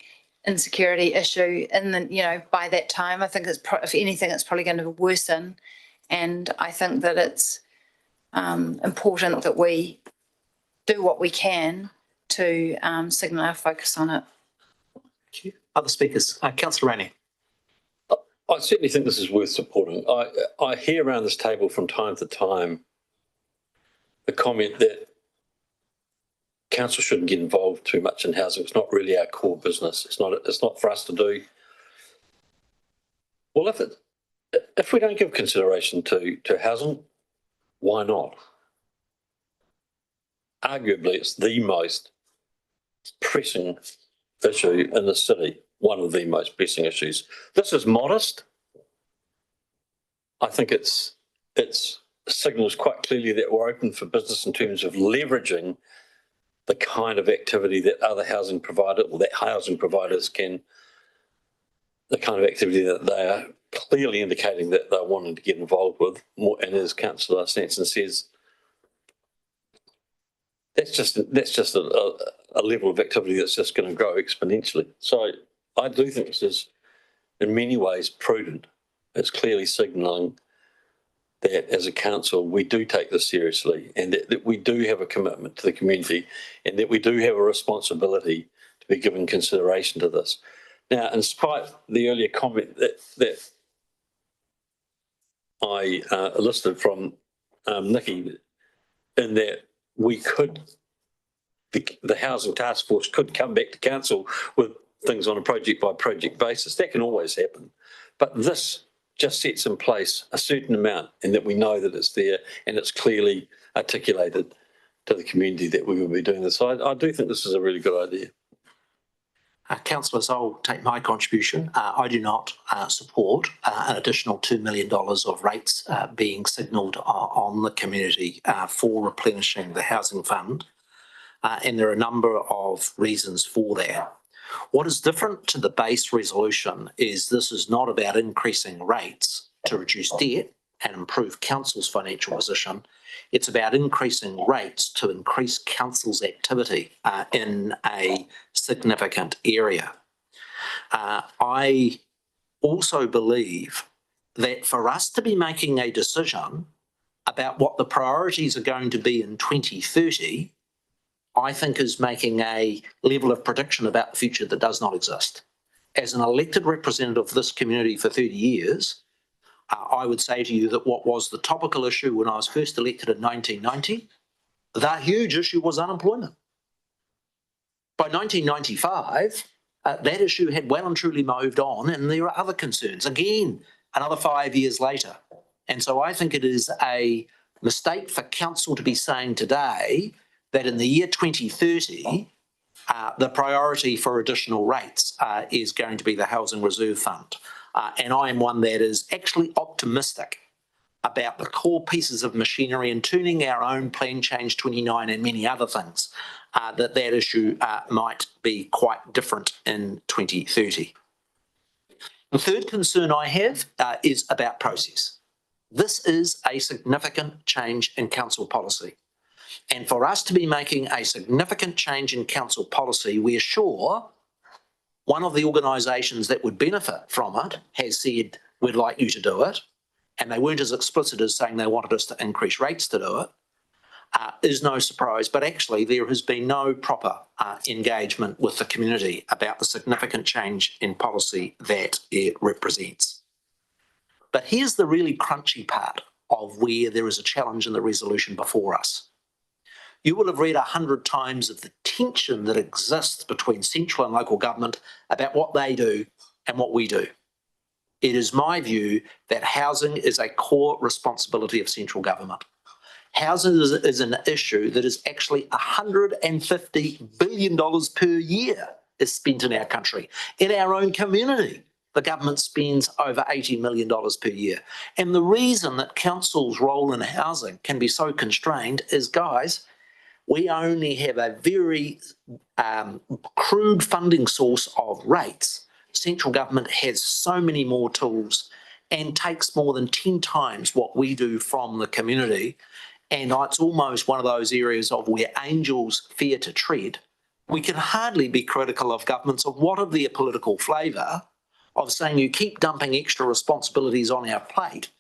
insecurity issue in the, by that time. I think it's, if anything, it's probably going to worsen. And I think that it's important that we do what we can to signal our focus on it. Thank you. Other speakers, Councillor Rainey. I certainly think this is worth supporting. I hear around this table from time to time the comment that council shouldn't get involved too much in housing. It's not really our core business. It's not for us to do. Well, if we don't give consideration to housing, why not? Arguably, it's the most pressing issue in the city, one of the most pressing issues. This is modest. I think it signals quite clearly that we're open for business in terms of leveraging the kind of activity that other housing providers, or that housing providers can, the kind of activity that they are clearly indicating that they're wanting to get involved with. And as Councillor Sanson says, that's just a level of activity that's just going to grow exponentially. So I do think this is in many ways prudent. It's clearly signalling that as a council, we do take this seriously and that we do have a commitment to the community and that we do have a responsibility to be given consideration to this. Now, in spite of the earlier comment that I listed from Nikki, in that we could, the Housing Task Force could come back to council with things on a project by project basis. That can always happen. But this just sets in place a certain amount and that we know that it's there and it's clearly articulated to the community that we will be doing this. So I do think this is a really good idea. Councillors, I'll take my contribution. I do not support an additional $2 million of rates being signalled on the community for replenishing the housing fund. And there are a number of reasons for that. What is different to the base resolution is this is not about increasing rates to reduce debt and improve council's financial position. It's about increasing rates to increase council's activity in a significant area. I also believe that for us to be making a decision about what the priorities are going to be in 2030, I think is making a level of prediction about the future that does not exist. As an elected representative of this community for 30 years, I would say to you that what was the topical issue when I was first elected in 1990, that huge issue was unemployment. By 1995, that issue had well and truly moved on and there are other concerns. Again, another 5 years later. And so I think it is a mistake for council to be saying today that in the year 2030, the priority for additional rates is going to be the Housing Reserve Fund. And I am one that is actually optimistic about the core pieces of machinery and turning our own Plan Change 29 and many other things, that issue might be quite different in 2030. The third concern I have is about process. This is a significant change in council policy. And for us to be making a significant change in council policy, we are sure one of the organisations that would benefit from it has said, we'd like you to do it. And they weren't as explicit as saying they wanted us to increase rates to do it. Is no surprise, but actually there has been no proper engagement with the community about the significant change in policy that it represents. But here's the really crunchy part of where there is a challenge in the resolution before us. You will have read 100 times of the tension that exists between central and local government about what they do and what we do. It is my view that housing is a core responsibility of central government. Housing is an issue that is actually $150 billion per year is spent in our country. In our own community, the government spends over $80 million per year. And the reason that council's role in housing can be so constrained is, guys, we only have a very crude funding source of rates. Central government has so many more tools and takes more than 10 times what we do from the community. And it's almost one of those areas of where angels fear to tread. We can hardly be critical of governments of what of their political flavour of saying you keep dumping extra responsibilities on our plate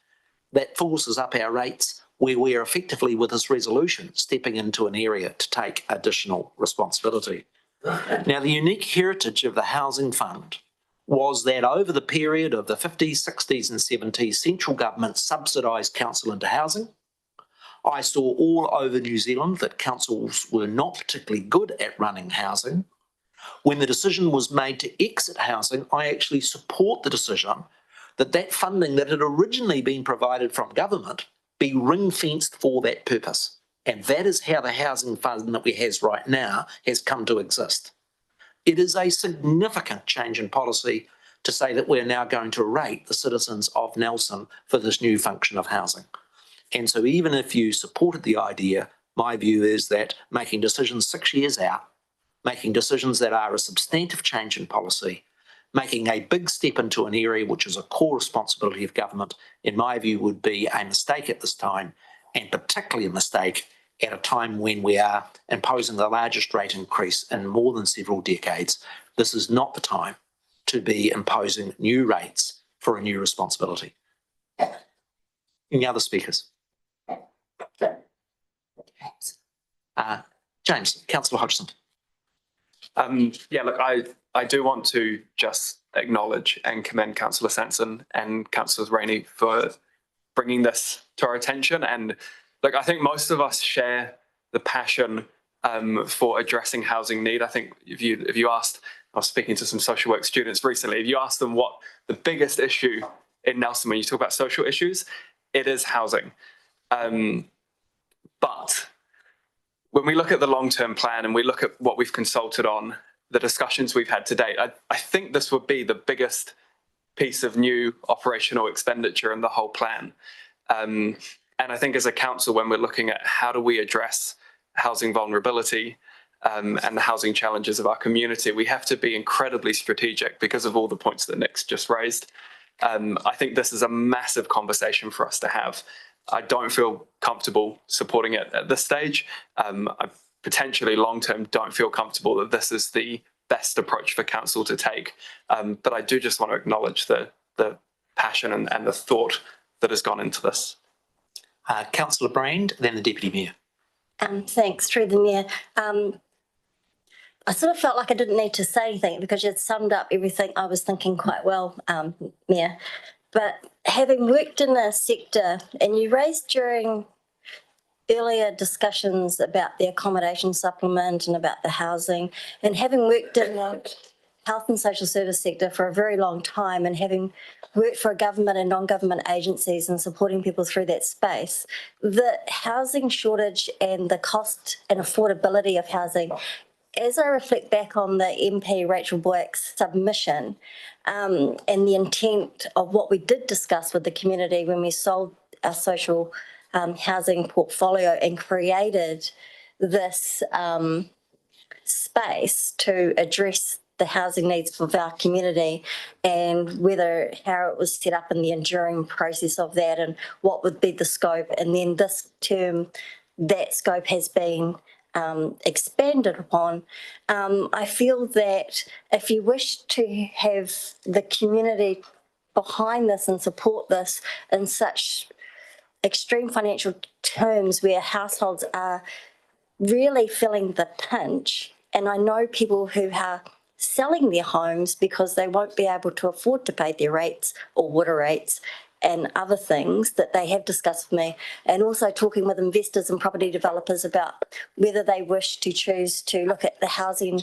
that forces up our rates, where we are effectively, with this resolution, stepping into an area to take additional responsibility. Now, the unique heritage of the Housing Fund was that over the period of the 50s, 60s and 70s, central government subsidised council into housing. I saw all over New Zealand that councils were not particularly good at running housing. When the decision was made to exit housing, I actually support the decision that that funding that had originally been provided from government be ring-fenced for that purpose. And that is how the housing fund that we have right now has come to exist. It is a significant change in policy to say that we're now going to rate the citizens of Nelson for this new function of housing. And so even if you supported the idea, my view is that making decisions 6 years out, making decisions that are a substantive change in policy, making a big step into an area which is a core responsibility of government, in my view, would be a mistake at this time, and particularly a mistake at a time when we are imposing the largest rate increase in more than several decades. This is not the time to be imposing new rates for a new responsibility. Any other speakers? James, Councillor Hodgson. Yeah, look, I do want to just acknowledge and commend Councillor Sanson and Councillor Rainey for bringing this to our attention. And look, I think most of us share the passion for addressing housing need. I think if you asked, I was speaking to some social work students recently, if you asked them what the biggest issue in Nelson, when you talk about social issues, it is housing. But when we look at the long-term plan and we look at what we've consulted on, the discussions we've had to date, I think this would be the biggest piece of new operational expenditure in the whole plan. And I think as a council, when we're looking at how do we address housing vulnerability and the housing challenges of our community, we have to be incredibly strategic because of all the points that Nick's just raised. I think this is a massive conversation for us to have. I don't feel comfortable supporting it at this stage. I potentially long-term don't feel comfortable that this is the best approach for council to take. But I do just want to acknowledge the passion and the thought that has gone into this. Councillor Brand, then the Deputy Mayor. Thanks, through the Mayor. I sort of felt like I didn't need to say anything because you'd summed up everything I was thinking quite well, Mayor. But having worked in a sector, and you raised during earlier discussions about the accommodation supplement and about the housing, and having worked in the health and social service sector for a very long time and having worked for government and non-government agencies and supporting people through that space, the housing shortage and the cost and affordability of housing, as I reflect back on the MP Rachel Boyack's submission and the intent of what we did discuss with the community when we sold our social housing portfolio and created this space to address the housing needs of our community, and how it was set up in the enduring process of that and what would be the scope. And then this term, that scope has been expanded upon. I feel that if you wish to have the community behind this and support this in such extreme financial terms where households are really feeling the pinch, and I know people who are selling their homes because they won't be able to afford to pay their rates or water rates and other things that they have discussed with me, and also talking with investors and property developers about whether they wish to choose to look at the housing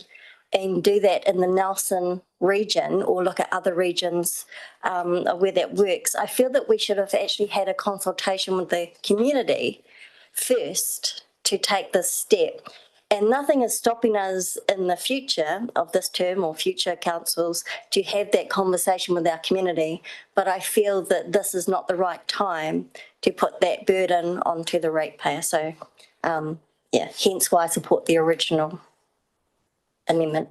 and do that in the Nelson region or look at other regions where that works. I feel that we should have actually had a consultation with the community first to take this step. And nothing is stopping us in the future of this term or future councils to have that conversation with our community. But I feel that this is not the right time to put that burden onto the ratepayer. So, hence why I support the original amendment.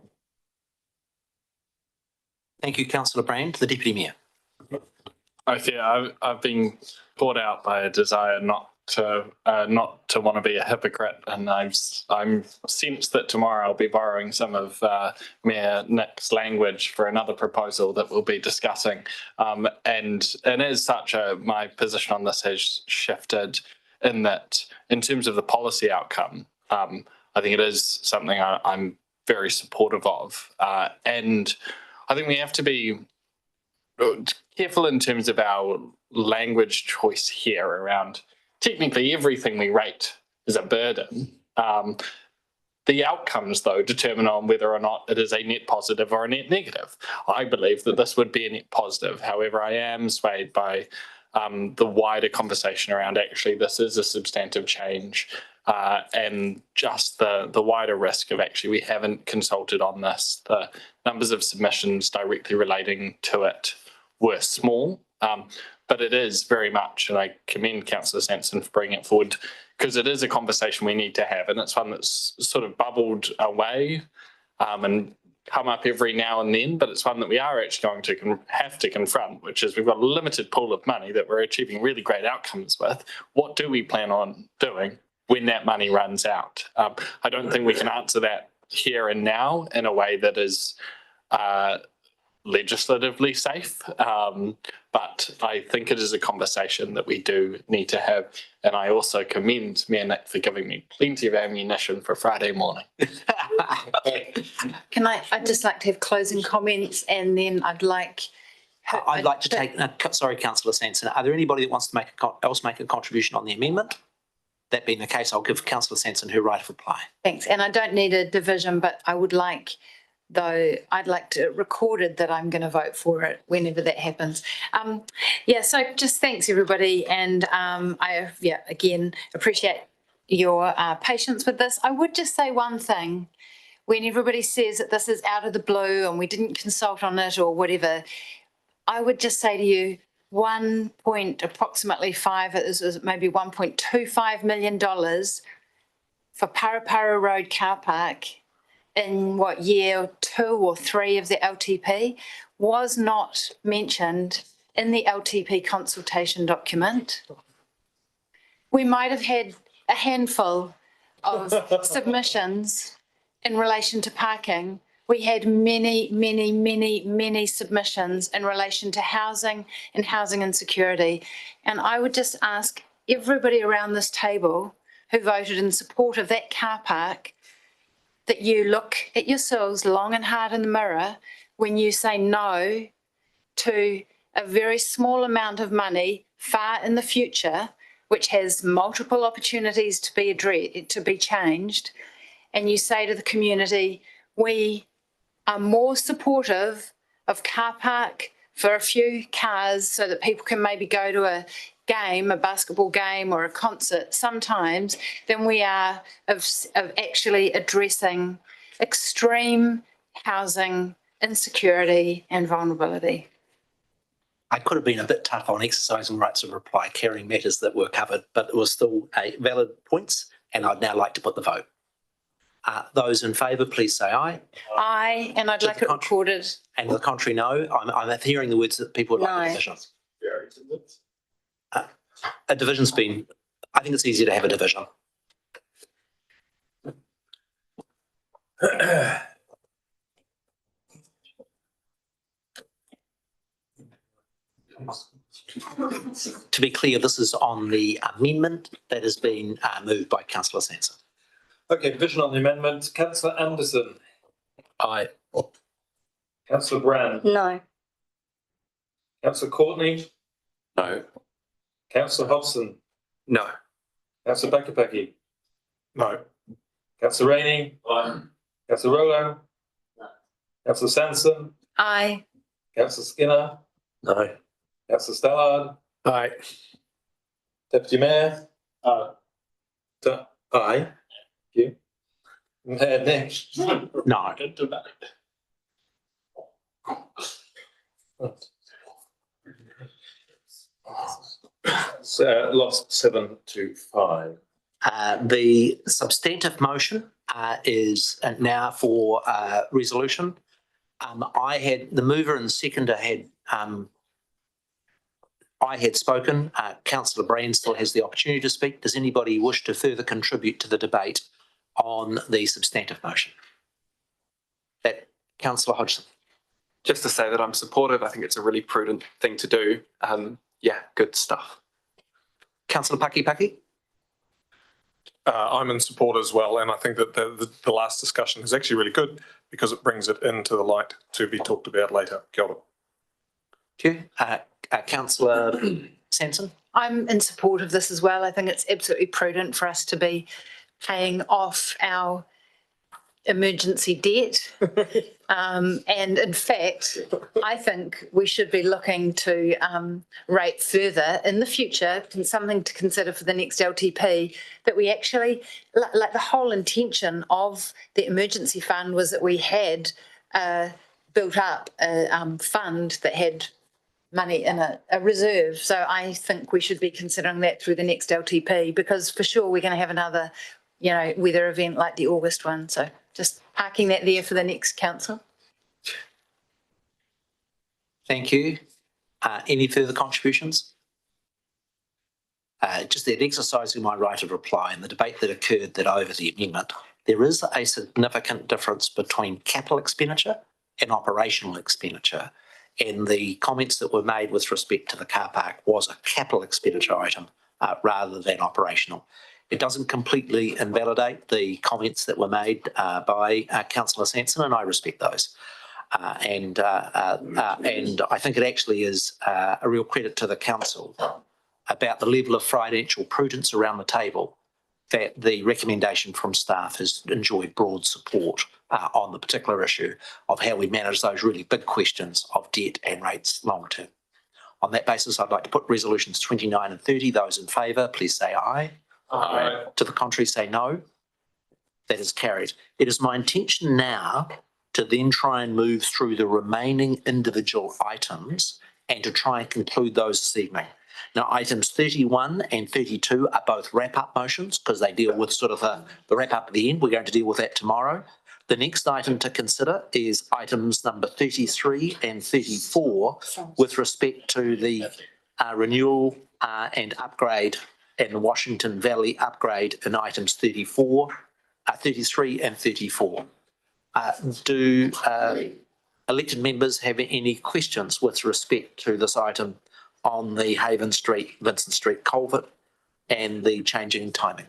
Thank you, Councillor Brand. The Deputy Mayor. I've been caught out by a desire not to want to be a hypocrite, and I'm sensed that tomorrow I'll be borrowing some of Mayor Nick's language for another proposal that we'll be discussing, and as such, my position on this has shifted in that in terms of the policy outcome, I think it is something I'm very supportive of, and I think we have to be careful in terms of our language choice here around technically everything we rate is a burden. The outcomes, though, determine on whether or not it is a net positive or a net negative. I believe that this would be a net positive. However, I am swayed by the wider conversation around actually this is a substantive change and just the wider risk of actually we haven't consulted on this. The numbers of submissions directly relating to it were small. But it is very much, and I commend Councillor Sanson for bringing it forward, because it is a conversation we need to have, and it's one that's sort of bubbled away and come up every now and then, but it's one that we are actually going to have to confront, which is we've got a limited pool of money that we're achieving really great outcomes with. What do we plan on doing when that money runs out? I don't think we can answer that here and now in a way that is legislatively safe. But I think it is a conversation that we do need to have. And I also commend Mayor Nick for giving me plenty of ammunition for Friday morning. I'd just like to have closing comments, and then I'd like to take, sorry, councillor Sanson, are there anybody that wants to make a contribution on the amendment? That being the case, I'll give councillor Sanson her right of reply. Thanks. And I don't need a division, but I would like, I'd like to recorded that I'm going to vote for it whenever that happens. So just thanks everybody. And I again, appreciate your patience with this. I would just say one thing. When everybody says that this is out of the blue and we didn't consult on it or whatever, I would just say to you, approximately maybe $1.25 million for Parapara Road car park in year 2 or 3 of the LTP was not mentioned in the LTP consultation document. We might have had a handful of submissions in relation to parking. We had many, many, many, many submissions in relation to housing and housing insecurity. And I would just ask everybody around this table who voted in support of that car park that you look at yourselves long and hard in the mirror when you say no to a very small amount of money far in the future, which has multiple opportunities to be changed, and you say to the community, we are more supportive of car park for a few cars so that people can maybe go to a game, a basketball game or a concert sometimes, than we are of actually addressing extreme housing insecurity and vulnerability. I could have been a bit tough on exercising rights of reply, carrying matters that were covered, but it was still a valid points, and I'd now like to put the vote. Those in favour, please say aye. Aye, and I'd like it recorded. And the contrary, no. I'm hearing the words that people would like a division. A division's been, I think it's easier to have a division. To be clear, this is on the amendment that has been moved by councillor Sanson. Okay, division on the amendment. Councillor Anderson. Aye. Councillor Brand. No. Councillor Courtney. No. Councillor Hodgson. No. Councillor Pakapaki. No. Councillor Rainey. Aye. Councillor Rolo. No. Councillor Sanson. Aye. Councillor Skinner. No. Councillor Stallard. Aye. Deputy Mayor. Aye. Aye. Thank you. Mayor Nick. No. So lost 7-5. The substantive motion is now for resolution. The mover and the seconder I had spoken. Councillor Brand still has the opportunity to speak. Does anybody wish to further contribute to the debate on the substantive motion? Councillor Hodgson. Just to say that I'm supportive. I think it's a really prudent thing to do. Good stuff. Councillor Pakapaki. I'm in support as well, and I think that the last discussion is actually really good because it brings it into the light to be talked about later. Kia ora. Thank you. Councillor Sanson. I'm in support of this as well. I think it's absolutely prudent for us to be paying off our emergency debt. And in fact, I think we should be looking to rate further in the future, something to consider for the next LTP, that we actually, like the whole intention of the emergency fund was that we had built up a fund that had money in a reserve. So I think we should be considering that through the next LTP, because for sure we're going to have another, weather event like the August one. So just parking that there for the next council. Thank you. Any further contributions? Just that exercising my right of reply in the debate that occurred over the amendment, there is a significant difference between capital expenditure an operational expenditure. And the comments that were made with respect to the car park was a capital expenditure item rather than operational. It doesn't completely invalidate the comments that were made by Councillor Sanson, and I respect those. And I think it actually is a real credit to the council about the level of financial prudence around the table that the recommendation from staff has enjoyed broad support on the particular issue of how we manage those really big questions of debt and rates long term. On that basis, I'd like to put resolutions 29 and 30. Those in favour, please say aye. Aye. To the contrary, say no. That is carried. It is my intention now to then try and move through the remaining individual items and to try and conclude those this evening. Now, items 31 and 32 are both wrap-up motions because they deal with sort of the wrap-up at the end. We're going to deal with that tomorrow. The next item to consider is items number 33 and 34 with respect to the renewal and upgrade and the Washington Valley upgrade in items 33 and 34. Do elected members have any questions with respect to this item on the Haven Street, Vincent Street culvert and the changing timing?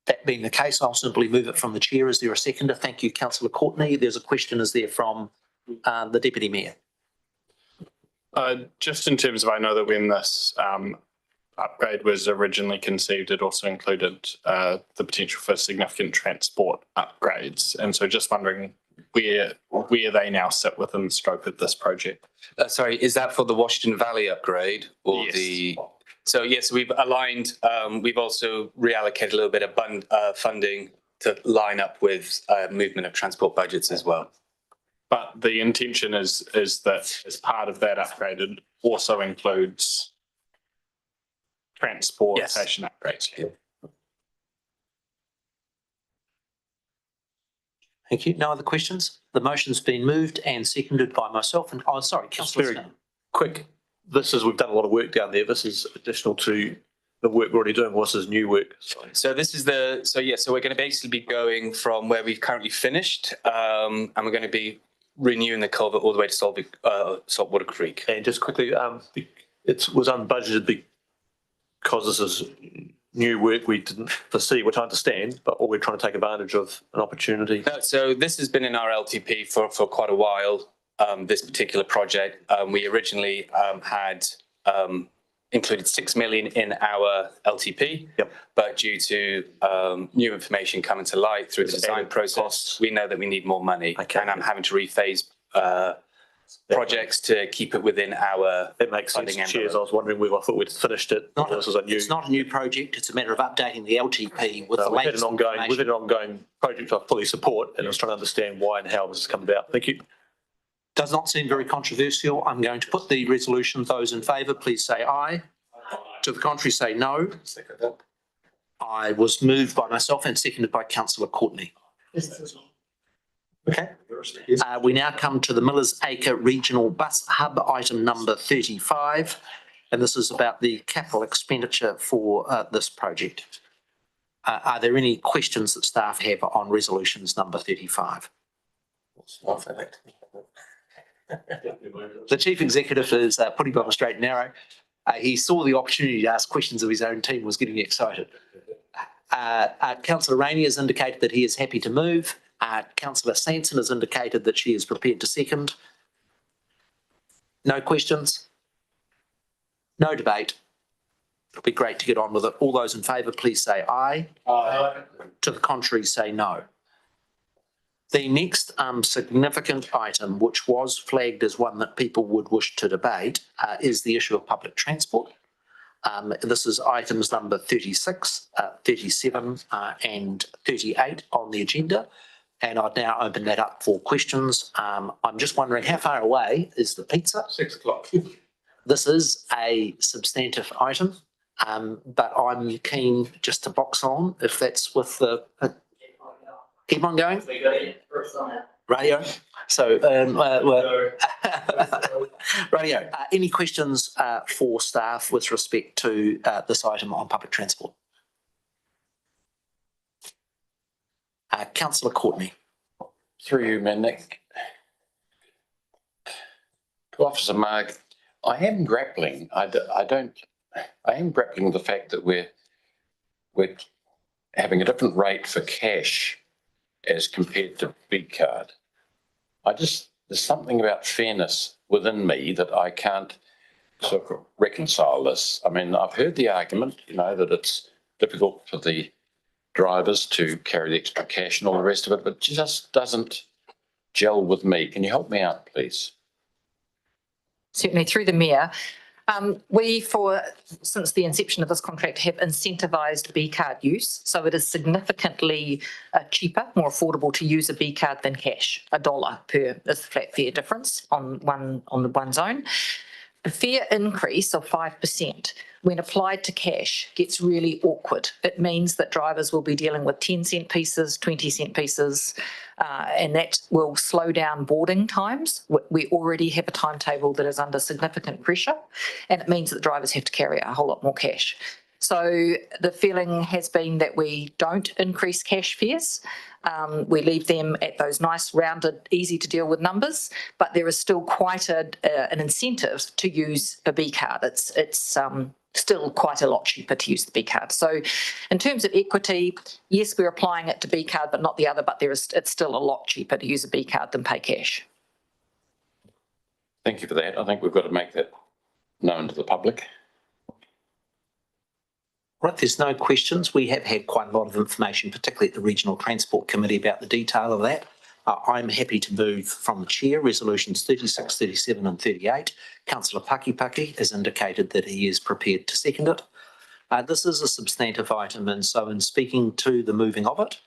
That being the case, I'll simply move it from the chair. Is there a seconder? Thank you, Councillor Courtney. There's a question, is there, from the Deputy Mayor? Just in terms of, I know that when this upgrade was originally conceived, it also included the potential for significant transport upgrades. And so just wondering where they now sit within the scope of this project. Sorry, is that for the Washington Valley upgrade or Yes. the? So yes, we've aligned. We've also reallocated a little bit of funding to line up with movement of transport budgets as well. But the intention is that as part of that upgrade, it also includes transportation upgrades. Yeah. Thank you. No other questions? The motion's been moved and seconded by myself and, oh, sorry, Councillor Very Skinner. quick. We've done a lot of work down there. This is additional to the work we're already doing. What's this new work? Sorry. So this is so we're going to basically be going from where we've currently finished, and we're going to be renewing the culvert all the way to Saltwater Creek. And just quickly, it was unbudgeted because this is new work we didn't foresee, which I understand, but we're trying to take advantage of an opportunity. No, so this has been in our LTP for quite a while, this particular project. We originally had included 6 million in our LTP, but due to new information coming to light through the design process, we know that we need more money. Okay. And I'm having to rephase projects to keep it within our It makes sense. Cheers. I was wondering whether I thought we'd finished it. It's not a new project. It's a matter of updating the LTP with the we've had latest an ongoing project I fully support, and I was trying to understand why and how this has come about. Thank you. Does not seem very controversial. I'm going to put the resolution. Those in favour, please say aye. To the contrary, say no. I was moved by myself and seconded by Councillor Courtney. Okay. We now come to the Millers Acre Regional Bus Hub, item number 35. And this is about the capital expenditure for this project. Are there any questions that staff have on resolutions number 35? The Chief Executive is putting it on the straight and narrow. He saw the opportunity to ask questions of his own team, was getting excited. Councillor Rainey has indicated that he is happy to move. Councillor Sanson has indicated that she is prepared to second. No questions? No debate? It'll be great to get on with it. All those in favour, please say aye. Aye. To the contrary, say no. The next significant item, which was flagged as one that people would wish to debate, is the issue of public transport. This is items number 36, 37 and 38 on the agenda. And I'd now open that up for questions. I'm just wondering, how far away is the pizza? 6 o'clock. This is a substantive item, but I'm keen just to box on if that's with the... keep on going? Radio. So, radio. Any questions for staff with respect to this item on public transport? Councillor Courtney. Through you, man, Nick. To Officer Marg, I am grappling. I am grappling with the fact that we're having a different rate for cash as compared to B card. There's something about fairness within me that I can't sort of reconcile this. I mean, I've heard the argument, that it's difficult for the drivers to carry the extra cash and all the rest of it, but it just doesn't gel with me. Can you help me out, please? Certainly, through the Mayor. Since the inception of this contract, have incentivised B card use. So it is significantly cheaper, more affordable to use a B card than cash. $1 per is the flat fare difference on the one zone. A fare increase of 5% when applied to cash gets really awkward. It means that drivers will be dealing with 10-cent pieces, 20-cent pieces, and that will slow down boarding times. We already have a timetable that is under significant pressure, and it means that drivers have to carry a whole lot more cash. So the feeling has been that we don't increase cash fares. We leave them at those nice rounded, easy to deal with numbers, but there is still quite an incentive to use a B card. It's still quite a lot cheaper to use the B card. So in terms of equity, yes, we're applying it to B card, but not the other, but it's still a lot cheaper to use a B card than pay cash. Thank you for that. I think we've got to make that known to the public. Right, there's no questions. We have had quite a lot of information, particularly at the Regional Transport Committee, about the detail of that. I'm happy to move from the Chair, resolutions 36, 37 and 38. Councillor Pakipaki has indicated that he is prepared to second it. This is a substantive item, and so in speaking to the moving of it,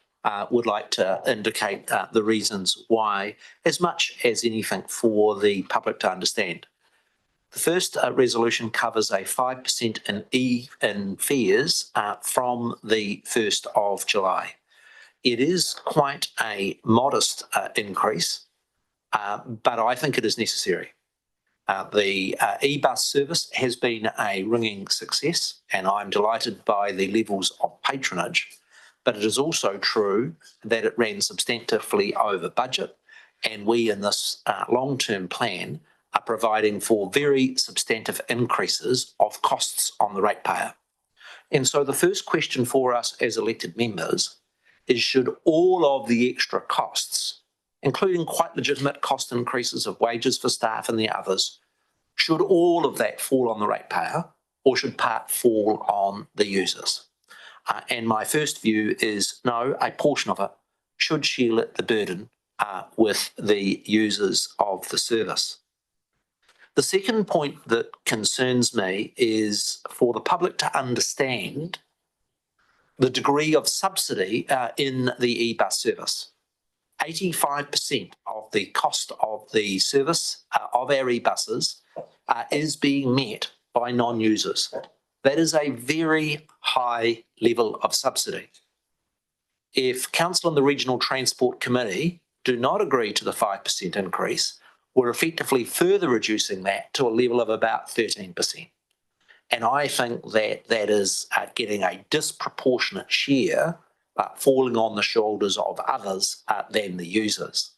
would like to indicate the reasons why, as much as anything for the public to understand. The first resolution covers a 5% in fares from the 1st of July. It is quite a modest increase, but I think it is necessary. The e-bus service has been a ringing success, and I'm delighted by the levels of patronage, but it is also true that it ran substantively over budget, and we in this long-term plan are providing for very substantive increases of costs on the ratepayer. And so the first question for us as elected members is, should all of the extra costs, including quite legitimate cost increases of wages for staff and the others, should all of that fall on the ratepayer, or should part fall on the users? And my first view is no, a portion of it should share the burden with the users of the service. The second point that concerns me is for the public to understand the degree of subsidy in the e-bus service. 85% of the cost of the service of our e-buses is being met by non-users. That is a very high level of subsidy. If Council and the Regional Transport Committee do not agree to the 5% increase, we're effectively further reducing that to a level of about 13%. And I think that that is getting a disproportionate share falling on the shoulders of others than the users.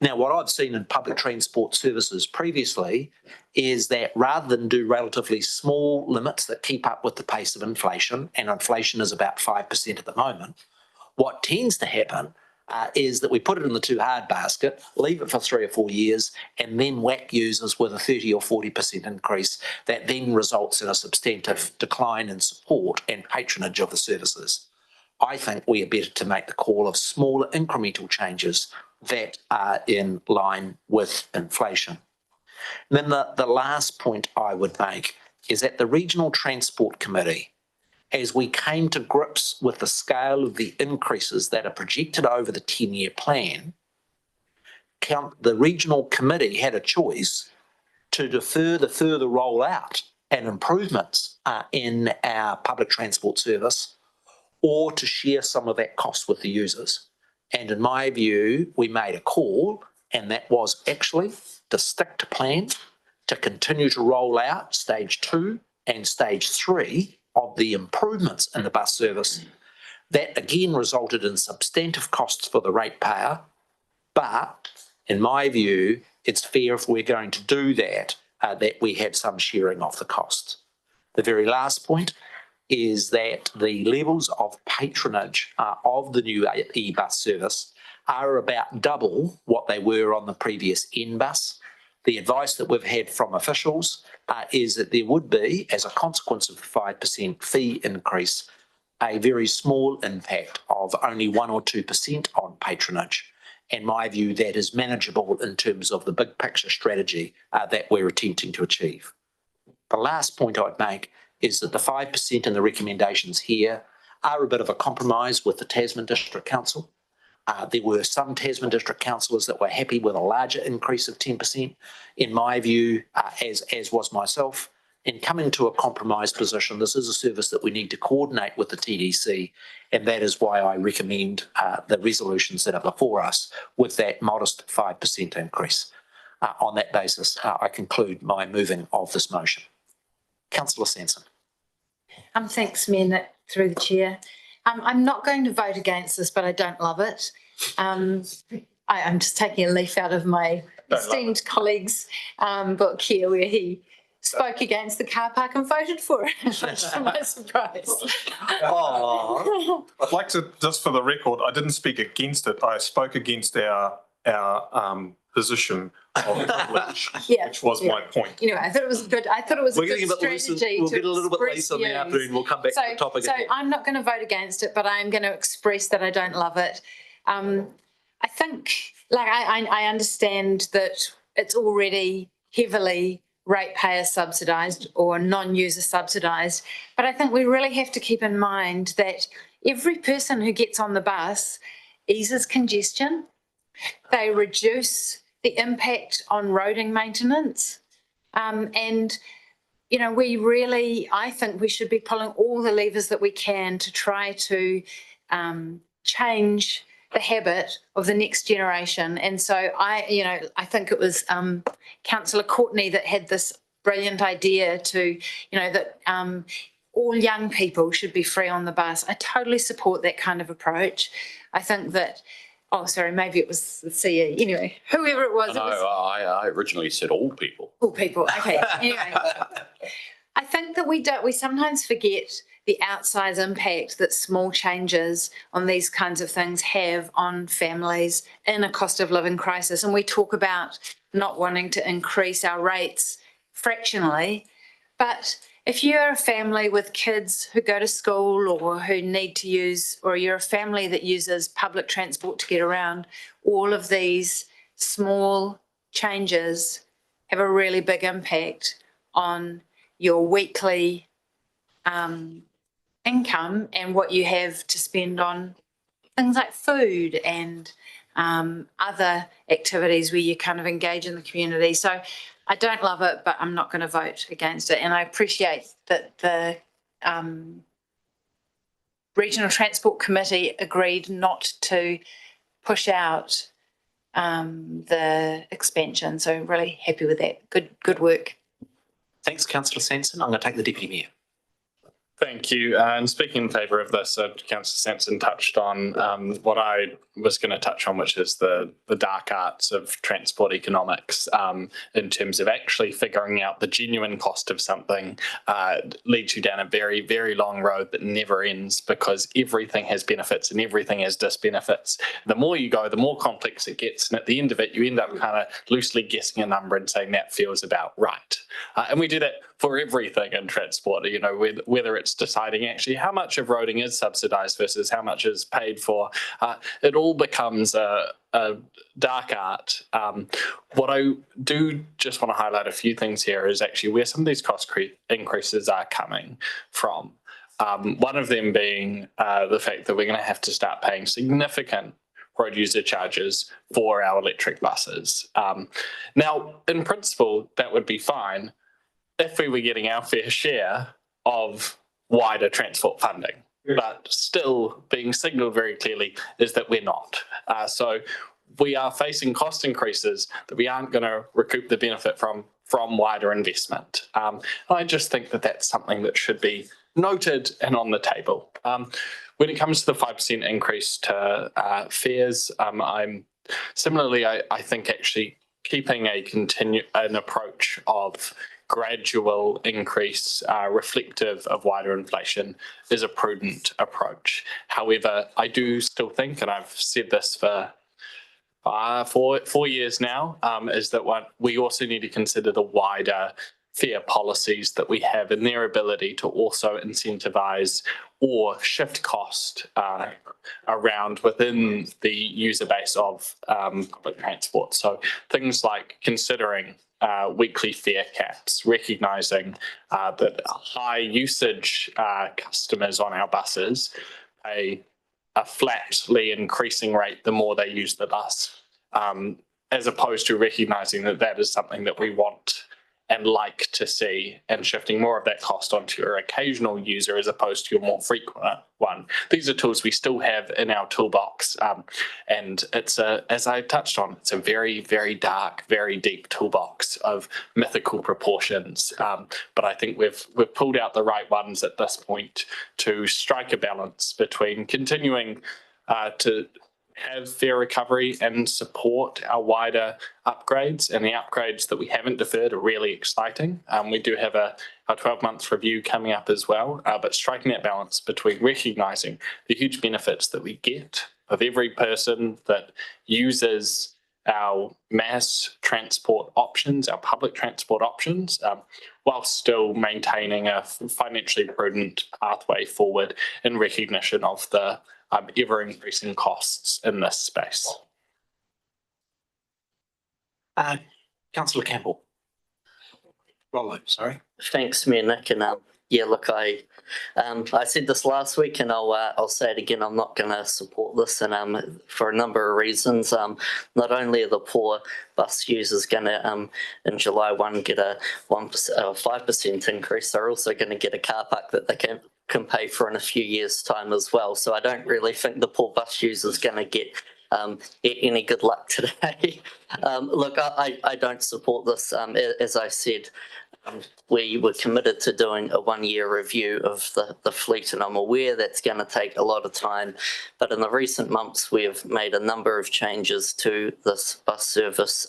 Now, what I've seen in public transport services previously is that rather than do relatively small limits that keep up with the pace of inflation, and inflation is about 5% at the moment, what tends to happen is that we put it in the too hard basket, leave it for 3 or 4 years, and then whack users with a 30 or 40% increase that then results in a substantive decline in support and patronage of the services. I think we are better to make the call of smaller incremental changes that are in line with inflation. And then the last point I would make is that the Regional Transport Committee, as we came to grips with the scale of the increases that are projected over the 10-year plan, the Regional Committee had a choice to defer the further rollout and improvements in our public transport service, or to share some of that cost with the users. And in my view, we made a call, and that was actually to stick to plan, to continue to roll out stage 2 and stage 3 of the improvements in the bus service, That again resulted in substantive costs for the ratepayer, but in my view, it's fair if we're going to do that, that we have some sharing of the costs. The very last point is that the levels of patronage of the new e-bus service are about double what they were on the previous N-bus. The advice that we've had from officials is that there would be, as a consequence of the 5% fee increase, a very small impact of only 1 or 2% on patronage. In my view, that is manageable in terms of the big picture strategy that we're attempting to achieve. The last point I'd make is that the 5% in the recommendations here are a bit of a compromise with the Tasman District Council. There were some Tasman District councillors that were happy with a larger increase of 10%. In my view, as was myself, in coming to a compromise position, this is a service that we need to coordinate with the TDC, and that is why I recommend the resolutions that are before us with that modest 5% increase. On that basis, I conclude my moving of this motion. Councillor Sanson. Thanks, Mayor Nick, through the chair. I'm not going to vote against this, but I don't love it. I'm just taking a leaf out of my esteemed colleague's book here, where he spoke against the car park and voted for it, to my surprise. I'd like to, just for the record, I didn't speak against it. I spoke against our position of privilege, which was my point. Anyway, I thought it was good. I thought it was a good strategy. We'll get a little bit later in the afternoon. We'll come back to the topic again. So I'm not going to vote against it, but I'm going to express that I don't love it. I think, like, I understand that it's already heavily ratepayer subsidised or non-user subsidised, but I think we really have to keep in mind that every person who gets on the bus eases congestion. They reduce the impact on roading maintenance. And, you know, I think we should be pulling all the levers that we can to try to change the habit of the next generation. And so I think it was Councillor Courtney that had this brilliant idea to, that all young people should be free on the bus. I totally support that kind of approach. I think that, maybe it was the CE. Anyway, whoever it was. No, I originally said all people. All people, okay. Anyway, I think that we sometimes forget the outsized impact that small changes on these kinds of things have on families in a cost of living crisis. And we talk about not wanting to increase our rates fractionally, but if you're a family with kids who go to school or who need to use, or you're a family that uses public transport to get around, all of these small changes have a really big impact on your weekly income and what you have to spend on things like food and other activities where you kind of engage in the community. So I don't love it, but I'm not going to vote against it. And I appreciate that the Regional Transport Committee agreed not to push out the expansion. So really happy with that. Good work. Thanks, Councillor Sanson. I'm going to take the Deputy Mayor. Thank you. And speaking in favour of this, Councillor Sanson touched on what I was going to touch on, which is the dark arts of transport economics in terms of actually figuring out the genuine cost of something leads you down a very, very long road that never ends, because everything has benefits and everything has disbenefits. The more you go, the more complex it gets. And at the end of it, you end up kind of loosely guessing a number and saying that feels about right. And we do that for everything in transport, whether it's deciding actually how much of roading is subsidised versus how much is paid for. It all becomes a dark art. What I do just want to highlight a few things here is actually where some of these cost increases are coming from. One of them being the fact that we're going to have to start paying significant road user charges for our electric buses. Now, in principle, that would be fine if we were getting our fair share of wider transport funding. But still being signalled very clearly is that we're not. So we are facing cost increases that we aren't going to recoup the benefit from wider investment. I just think that that's something that should be noted and on the table. When it comes to the 5% increase to fares, I'm similarly, I think actually keeping an approach of gradual increase reflective of wider inflation is a prudent approach. However, I do still think, and I've said this for 4 years now, is that we also need to consider the wider fare policies that we have and their ability to also incentivize or shift cost around within the user base of public transport. So things like considering weekly fare caps, recognising that high usage customers on our buses pay a flatly increasing rate the more they use the bus, as opposed to recognising that that is something that we want and like to see, and shifting more of that cost onto your occasional user as opposed to your more frequent one. These are tools we still have in our toolbox, and it's as I touched on, it's a very, very dark, very deep toolbox of mythical proportions. But I think we've pulled out the right ones at this point to strike a balance between continuing to have fare recovery and support our wider upgrades, and the upgrades that we haven't deferred are really exciting. We do have our 12-month review coming up as well, but striking that balance between recognising the huge benefits that we get of every person that uses our mass transport options, our public transport options, while still maintaining a financially prudent pathway forward in recognition of the ever-increasing costs in this space. Councillor Campbell. Rollo, sorry. Thanks, Mayor Nick. And yeah, look, I said this last week, and I'll say it again. I'm not going to support this, and for a number of reasons. Not only are the poor bus users going to, in July 1, get a 5% increase, they're also going to get a car park that they can pay for in a few years' time as well. So I don't really think the poor bus user's going to get any good luck today. Look, I don't support this. As I said, we were committed to doing a 1-year review of the fleet, and I'm aware that's going to take a lot of time. But in the recent months, we have made a number of changes to this bus service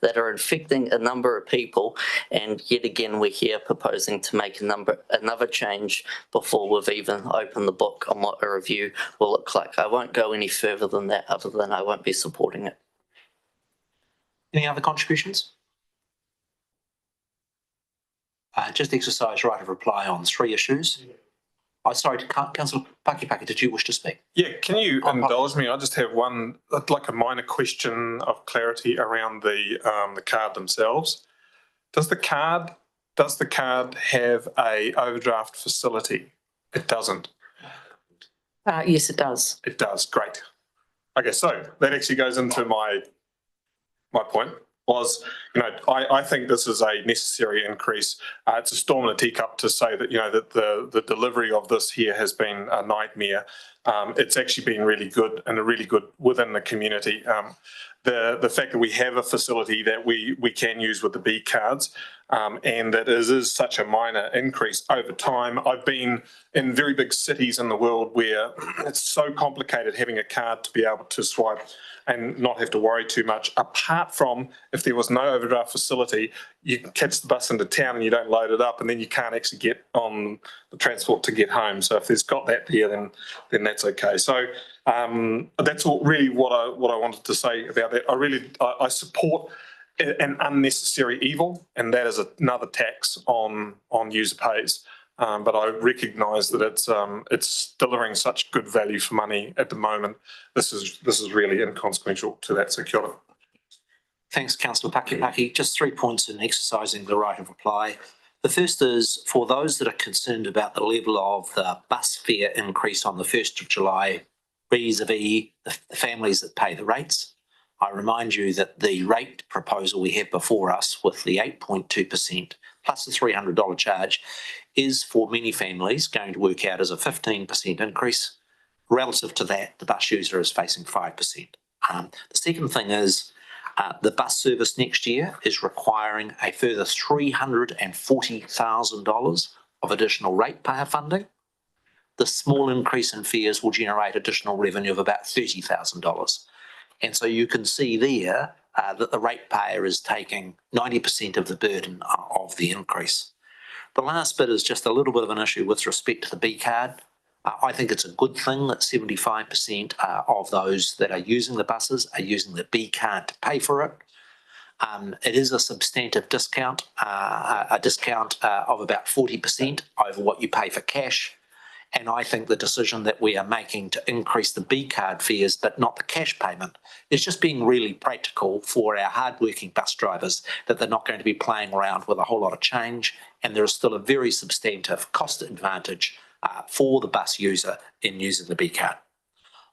that are affecting a number of people. And yet again, we're here proposing to make another change before we've even opened the book on what a review will look like. I won't go any further than that, other than I won't be supporting it. Any other contributions? Just exercise right of reply on 3 issues. Sorry, Councillor Pakipaki, did you wish to speak? Yeah, can you indulge me? I just have one, like a minor question of clarity around the card themselves. Does the card have a overdraft facility? It doesn't. Yes, it does. It does. Great. Okay, so that actually goes into my point. Was, I think this is a necessary increase. It's a storm in a teacup to say that, that the delivery of this here has been a nightmare. It's actually been really good and really good within the community. The fact that we have a facility that we can use with the B cards, and that is such a minor increase over time. I've been in very big cities in the world where it's so complicated having a card to be able to swipe and not have to worry too much, apart from if there was no overdraft facility, you can catch the bus into town and you don't load it up, and then you can't actually get on the transport to get home. So if there's got that there, then that's okay. So that's really what I wanted to say about that. I support an unnecessary evil, and that is another tax on user pays. But I recognise that it's delivering such good value for money at the moment. This is really inconsequential to that. So kia ora. Thanks, Councillor Pakipaki. Just 3 points in exercising the right of reply. The first is for those that are concerned about the level of the bus fare increase on the 1st of July vis-a-vis the families that pay the rates. I remind you that the rate proposal we have before us with the 8.2% plus the $300 charge is for many families going to work out as a 15% increase. Relative to that, the bus user is facing 5%. The second thing is the bus service next year is requiring a further $340,000 of additional ratepayer funding. The small increase in fares will generate additional revenue of about $30,000. And so you can see there that the ratepayer is taking 90% of the burden of the increase. The last bit is just a little bit of an issue with respect to the B card. I think it's a good thing that 75% of those that are using the buses are using the B card to pay for it. It is a substantive discount, a discount of about 40% over what you pay for cash. And I think the decision that we are making to increase the B card fares, but not the cash payment, is just being really practical for our hardworking bus drivers, that they're not going to be playing around with a whole lot of change. And there is still a very substantive cost advantage for the bus user in using the B card.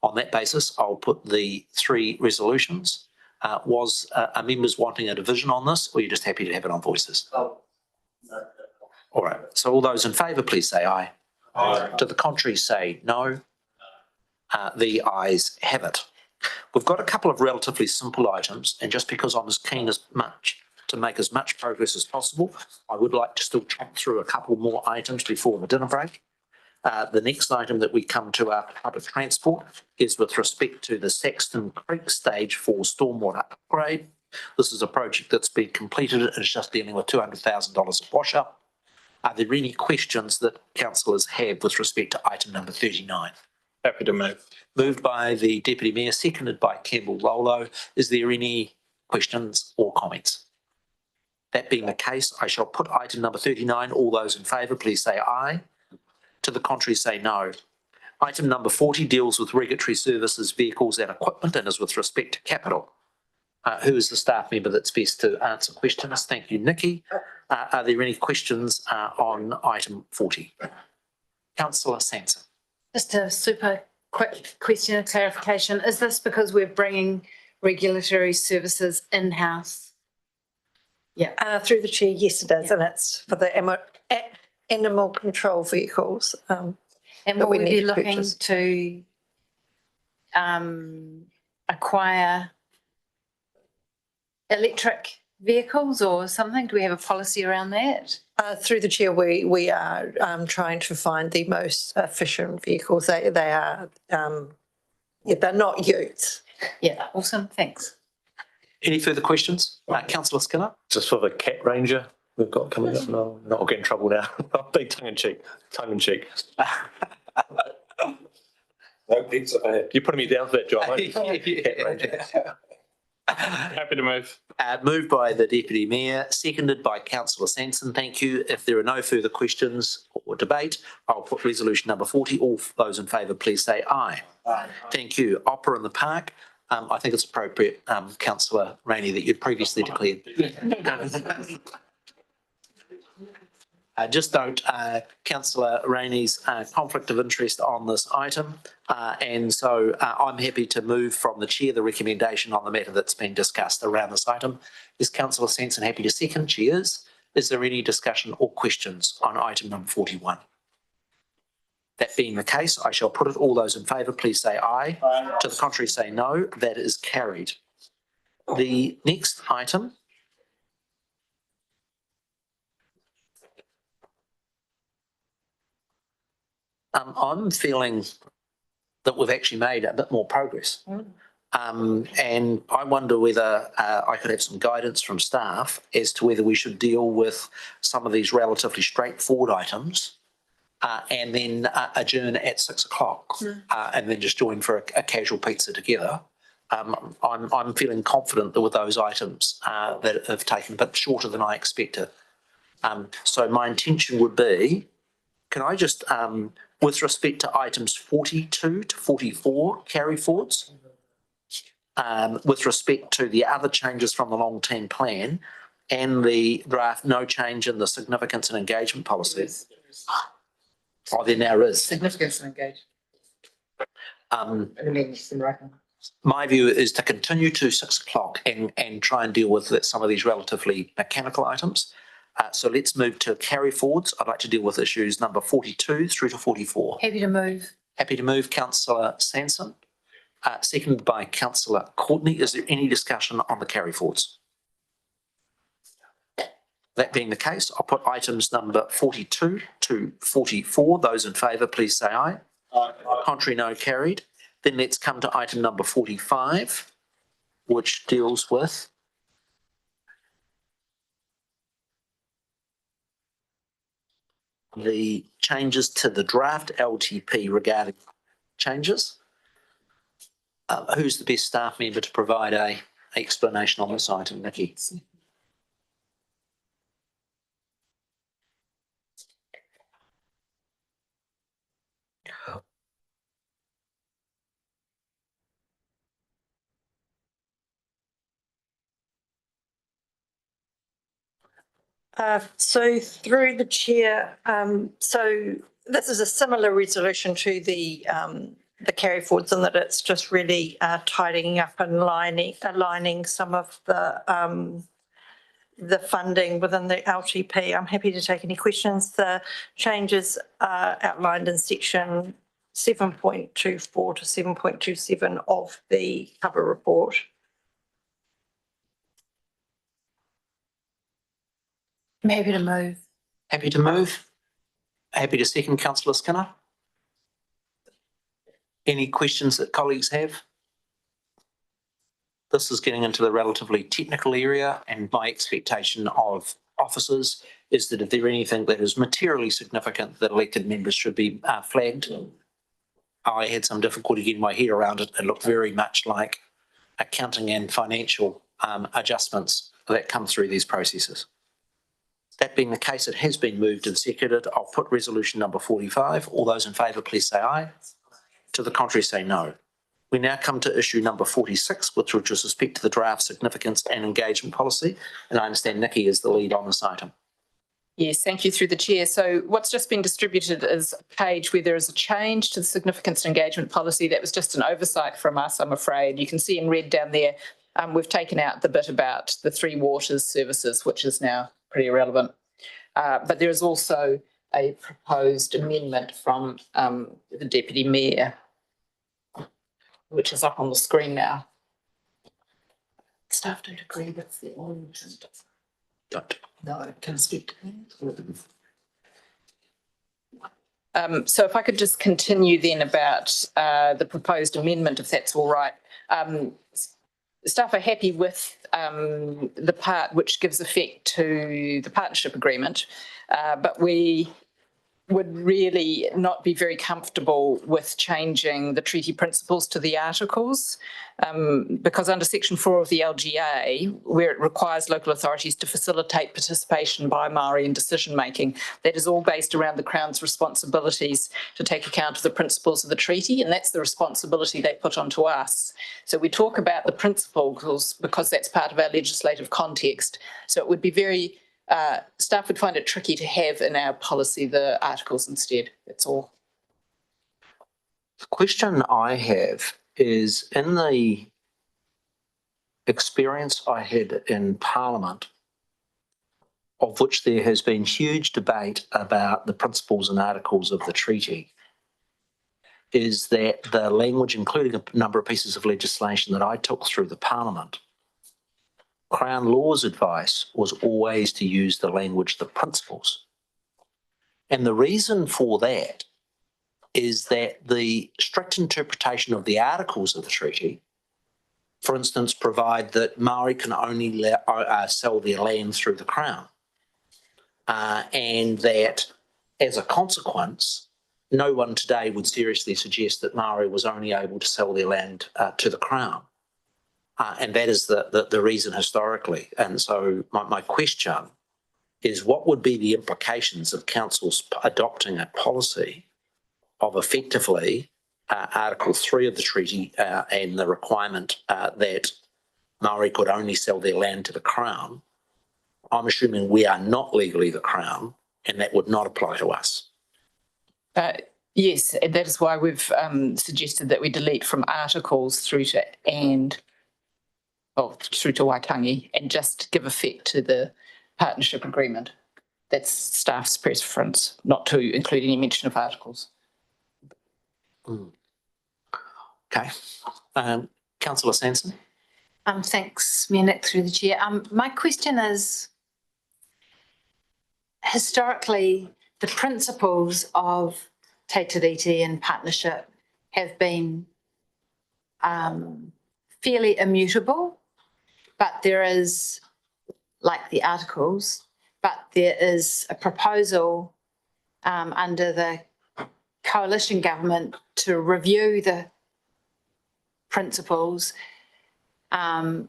On that basis, I'll put the 3 resolutions. Are members wanting a division on this, or are you just happy to have it on voices? All right, so all those in favour, please say aye. Aye. To the contrary, say no. The ayes have it. We've got a couple of relatively simple items, and just because I'm as keen as much to make as much progress as possible, I would like to still chop through a couple more items before the dinner break. The next item that we come to after public transport is with respect to the Saxton Creek Stage 4 stormwater upgrade. This is a project that's been completed. It's just dealing with $200,000 of wash-up. Are there any questions that councillors have with respect to item number 39? Happy to move. Moved by the Deputy Mayor, seconded by Campbell Rollo. Is there any questions or comments? That being the case, I shall put item number 39. All those in favour, please say aye. To the contrary, say no. Item number 40 deals with regulatory services, vehicles and equipment, and is with respect to capital. Who is the staff member that's best to answer questions? Thank you, Nikki. Are there any questions on item 40? Councillor Sanson. Just a super quick question of clarification. Is this because we're bringing regulatory services in-house? Yeah. Through the chair, yes, it is, and it's for the animal control vehicles. And will we be looking to acquire electric vehicles or something? Do we have a policy around that? Through the chair, we are trying to find the most efficient vehicles. They are, they're not utes. Yeah, awesome, thanks. Any further questions? Councillor Skinner? Just for the Cat Ranger we've got coming up. No, I'll get in trouble now. I'll be tongue in cheek. No pizza. You're putting me down for that job. Happy to move. Moved by the Deputy Mayor, seconded by Councillor Sanson. Thank you. If there are no further questions or debate, I'll put resolution number 40. All those in favour, please say aye. Aye. Thank you. Opera in the Park. I think it's appropriate, Councillor Rainey, that you'd previously declared. Just note Councillor Rainey's conflict of interest on this item, and so I'm happy to move from the chair the recommendation on the matter that's been discussed around this item. Is Councillor Sanson happy to second? Cheers. Is there any discussion or questions on item number 41? That being the case, I shall put it. All those in favour, please say aye. Aye. To the contrary, say no. That is carried. The next item I'm feeling that we've actually made a bit more progress. And I wonder whether I could have some guidance from staff as to whether we should deal with some of these relatively straightforward items and then adjourn at 6 o'clock and then just join for a casual pizza together. I'm feeling confident that with those items that have taken a bit shorter than I expected. So my intention would be, can I just, with respect to items 42 to 44 carry forwards, with respect to the other changes from the long-term plan and the draft no change in the significance and engagement policies. Oh, there now is. Significance and engagement. My view is to continue to 6 o'clock and try and deal with some of these relatively mechanical items. So let's move to carry forwards. I'd like to deal with issues number 42 through to 44. Happy to move. Happy to move, Councillor Sanson. Seconded by Councillor Courtney. Is there any discussion on the carry forwards? That being the case, I'll put items number 42 to 44. Those in favour, please say aye. Aye. Contrary, no, carried. Then let's come to item number 45, which deals with the changes to the draft LTP regarding changes. Who's the best staff member to provide a explanation on this item, Nikki? So through the chair, so this is a similar resolution to the carry forwards in that it's just really tidying up and aligning some of the funding within the LTP. I'm happy to take any questions. The changes are outlined in section 7.24 to 7.27 of the cover report. I'm happy to move. Happy to move. Happy to second, councillor Skinner. Any questions that colleagues have? This is getting into the relatively technical area, and my expectation of officers is that if there anything that is materially significant that elected members should be flagged. I had some difficulty getting my head around it. It looked very much like accounting and financial adjustments that come through these processes. That being the case, it has been moved and seconded. I'll put resolution number 45. All those in favour, please say aye. To the contrary, say no. We now come to issue number 46, which with respect to the draft significance and engagement policy. And I understand Nikki is the lead on this item. Yes, thank you through the chair. So what's just been distributed is a page where there is a change to the significance and engagement policy. That was just an oversight from us, I'm afraid. You can see in red down there, we've taken out the bit about the Three Waters services, which is now pretty irrelevant. But there is also a proposed amendment from the Deputy Mayor, which is up on the screen now. Staff don't agree with the amendment. No, can I speak to that? So if I could just continue then about the proposed amendment, if that's all right. Staff are happy with the part which gives effect to the partnership agreement, but we would really not be very comfortable with changing the treaty principles to the articles, because under section 4 of the LGA, where it requires local authorities to facilitate participation by Māori in decision making, that is all based around the Crown's responsibilities to take account of the principles of the treaty, and that's the responsibility they put onto us. So we talk about the principles because that's part of our legislative context. So it would be very staff would find it tricky to have in our policy the articles instead. That's all. The question I have is, in the experience I had in Parliament, of which there has been huge debate about the principles and articles of the treaty, is that the language, including a number of pieces of legislation that I took through the Parliament, Crown Law's advice was always to use the language, the principles. And the reason for that is that the strict interpretation of the articles of the treaty, for instance, provide that Māori can only sell their land through the Crown. And that as a consequence, no one today would seriously suggest that Māori was only able to sell their land to the Crown. And that is the reason historically. And so my question is, what would be the implications of councils adopting a policy of effectively Article 3 of the treaty and the requirement that Māori could only sell their land to the Crown? I'm assuming we are not legally the Crown, and that would not apply to us. Yes, and that is why we've suggested that we delete from articles through to through to Waitangi and just give effect to the partnership agreement. That's staff's preference, not to include any mention of articles. Okay. Councillor Sanson. Thanks, Mayor Nick, through the chair. My question is, historically, the principles of Te Tiriti and partnership have been fairly immutable, but there is, like the articles, but there is a proposal under the coalition government to review the principles. So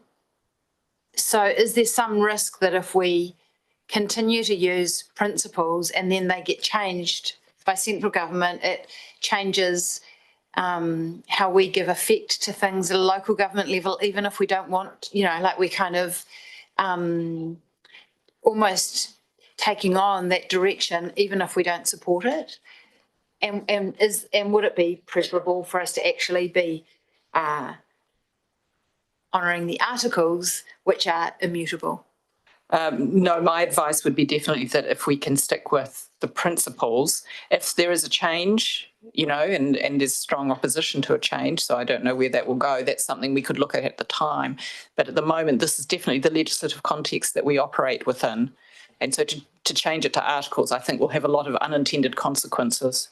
is there some risk that if we continue to use principles and then they get changed by central government, it changes how we give effect to things at a local government level, even if we don't want, like we kind of almost taking on that direction, even if we don't support it? And would it be preferable for us to actually be honouring the articles which are immutable? No, my advice would be definitely that if we can stick with the principles, if there is a change, and there's strong opposition to a change, so I don't know where that will go, that's something we could look at the time. But at the moment, this is definitely the legislative context that we operate within. And so to change it to articles, I think will have a lot of unintended consequences.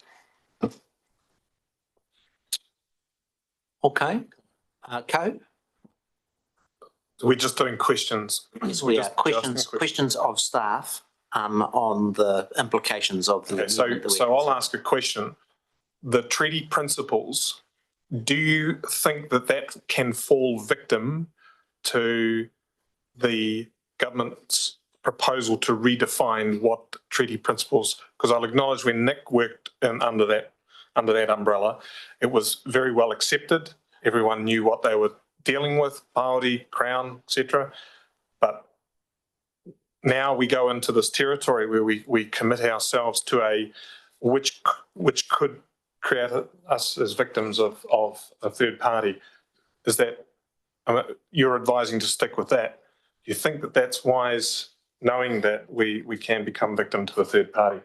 Okay. Co? We're just doing questions. Yes, we are. Questions of staff on the implications of the. Okay, so I'll ask a question. The treaty principles, do you think that can fall victim to the government's proposal to redefine what treaty principles? Because I'll acknowledge when Nick worked under that umbrella, it was very well accepted. Everyone knew what they were dealing with, Māori, Crown, etc. But now we go into this territory where we commit ourselves to which could create us as victims of a third party. Is that, you're advising to stick with that? Do you think that that's wise, knowing that we can become victim to a third party?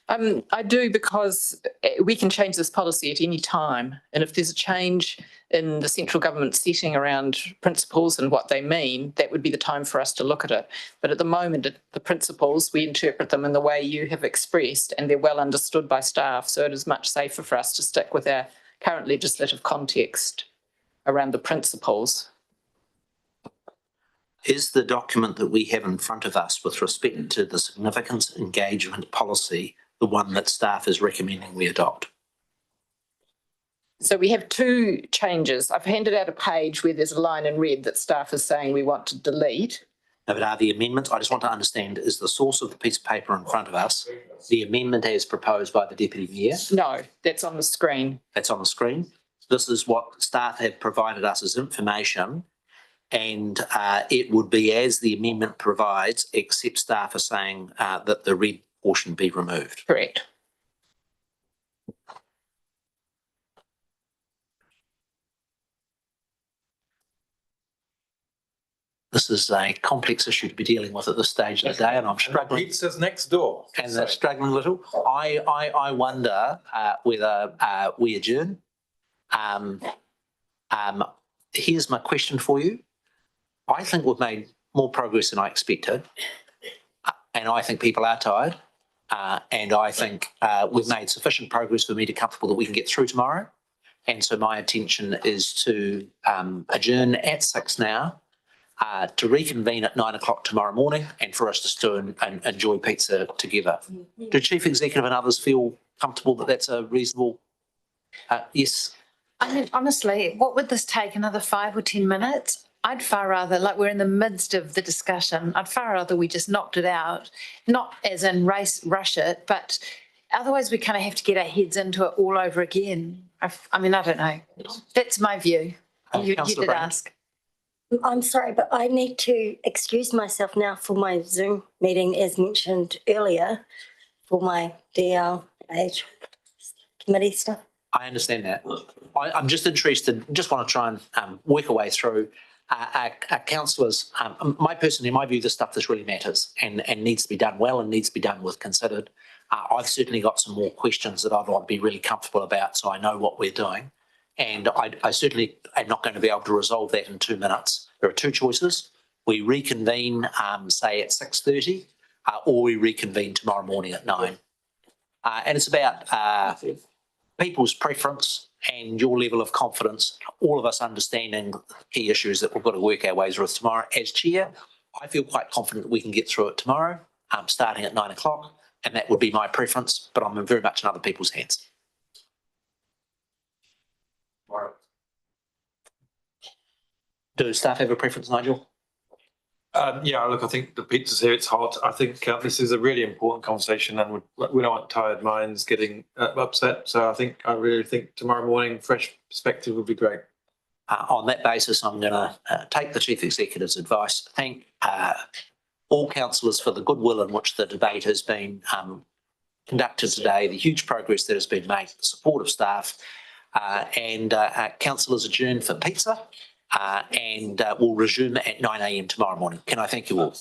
I do, because we can change this policy at any time. And if there's a change in the central government setting around principles and what they mean, that would be the time for us to look at it. But at the moment, the principles, we interpret them in the way you have expressed, and they're well understood by staff. So it is much safer for us to stick with our current legislative context around the principles. Is the document that we have in front of us with respect to the significance engagement policy the one that staff is recommending we adopt? So we have two changes. I've handed out a page where there's a line in red that staff is saying we want to delete. No, but are the amendments, I just want to understand, is the source of the piece of paper in front of us the amendment as proposed by the Deputy Mayor? No, that's on the screen. That's on the screen. This is what staff have provided us as information, and it would be as the amendment provides, except staff are saying that the red portion be removed. Correct. This is a complex issue to be dealing with at this stage of the day, and I'm struggling. Pizza's next door. And they're struggling a little. I wonder whether we adjourn. Here's my question for you. I think we've made more progress than I expected, and I think people are tired. And I think we've made sufficient progress for me to be comfortable that we can get through tomorrow. And so my intention is to adjourn at 6 now, to reconvene at 9 o'clock tomorrow morning, and for us to still and enjoy pizza together. Do Chief Executive and others feel comfortable that that's a reasonable? Yes. I mean, honestly, what would this take? Another 5 or 10 minutes? I'd far rather, like we're in the midst of the discussion, I'd far rather we just knocked it out, not as in rush it, but otherwise we kind of have to get our heads into it all over again. I mean, I don't know. That's my view. You did ask. I'm sorry, but I need to excuse myself now for my Zoom meeting, as mentioned earlier, for my DLH committee stuff. I understand that. I'm just interested, just want to try and work our way through. Our councillors, my view, this stuff, this really matters and needs to be done well and needs to be done with considered. I've certainly got some more questions that I'd like to be really comfortable about, so I know what we're doing. And I certainly am not going to be able to resolve that in 2 minutes. There are two choices. We reconvene, say at 6:30, or we reconvene tomorrow morning at 9. And it's about people's preference and your level of confidence, all of us understanding key issues that we've got to work our ways through tomorrow. As chair, I feel quite confident that we can get through it tomorrow, starting at 9 o'clock, and that would be my preference, but I'm very much in other people's hands. Do staff have a preference, Nigel? Yeah, look, I think the pizza's here, it's hot. I think this is a really important conversation and we don't want tired minds getting upset. So I really think tomorrow morning, fresh perspective would be great. On that basis, I'm going to take the Chief Executive's advice, thank all councillors for the goodwill in which the debate has been conducted today, the huge progress that has been made, the support of staff, and councillors adjourned for pizza. And we'll resume at 9 a.m. tomorrow morning. Can I thank you all?